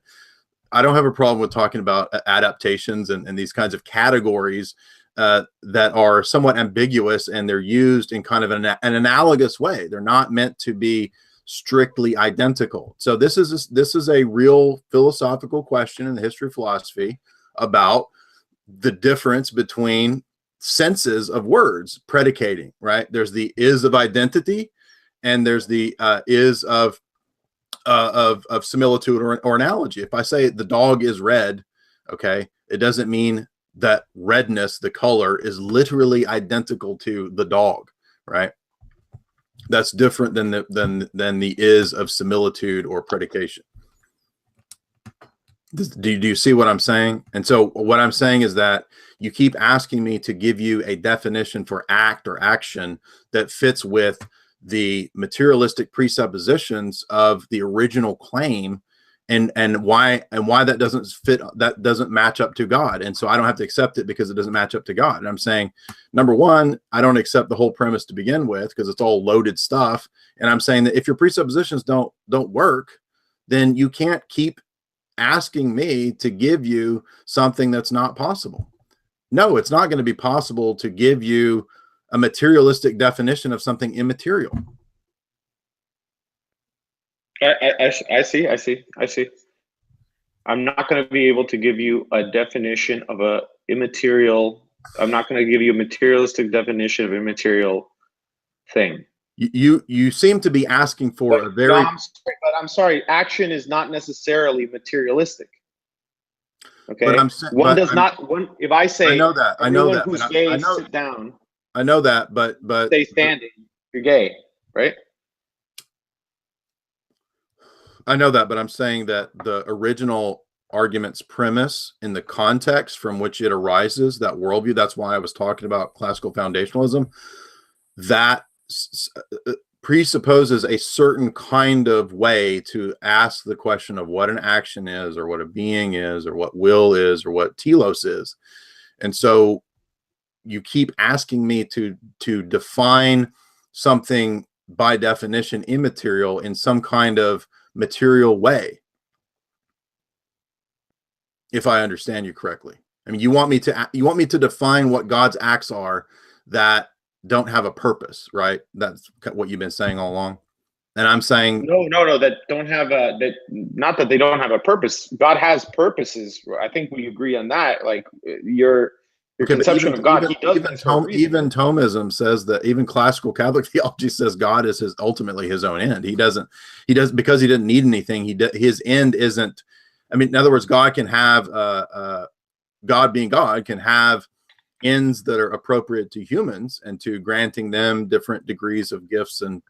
I don't have a problem with talking about adaptations and these kinds of categories that are somewhat ambiguous, and they're used in kind of an analogous way. They're not meant to be strictly identical. So this is a real philosophical question in the history of philosophy about the difference between senses of words predicating, right? There's the is of identity, and there's the is of similitude or analogy. If I say the dog is red, okay, it doesn't mean that redness, the color, is literally identical to the dog, right? That's different than the is of similitude or predication. Do you see what I'm saying? And so what I'm saying is that you keep asking me to give you a definition for act or action that fits with the materialistic presuppositions of the original claim, and why that doesn't fit, that doesn't match up to God. And so I don't have to accept it because it doesn't match up to God. And I'm saying, number one, I don't accept the whole premise to begin with because it's all loaded stuff. And I'm saying that if your presuppositions don't work, then you can't keep asking me to give you something that's not possible. No, it's not going to be possible to give you a materialistic definition of something immaterial. I see. I'm not going to be able to give you a definition of a immaterial. I'm not going to give you a materialistic definition of immaterial thing. You seem to be asking for a very. No, I'm sorry. Action is not necessarily materialistic. Okay. But if I say, I know that. Who's gay, sit down. I know that, but stay standing. You're gay, right? I know that, but I'm saying that the original argument's premise in the context from which it arises, that worldview, that's why I was talking about classical foundationalism, that presupposes a certain kind of way to ask the question of what an action is, or what a being is, or what will is, or what telos is. And so you keep asking me to define something by definition immaterial in some kind of material way, if I understand you correctly. I mean, you want me to define what God's acts are that don't have a purpose, right? That's what you've been saying all along. And I'm saying no, that don't have not that they don't have a purpose. God has purposes. I think we agree on that. Like your conception of God, he does that. Even Thomism says that, even classical Catholic theology says God is ultimately his own end. He does because he didn't need anything. His end isn't I mean, in other words, God can have, God being God can have ends that are appropriate to humans and to granting them different degrees of gifts and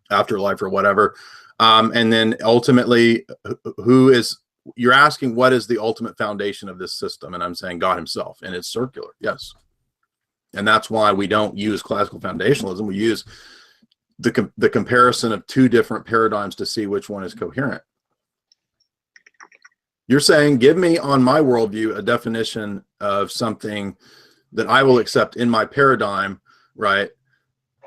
afterlife or whatever. And then ultimately, you're asking what is the ultimate foundation of this system? And I'm saying God himself, and it's circular. Yes. And that's why we don't use classical foundationalism. We use the comparison of two different paradigms to see which one is coherent. You're saying, give me on my worldview a definition of something that I will accept in my paradigm, right?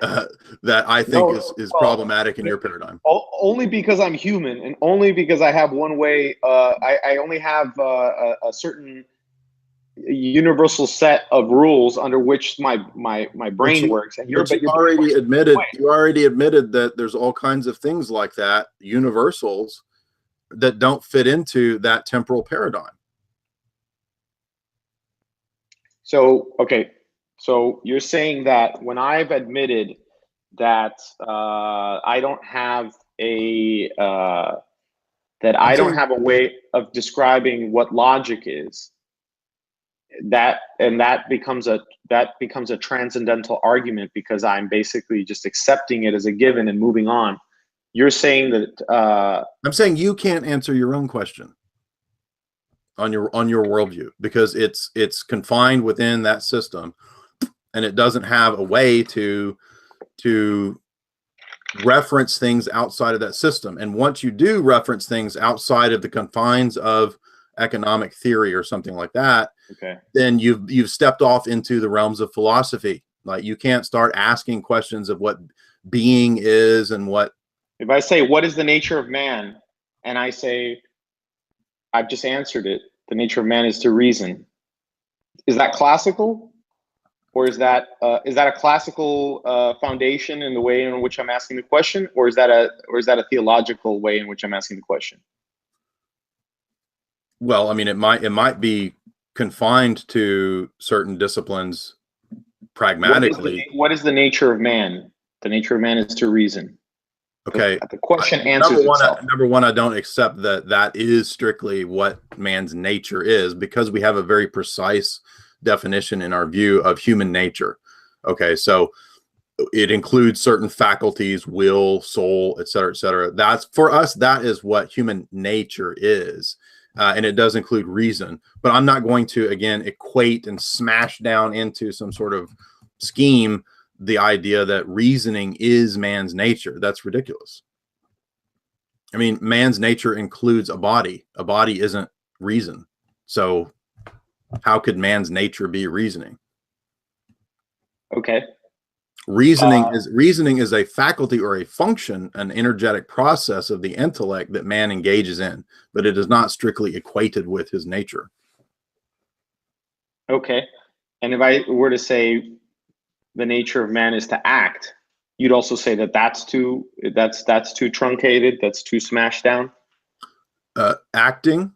That I think is problematic in your paradigm. Only because I'm human, and only because I have one way. I only have a certain universal set of rules under which my brain works. And you already admitted that there's all kinds of things like that, universals, that don't fit into that temporal paradigm. So, okay. So you're saying that when I've admitted that I don't have a way of describing what logic is, that becomes a transcendental argument because I'm basically just accepting it as a given and moving on. You're saying that I'm saying you can't answer your own question on your worldview because it's confined within that system, and it doesn't have a way to reference things outside of that system. And once you do reference things outside of the confines of economic theory or something like that, okay, then you've stepped off into the realms of philosophy. Like, you can't start asking questions of what being is and what. If I say, what is the nature of man? And I say, I've just answered it. The nature of man is to reason. Is that classical? Or is that a classical foundation in the way in which I'm asking the question? Or is that a theological way in which I'm asking the question? Well, I mean, it might be confined to certain disciplines pragmatically. What is the nature of man? The nature of man is to reason. Okay. The question answers itself. Number one, I don't accept that is strictly what man's nature is, because we have a very precise definition in our view of human nature. Okay, so it includes certain faculties, will, soul, et cetera, et cetera. That's, for us, that is what human nature is. And it does include reason. But I'm not going to, again, equate and smash down into some sort of scheme the idea that reasoning is man's nature. That's ridiculous. I mean, man's nature includes a body. A body isn't reason. So how could man's nature be reasoning? Okay. Reasoning is a faculty or a function, an energetic process of the intellect that man engages in, but it is not strictly equated with his nature. Okay. And if I were to say the nature of man is to act, you'd also say that's too truncated, that's too smashed down? Acting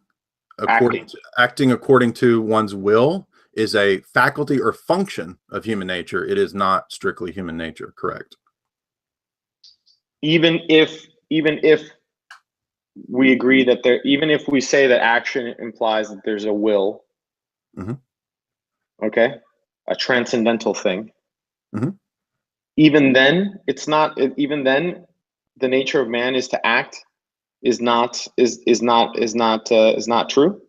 according to one's will is a faculty or function of human nature. It is not strictly human nature, correct? Even if we agree that even if we say that action implies that there's a will, mm-hmm. Okay, a transcendental thing, mm-hmm. Even then, it's not. Even then, the nature of man is to act is not true.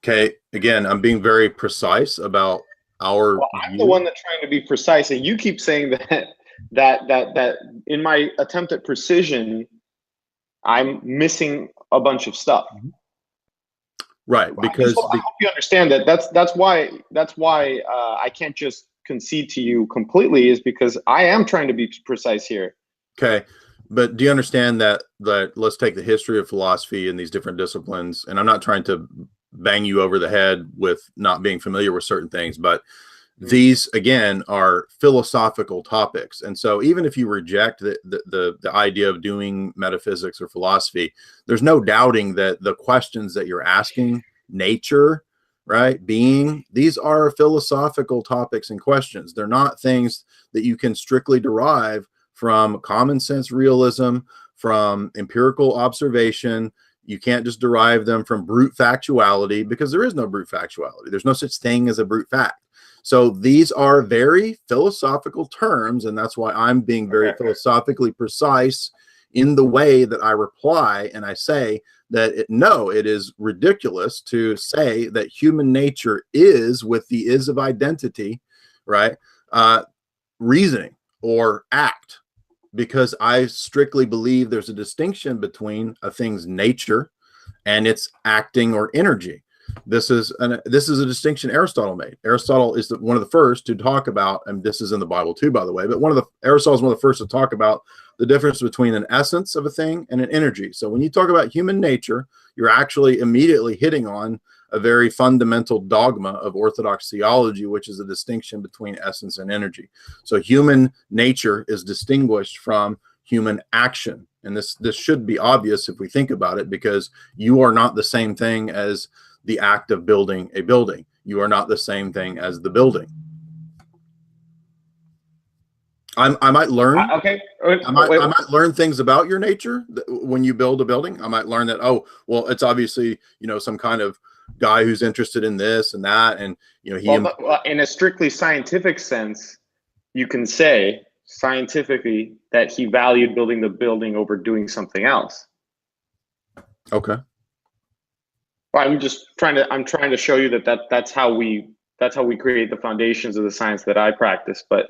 Okay, again, I'm being very precise about our. Well, I'm the one that's trying to be precise, and you keep saying that in my attempt at precision, I'm missing a bunch of stuff. Right, because I hope you understand that. That's why I can't just concede to you completely, is because I am trying to be precise here. Okay. But do you understand that let's take the history of philosophy in these different disciplines, and I'm not trying to bang you over the head with not being familiar with certain things, but these, again, are philosophical topics. And so even if you reject the idea of doing metaphysics or philosophy, there's no doubting that the questions that you're asking, nature, right, being, these are philosophical topics and questions. They're not things that you can strictly derive from common sense realism, from empirical observation. You can't just derive them from brute factuality, because there is no brute factuality. There's no such thing as a brute fact. So these are very philosophical terms, and that's why I'm being very philosophically precise in the way that I reply. And I say that no, it is ridiculous to say that human nature is, with the is of identity, right, reasoning or act, because I strictly believe there's a distinction between a thing's nature and its acting or energy. This is a distinction Aristotle made. Aristotle is one of the first to talk about, and this is in the Bible too, by the way, but Aristotle is one of the first to talk about the difference between an essence of a thing and an energy. So when you talk about human nature, you're actually immediately hitting on a very fundamental dogma of Orthodox theology, which is a distinction between essence and energy. So human nature is distinguished from human action. And this should be obvious if we think about it, because you are not the same thing as the act of building a building. You are not the same thing as the building. I might learn. I might learn things about your nature when you build a building. I might learn that, oh, well, it's obviously, some kind of guy who's interested in this and that, and in a strictly scientific sense, you can say scientifically that he valued building the building over doing something else. Okay. Well, I'm trying to show you that's how we create the foundations of the science that I practice. But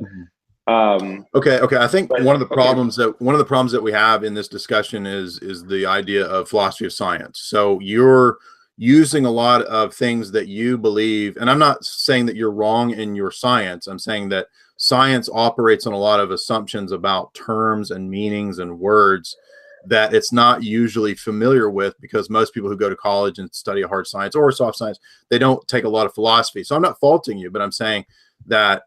okay. I think one of the problems that we have in this discussion is the idea of philosophy of science. So you're using a lot of things that you believe, and I'm not saying that you're wrong in your science. I'm saying that science operates on a lot of assumptions about terms and meanings and words that it's not usually familiar with, because most people who go to college and study a hard science or a soft science, they don't take a lot of philosophy. So I'm not faulting you, but I'm saying that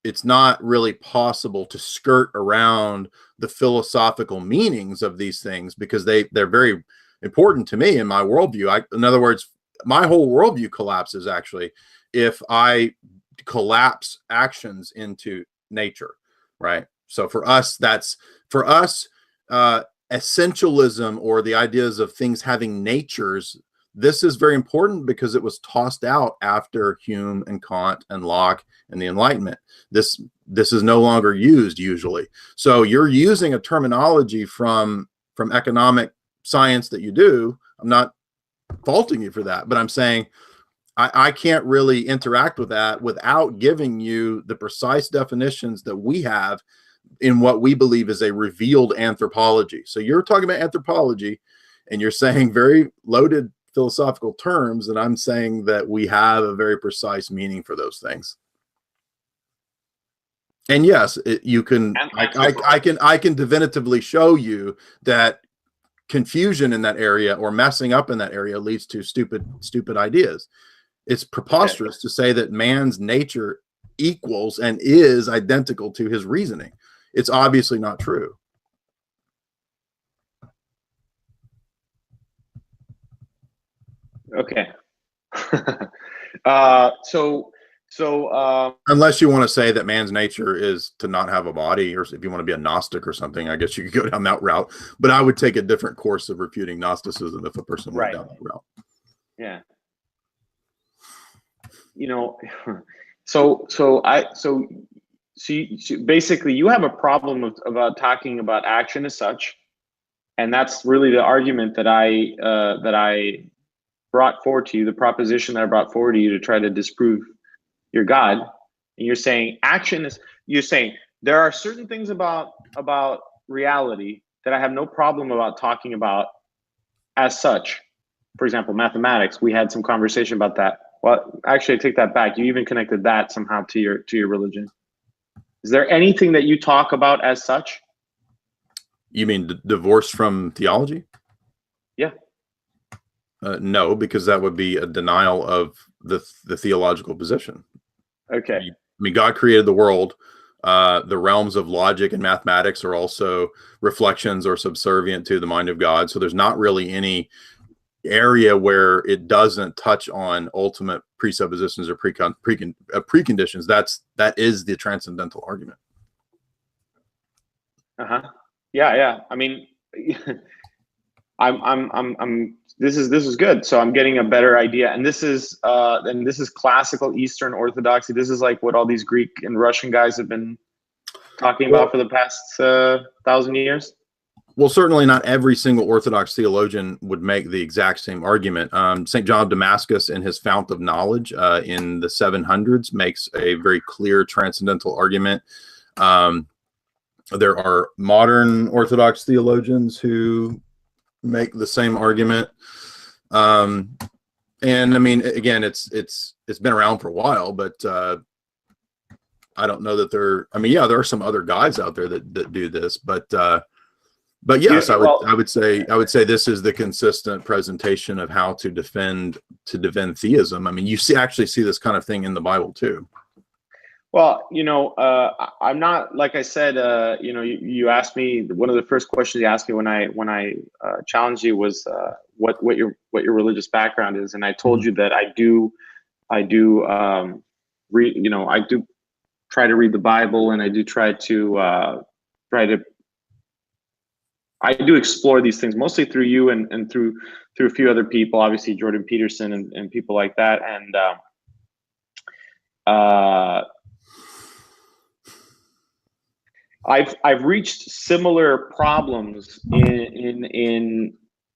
it's not really possible to skirt around the philosophical meanings of these things, because they're very important to me in my worldview. In other words, my whole worldview collapses actually if I collapse actions into nature, right? So for us, essentialism, or the ideas of things having natures, this is very important because it was tossed out after Hume and Kant and Locke and the Enlightenment. This is no longer used usually. So you're using a terminology from economic science that you do. I'm not faulting you for that, but I'm saying I can't really interact with that without giving you the precise definitions that we have in what we believe is a revealed anthropology. So you're talking about anthropology and you're saying very loaded philosophical terms, and I'm saying that we have a very precise meaning for those things. And yes, you can. I can definitively show you that confusion in that area or messing up in that area leads to stupid ideas. It's preposterous to say that man's nature equals and is identical to his reasoning. It's obviously not true. Okay. So unless you want to say that man's nature is to not have a body, or if you want to be a Gnostic or something, I guess you could go down that route. But I would take a different course of refuting Gnosticism if a person went down that route. Yeah. So basically you have a problem about talking about action as such, and that's really the argument that I brought forward to you, the proposition that I brought forward to you to try to disprove your God. And you're saying you're saying there are certain things about reality that I have no problem about talking about as such. For example, mathematics, we had some conversation about that. Well, actually, I take that back. You even connected that somehow to your religion. Is there anything that you talk about as such? You mean divorced from theology? Yeah. No, because that would be a denial of the theological position. Okay. I mean, God created the world. The realms of logic and mathematics are also reflections or subservient to the mind of God. So there's not really any area where it doesn't touch on ultimate presuppositions or preconditions. That is the transcendental argument. Yeah. I mean, This is good. So I'm getting a better idea. And this is classical Eastern Orthodoxy. This is like what all these Greek and Russian guys have been talking about for the past 1,000 years. Well, certainly not every single Orthodox theologian would make the exact same argument. St. John of Damascus, in his Fount of Knowledge in the 700s, makes a very clear transcendental argument. There are modern Orthodox theologians who make the same argument. And I mean, again, it's been around for a while, but I don't know that there are some other guys out there that do this, but yes, I would say this is the consistent presentation of how to defend theism. I mean, you actually see this kind of thing in the Bible too. Well, I'm not, like I said, you asked me, one of the first questions you asked me when I challenged you was what your religious background is, and I told you that I do try to read the Bible, and I do try to I do explore these things mostly through you and through a few other people, obviously Jordan Peterson and people like that, and I've reached similar problems in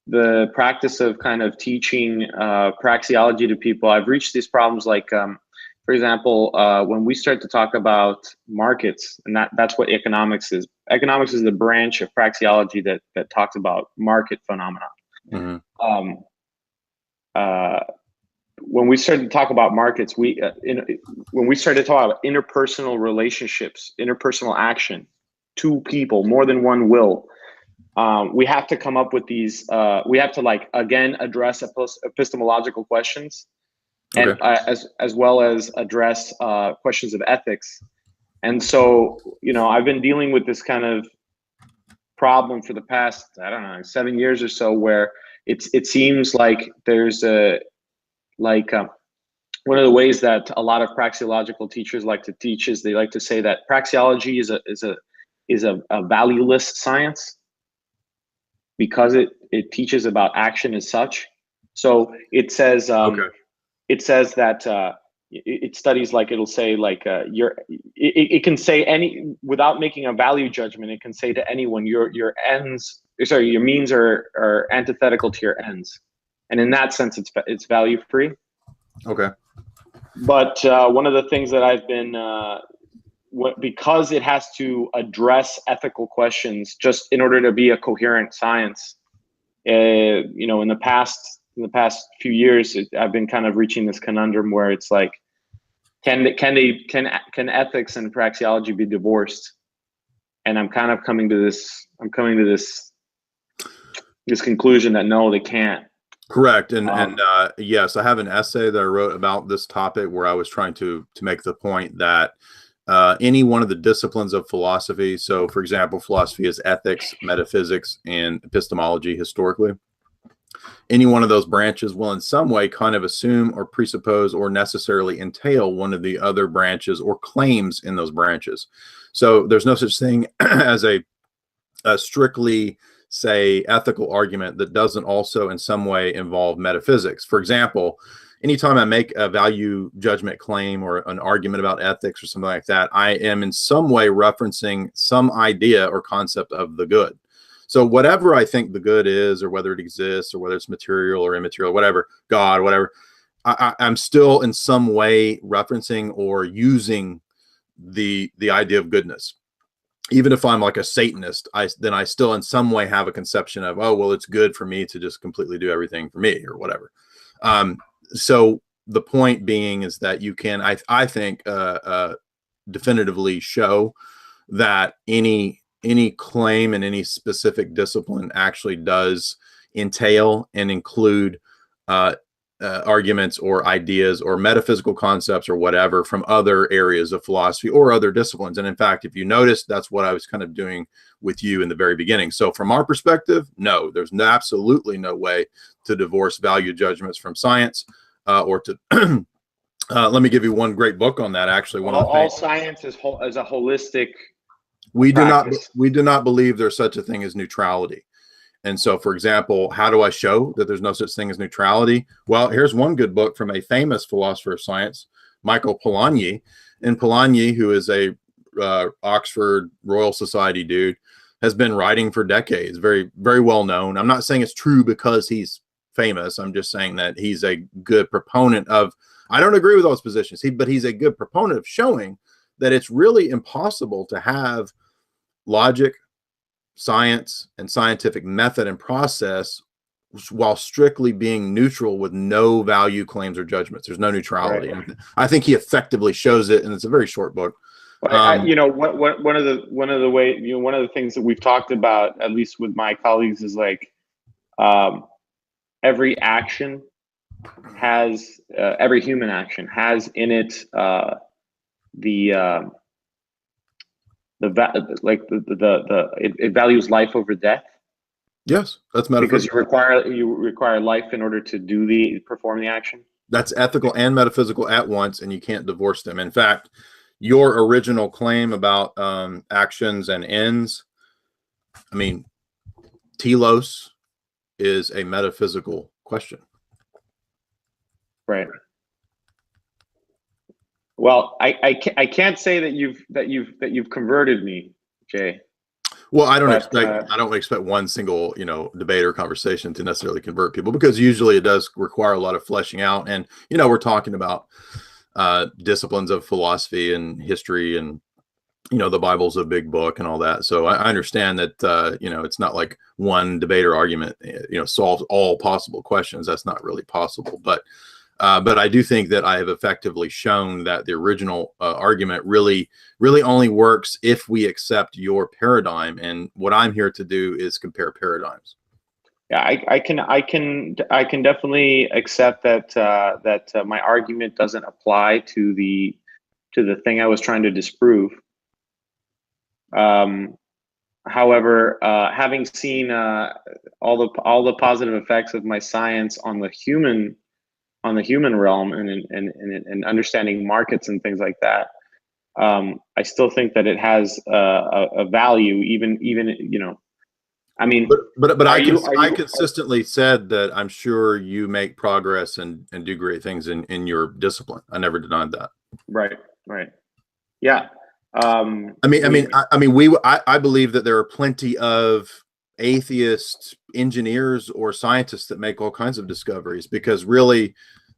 the practice of kind of teaching praxeology to people. I've reached these problems like, for example, when we start to talk about markets, and that's what economics is. Economics is the branch of praxeology that talks about market phenomena. Mm-hmm. When we started to talk about markets, when we started to talk about interpersonal relationships, interpersonal action, two people, more than one will, we have to come up with these. We have to again address epistemological questions, and as well as address questions of ethics. And so, I've been dealing with this kind of problem for the past, 7 years or so, where it seems like there's one of the ways that a lot of praxeological teachers like to teach is they like to say that praxeology is a valueless science because it teaches about action as such. So it says that it studies, it'll say it can say without making a value judgment, it can say to anyone your means are antithetical to your ends, and in that sense it's value free. Okay. But one of the things that I've been because it has to address ethical questions just in order to be a coherent science, in the past few years, I've been kind of reaching this conundrum where it's like, can ethics and praxeology be divorced? And I'm kind of coming to this conclusion that no, they can't. Correct. And yes, I have an essay that I wrote about this topic where I was trying to make the point that any one of the disciplines of philosophy, so for example, philosophy is ethics, metaphysics, and epistemology historically. Any one of those branches will in some way kind of assume or presuppose or necessarily entail one of the other branches or claims in those branches. So there's no such thing as a strictly, say, ethical argument that doesn't also in some way involve metaphysics. For example, anytime I make a value judgment claim or an argument about ethics or something like that, I am in some way referencing some idea or concept of the good. So whatever I think the good is, or whether it exists, or whether it's material or immaterial, whatever, God, whatever, I'm still in some way referencing or using the idea of goodness. Even if I'm like a Satanist, then I still in some way have a conception of, oh, well, it's good for me to just completely do everything for me or whatever. So the point being is that you can, I think, definitively show that any claim in any specific discipline actually does entail and include arguments or ideas or metaphysical concepts or whatever from other areas of philosophy or other disciplines. And in fact, if you notice, that's what I was kind of doing with you in the very beginning. So from our perspective, no, there's absolutely no way to divorce value judgments from science or to let me give you one great book on that. Actually, all science is a holistic we do not believe there's such a thing as neutrality. And so, for example, how do I show that there's no such thing as neutrality? Well, here's one good book from a famous philosopher of science, Michael Polanyi. And Polanyi, who is a Oxford Royal Society dude, has been writing for decades, very, very well known. I'm not saying it's true because he's famous. I'm just saying that he's a good proponent of, I don't agree with those positions, but he's a good proponent of showing that it's really impossible to have logic, science, and scientific method and process while strictly being neutral with no value claims or judgments. There's no neutrality. Right. I think he effectively shows it, and it's a very short book. One of the things that we've talked about, at least with my colleagues, is like every action has every human action has in it it values life over death. Yes, that's metaphysical. Because you require life in order to perform the action. That's ethical and metaphysical at once, and you can't divorce them. In fact, your original claim about actions and ends, I mean, telos is a metaphysical question. Right. Well, I can't say that you've converted me, Jay. Well, I don't expect one single, debate or conversation to necessarily convert people, because usually it does require a lot of fleshing out. And, we're talking about disciplines of philosophy and history, and, the Bible's a big book and all that. So I understand that, it's not like one debate or argument, solves all possible questions. That's not really possible. But I do think that I have effectively shown that the original argument really only works if we accept your paradigm. And what I'm here to do is compare paradigms. Yeah, I can definitely accept that my argument doesn't apply to the thing I was trying to disprove. However, having seen all the positive effects of my science on the human realm and understanding markets and things like that, I still think that it has a value, even I mean, but I consistently said that I'm sure you make progress and do great things in your discipline. I never denied that. Right. Yeah. I believe that there are plenty of atheist engineers or scientists that make all kinds of discoveries, because really,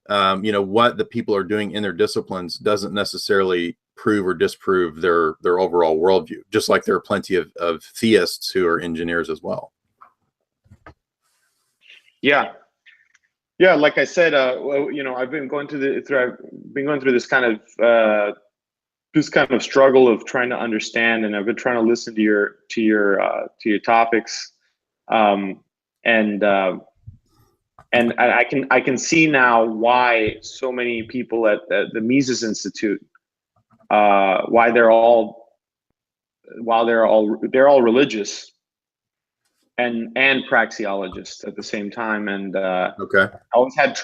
what the people are doing in their disciplines doesn't necessarily prove or disprove their overall worldview, just like there are plenty of theists who are engineers as well. Yeah, like I said, I've been going through this kind of struggle of trying to understand, and I've been trying to listen to your topics, and I can see now why so many people at the Mises Institute, why they're all religious and praxeologists at the same time. And okay, I always had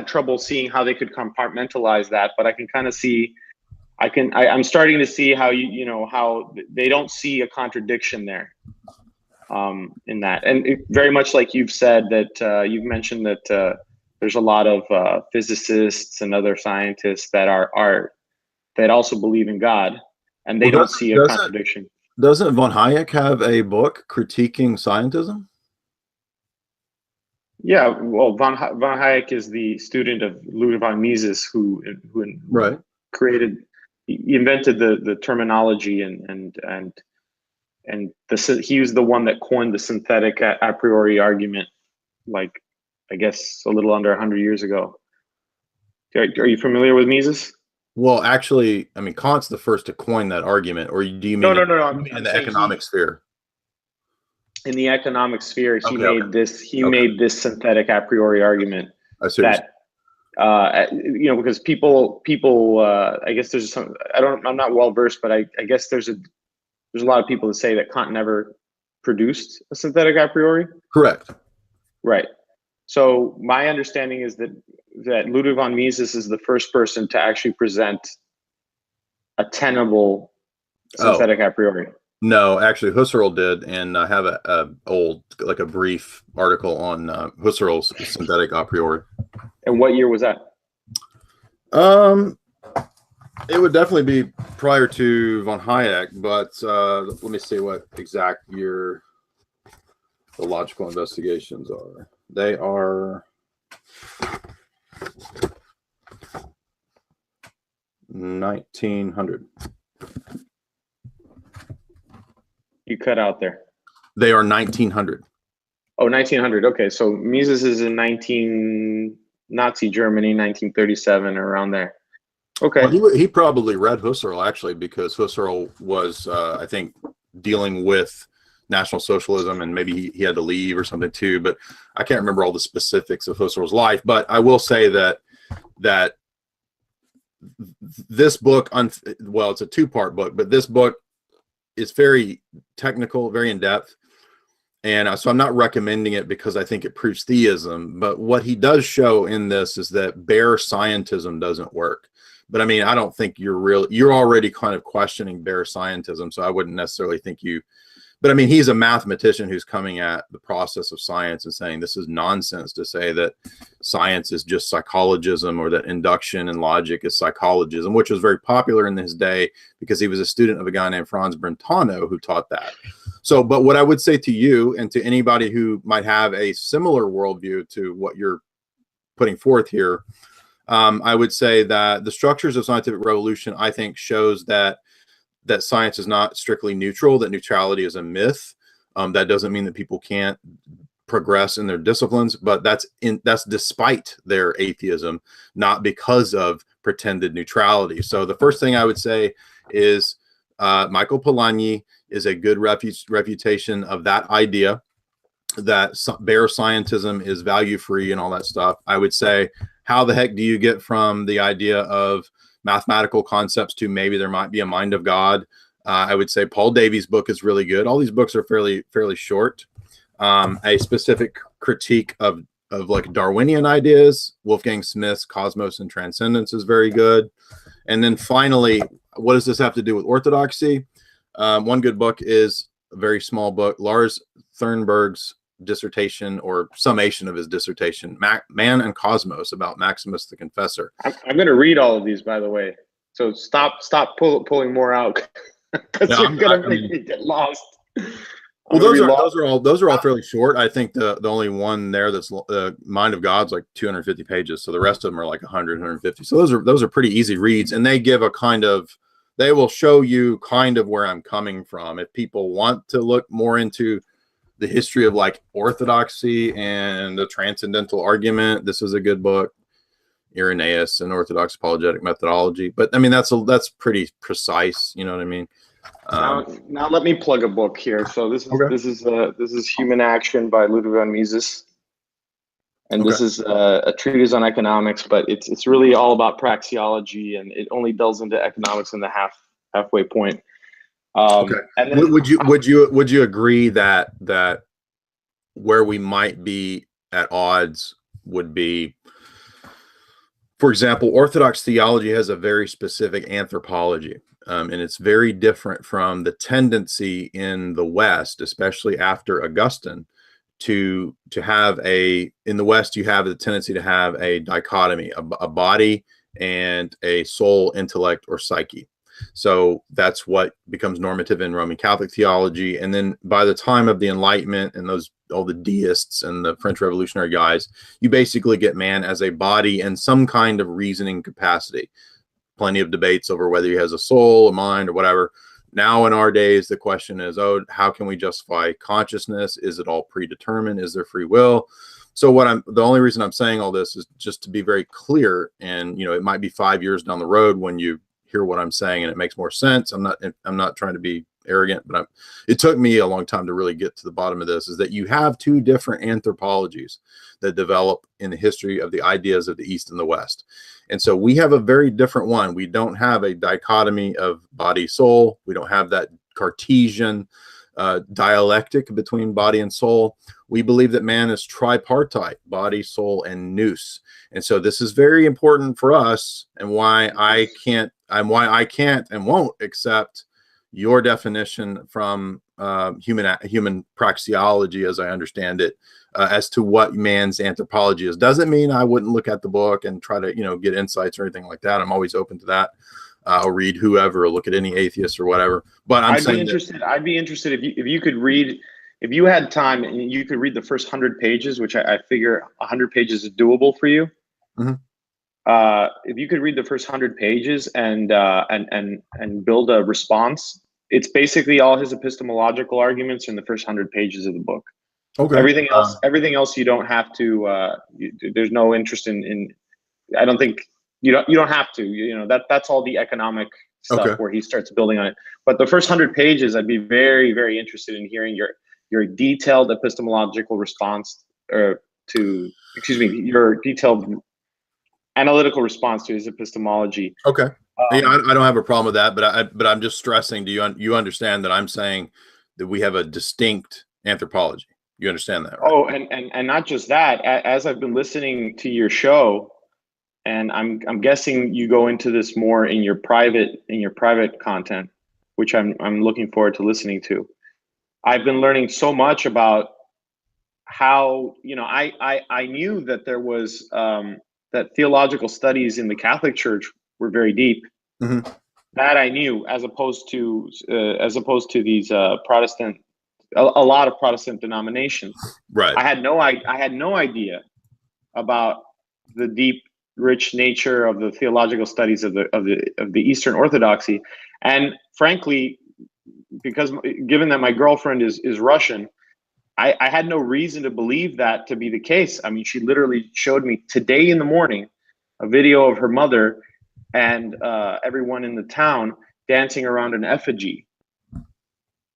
trouble seeing how they could compartmentalize that, but I can kind of see. I'm starting to see how how they don't see a contradiction there. In that, and very much like you've said that you've mentioned that there's a lot of physicists and other scientists that that also believe in God, and they don't see a contradiction. Doesn't von Hayek have a book critiquing scientism? Yeah, well, von Hayek is the student of Ludwig von Mises, who right. He invented the terminology and he was the one that coined the synthetic a priori argument, like, I guess a little under 100 years ago. Are you familiar with Mises? Well, actually, I mean, Kant's the first to coin that argument, or do you mean no, in the economic sphere? In the economic sphere, he made this synthetic a priori argument that because people I guess there's some, I'm not well versed, but I guess there's a lot of people that say that Kant never produced a synthetic a priori. Correct. Right. So my understanding is that Ludwig von Mises is the first person to actually present a tenable synthetic a priori. No, actually, Husserl did, and I have a brief article on Husserl's synthetic a priori. And what year was that? It would definitely be prior to von Hayek, but let me see what exact year the logical investigations are. They are 1900. You cut out there. They are 1900. Oh, 1900. Okay, so Mises is in Nazi Germany, 1937, around there. Okay. Well, he probably read Husserl, actually, because Husserl was, I think, dealing with National Socialism, and maybe he had to leave or something too. But I can't remember all the specifics of Husserl's life. But I will say that this book, well, it's a two-part book, but this book is very technical, very in-depth. And so I'm not recommending it because I think it proves theism. But what he does show in this is that bare scientism doesn't work. But I mean, I don't think you're already kind of questioning bare scientism. So I wouldn't necessarily think but I mean, he's a mathematician who's coming at the process of science and saying this is nonsense to say that science is just psychologism, or that induction and logic is psychologism, which was very popular in his day because he was a student of a guy named Franz Brentano who taught that. So, but what I would say to you and to anybody who might have a similar worldview to what you're putting forth here, I would say that the structures of scientific revolution, I think, shows that science is not strictly neutral, that neutrality is a myth. That doesn't mean that people can't progress in their disciplines, but that's despite their atheism, not because of pretended neutrality. So the first thing I would say is Michael Polanyi is a good refutation of that idea that bare scientism is value free and all that stuff. I would say, how the heck do you get from the idea of mathematical concepts to maybe there might be a mind of God? I would say Paul Davies' book is really good. All these books are fairly short. A specific critique of like Darwinian ideas, Wolfgang Smith's Cosmos and Transcendence is very good. And then finally, what does this have to do with orthodoxy? One good book is a very small book, Lars Thunberg's dissertation or summation of his dissertation, Man and Cosmos, about Maximus the Confessor. I'm going to read all of these, by the way. So stop pulling more out, because you're going to make me get lost. Well, those are all fairly short. I think the only one there that's Mind of God's like 250 pages. So the rest of them are like 100, 150. So those are pretty easy reads, and they give they will show you kind of where I'm coming from. If people want to look more into the history of like orthodoxy and the transcendental argument, this is a good book, Irenaeus and Orthodox Apologetic Methodology. But I mean, that's pretty precise. You know what I mean? Now let me plug a book here. So this is Human Action by Ludwig von Mises, and this is a treatise on economics, but it's really all about praxeology, and it only delves into economics in the halfway point. And then, would you agree that where we might be at odds would be, for example, Orthodox theology has a very specific anthropology, and it's very different from the tendency in the West, especially after Augustine, to have in the West, you have the tendency to have a dichotomy, a body and a soul, intellect, or psyche. So that's what becomes normative in Roman Catholic theology. And then by the time of the Enlightenment and all the deists and the French Revolutionary guys, you basically get man as a body and some kind of reasoning capacity. Plenty of debates over whether he has a soul, a mind, or whatever. Now in our days, the question is, how can we justify consciousness? Is it all predetermined? Is there free will? So the only reason I'm saying all this is just to be very clear. And, it might be 5 years down the road when you hear what I'm saying and it makes more sense. I'm not trying to be arrogant, but it took me a long time to really get to the bottom of this, is that you have two different anthropologies that develop in the history of the ideas of the East and the West. And so we have a very different one. We don't have a dichotomy of body soul. We don't have that Cartesian dialectic between body and soul. We believe that man is tripartite, body, soul, and nous. And so this is very important for us, and why I can't and won't accept your definition from human praxeology, as I understand it, as to what man's anthropology is. Doesn't mean I wouldn't look at the book and try to, get insights or anything like that. I'm always open to that. I'll read whoever, or look at any atheist or whatever. But I'd be interested if you could read, if you had time and you could read the first 100 pages, which I figure 100 pages is doable for you. Mm-hmm. If you could read the first 100 pages and build a response, it's basically all his epistemological arguments in the first 100 pages of the book. Okay. Everything else you don't have to. There's no interest in. I don't think you don't have to. That's all the economic stuff where he starts building on it. But the first 100 pages, I'd be very, very interested in hearing your detailed epistemological response, your detailed analytical response to his epistemology. Okay. I don't have a problem with that, but I'm just stressing. Do you understand that I'm saying that we have a distinct anthropology? You understand that, right? Oh, and not just that. As I've been listening to your show, and I'm guessing you go into this more in your private content, which I'm looking forward to listening to. I've been learning so much about how I knew that there was that theological studies in the Catholic Church were very deep. Mm-hmm. That I knew, as opposed to these Protestant. A lot of Protestant denominations. Right. I had no idea about the deep, rich nature of the theological studies of the Eastern Orthodoxy, and frankly, because given that my girlfriend is Russian, I had no reason to believe that to be the case. I mean, she literally showed me today in the morning a video of her mother and everyone in the town dancing around an effigy,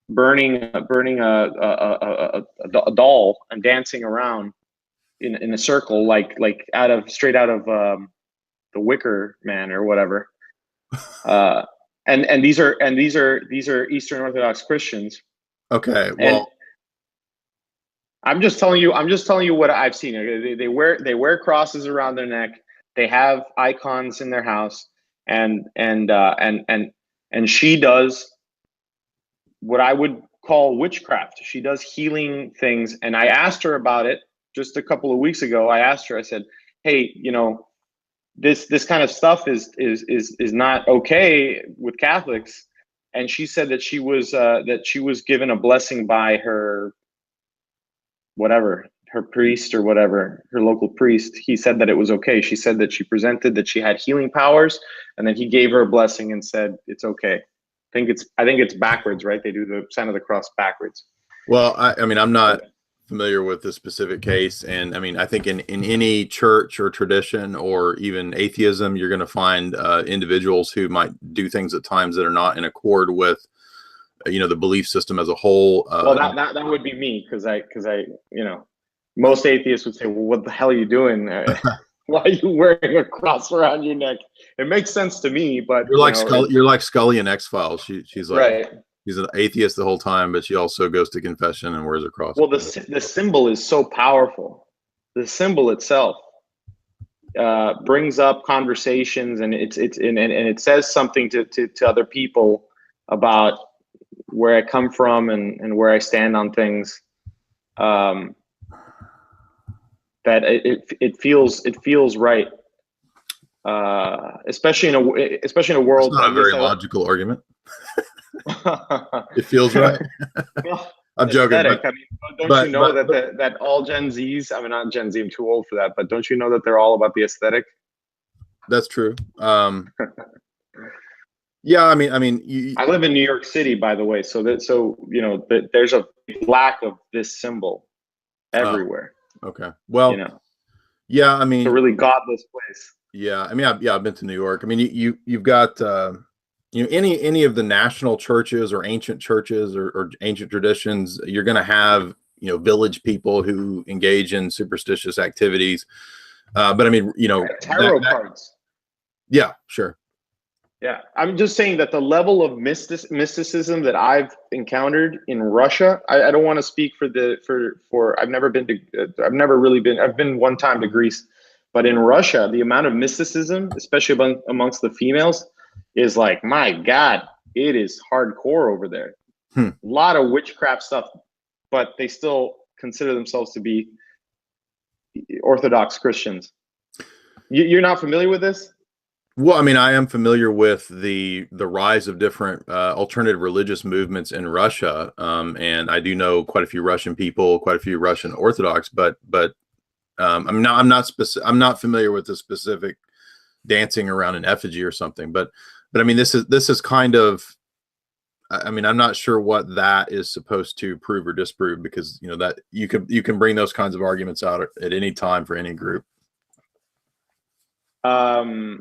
burning a doll and dancing around in a circle, like straight out of the Wicker Man or whatever. And these are Eastern Orthodox Christians. Okay. Well, and I'm just telling you what I've seen. They wear crosses around their neck. They have icons in their house, and she does what I would call witchcraft. She does healing things. And I asked her about it just a couple of weeks ago. I said, hey, this kind of stuff is not okay with Catholics. And she said that she was given a blessing by her priest or whatever, her local priest. He said that it was okay. She said that she presented that she had healing powers, and then he gave her a blessing and said it's okay. I think it's backwards, right? They do the sign of the cross backwards. Well, I mean, I'm not familiar with the specific case, and I mean, I think in any church or tradition or even atheism, you're going to find individuals who might do things at times that are not in accord with, the belief system as a whole. Well, that would be me, because most atheists would say, well, what the hell are you doing? Why are you wearing a cross around your neck? It makes sense to me, but you're like Scully in X-Files. She's like, right. She's an atheist the whole time, but she also goes to confession and wears a cross. Well, the symbol is so powerful. The symbol itself brings up conversations, and it says something to other people about where I come from and where I stand on things. That it feels right, especially in a world. It's not a very logical argument. It feels right. Well, I'm joking. But, I mean, don't you know that all Gen Zs? I mean, not Gen Z. I'm too old for that. But don't you know that they're all about the aesthetic? That's true. Yeah, I mean, I live in New York City, by the way. So there's a lack of this symbol everywhere. Okay. Well, yeah, I mean, it's a really godless place. Yeah, I mean, I've been to New York. I mean, you've got any of the national churches or ancient churches or ancient traditions, you're going to have village people who engage in superstitious activities. But I mean, tarot cards. Yeah, sure. Yeah, I'm just saying that the level of mysticism that I've encountered in Russia, I don't want to speak for I've never really been. I've been one time to Greece, but in Russia, the amount of mysticism, especially amongst the females, is like, my God, it is hardcore over there. A lot of witchcraft stuff, but they still consider themselves to be Orthodox Christians. You're not familiar with this? Well, I mean, I am familiar with the rise of different alternative religious movements in Russia, and I do know quite a few Russian people, quite a few Russian Orthodox, but I'm not familiar with the specific dancing around an effigy or something. But I mean, this is kind of, I mean, I'm not sure what that is supposed to prove or disprove, because that you can bring those kinds of arguments out at any time for any group. I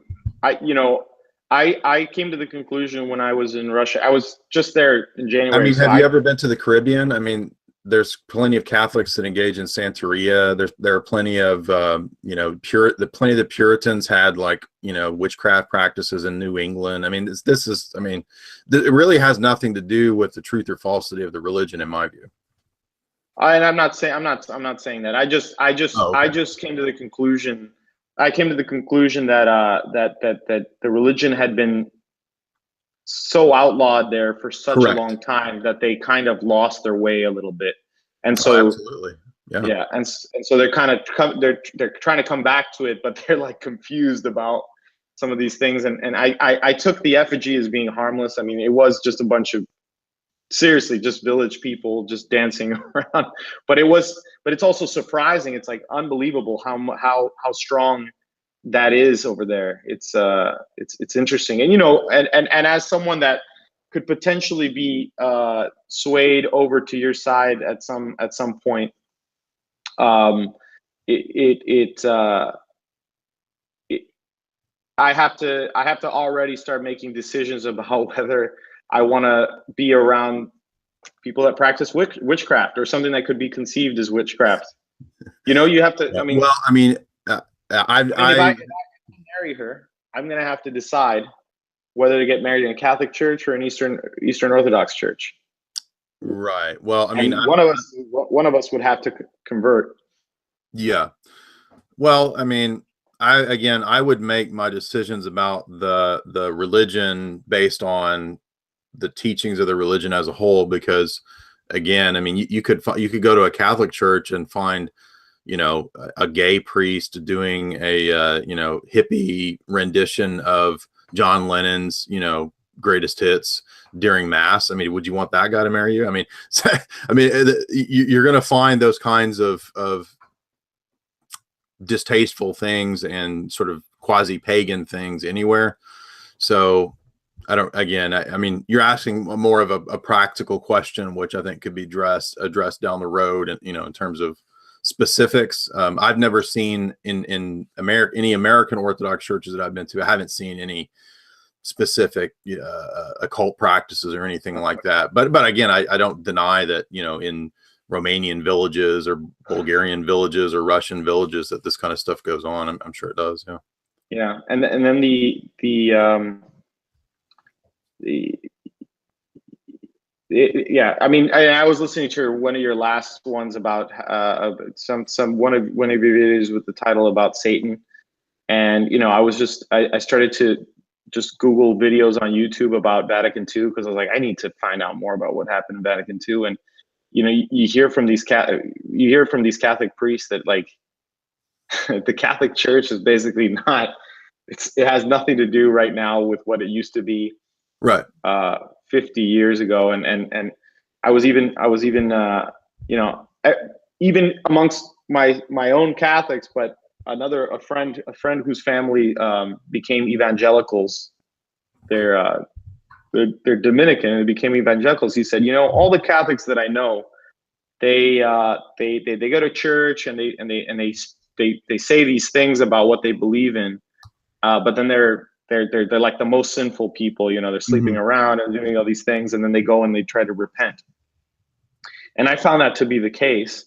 came to the conclusion when I was in Russia. I was just there in January. I mean, have you ever been to the Caribbean? I mean, there's plenty of Catholics that engage in Santeria. There are plenty of plenty of the Puritans had witchcraft practices in New England. I mean, it really has nothing to do with the truth or falsity of the religion, in my view. And I'm not saying that. I just came to the conclusion. I came to the conclusion that that the religion had been so outlawed there for such Correct. a long time that they kind of lost their way a little bit, and so absolutely, yeah, and so they're kind of they're trying to come back to it, but they're like confused about some of these things. And I took the effigy as being harmless. I mean, it was just a bunch of seriously just village people just dancing around, but it's also surprising. It's like unbelievable how strong that is over there. It's interesting. And and as someone that could potentially be swayed over to your side at some point, I have to already start making decisions about whether I want to be around people that practice witchcraft or something that could be conceived as witchcraft. You have to. I mean, well, I mean, if I marry her, I'm going to have to decide whether to get married in a Catholic church or an Eastern Orthodox church. Right. Well, I mean, one of us would have to convert. Yeah. Well, I mean, I would make my decisions about the religion based on the teachings of the religion as a whole, because again, I mean, you could go to a Catholic church and find a gay priest doing a hippie rendition of John Lennon's greatest hits during mass. I mean, would you want that guy to marry you? I mean, you're going to find those kinds of distasteful things and sort of quasi-pagan things anywhere. So I mean, you're asking more of a practical question, which I think could be addressed down the road, and in terms of specifics. I've never seen in any American Orthodox churches that I've been to, I haven't seen any specific occult practices or anything like that. But again, I don't deny that in Romanian villages or Bulgarian villages or Russian villages that this kind of stuff goes on. I'm sure it does. Yeah. Yeah, and then I mean, I was listening to one of your last ones about one of your videos with the title about Satan, and I started to just Google videos on YouTube about Vatican II, because I was like, I need to find out more about what happened in Vatican II. And you hear from these Catholic priests that like the Catholic Church is basically not. It has nothing to do right now with what it used to be. Right. 50 years ago, and I was even even amongst my own Catholics, but a friend whose family became evangelicals. They're Dominican and became evangelicals. He said, all the Catholics that I know, they go to church and they say these things about what they believe in, but then they're like the most sinful people. They're sleeping around and doing all these things, and then they go and they try to repent. And I found that to be the case.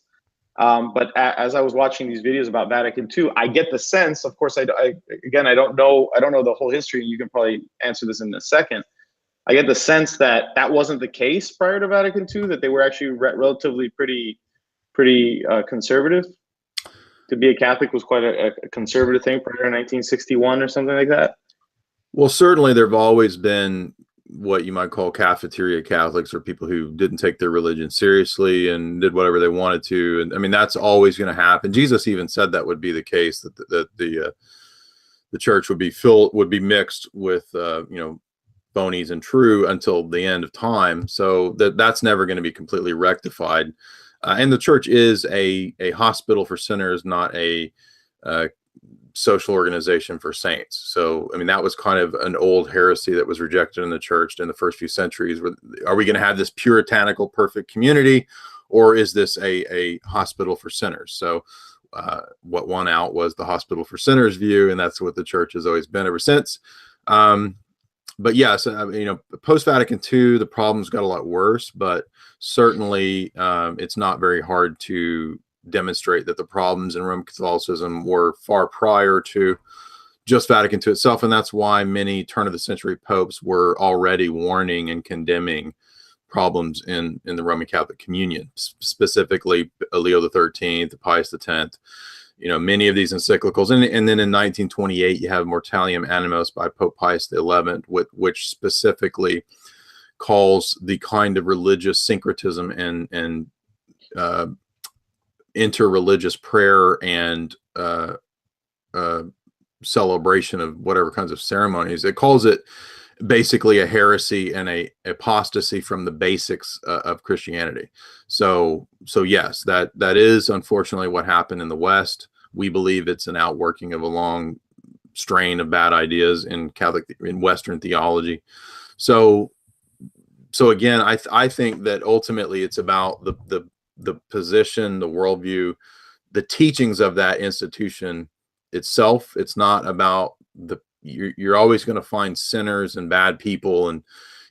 But as I was watching these videos about Vatican II, I get the sense, of course, I don't know the whole history. You can probably answer this in a second. I get the sense that wasn't the case prior to Vatican II, that they were actually relatively pretty conservative. To be a Catholic was quite a conservative thing prior to 1961 or something like that. Well, certainly there have always been what you might call cafeteria Catholics, or people who didn't take their religion seriously and did whatever they wanted to. And I mean, that's always going to happen. Jesus even said that would be the case, that the church would be mixed with phonies and true until the end of time. So that's never going to be completely rectified. And the church is a hospital for sinners, not a social organization for saints. So, I mean, that was kind of an old heresy that was rejected in the church in the first few centuries. Are we going to have this puritanical, perfect community, or is this a hospital for sinners? So, what won out was the hospital for sinners view, and that's what the church has always been ever since. But yes, post-Vatican II, the problems got a lot worse, but certainly it's not very hard to demonstrate that the problems in Roman Catholicism were far prior to just Vatican II itself. And that's why many turn-of-the-century popes were already warning and condemning problems in the Roman Catholic communion, specifically Leo XIII, Pius X. Many of these encyclicals, and then in 1928 you have Mortalium Animos by Pope Pius XI, which specifically calls the kind of religious syncretism and interreligious prayer and celebration of whatever kinds of ceremonies. It calls it basically a heresy and a apostasy from the basics of Christianity. So yes, that is unfortunately what happened in the West. We believe it's an outworking of a long strain of bad ideas in Western theology. So again, I think that ultimately it's about the position, the worldview, the teachings of that institution itself. It's not about you're always going to find sinners and bad people and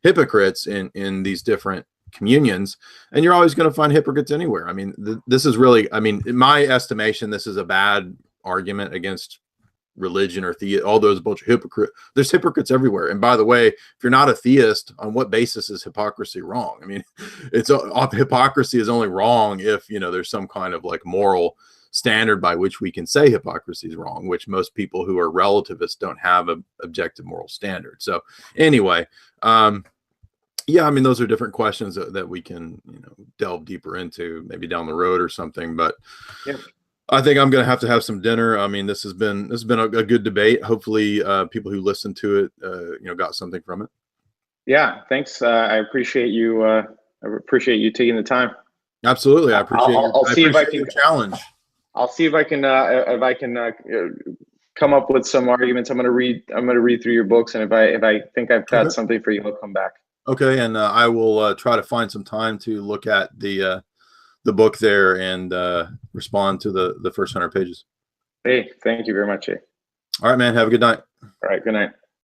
hypocrites in these different communions, and you're always going to find hypocrites anywhere. I mean, this is really, in my estimation, this is a bad argument against religion or all those bunch of hypocrites. There's hypocrites everywhere. And by the way, if you're not a theist, on what basis is hypocrisy wrong? I mean, hypocrisy is only wrong if there's some kind of like moral standard by which we can say hypocrisy is wrong, which most people who are relativists don't have an objective moral standard. So anyway, yeah, those are different questions that we can delve deeper into maybe down the road or something. But yeah. I think I'm going to have some dinner. This has been a good debate. Hopefully, people who listen to it, got something from it. Yeah, thanks. I appreciate you. I appreciate you taking the time. Absolutely, I appreciate. I'll see if I can challenge. I'll see if I can come up with some arguments. I'm going to read through your books, and if I think I've got something for you, I'll come back. Okay, and I will try to find some time to look at the book there and respond to the first 100 pages. Hey, thank you very much. All right, man. Have a good night. All right, good night.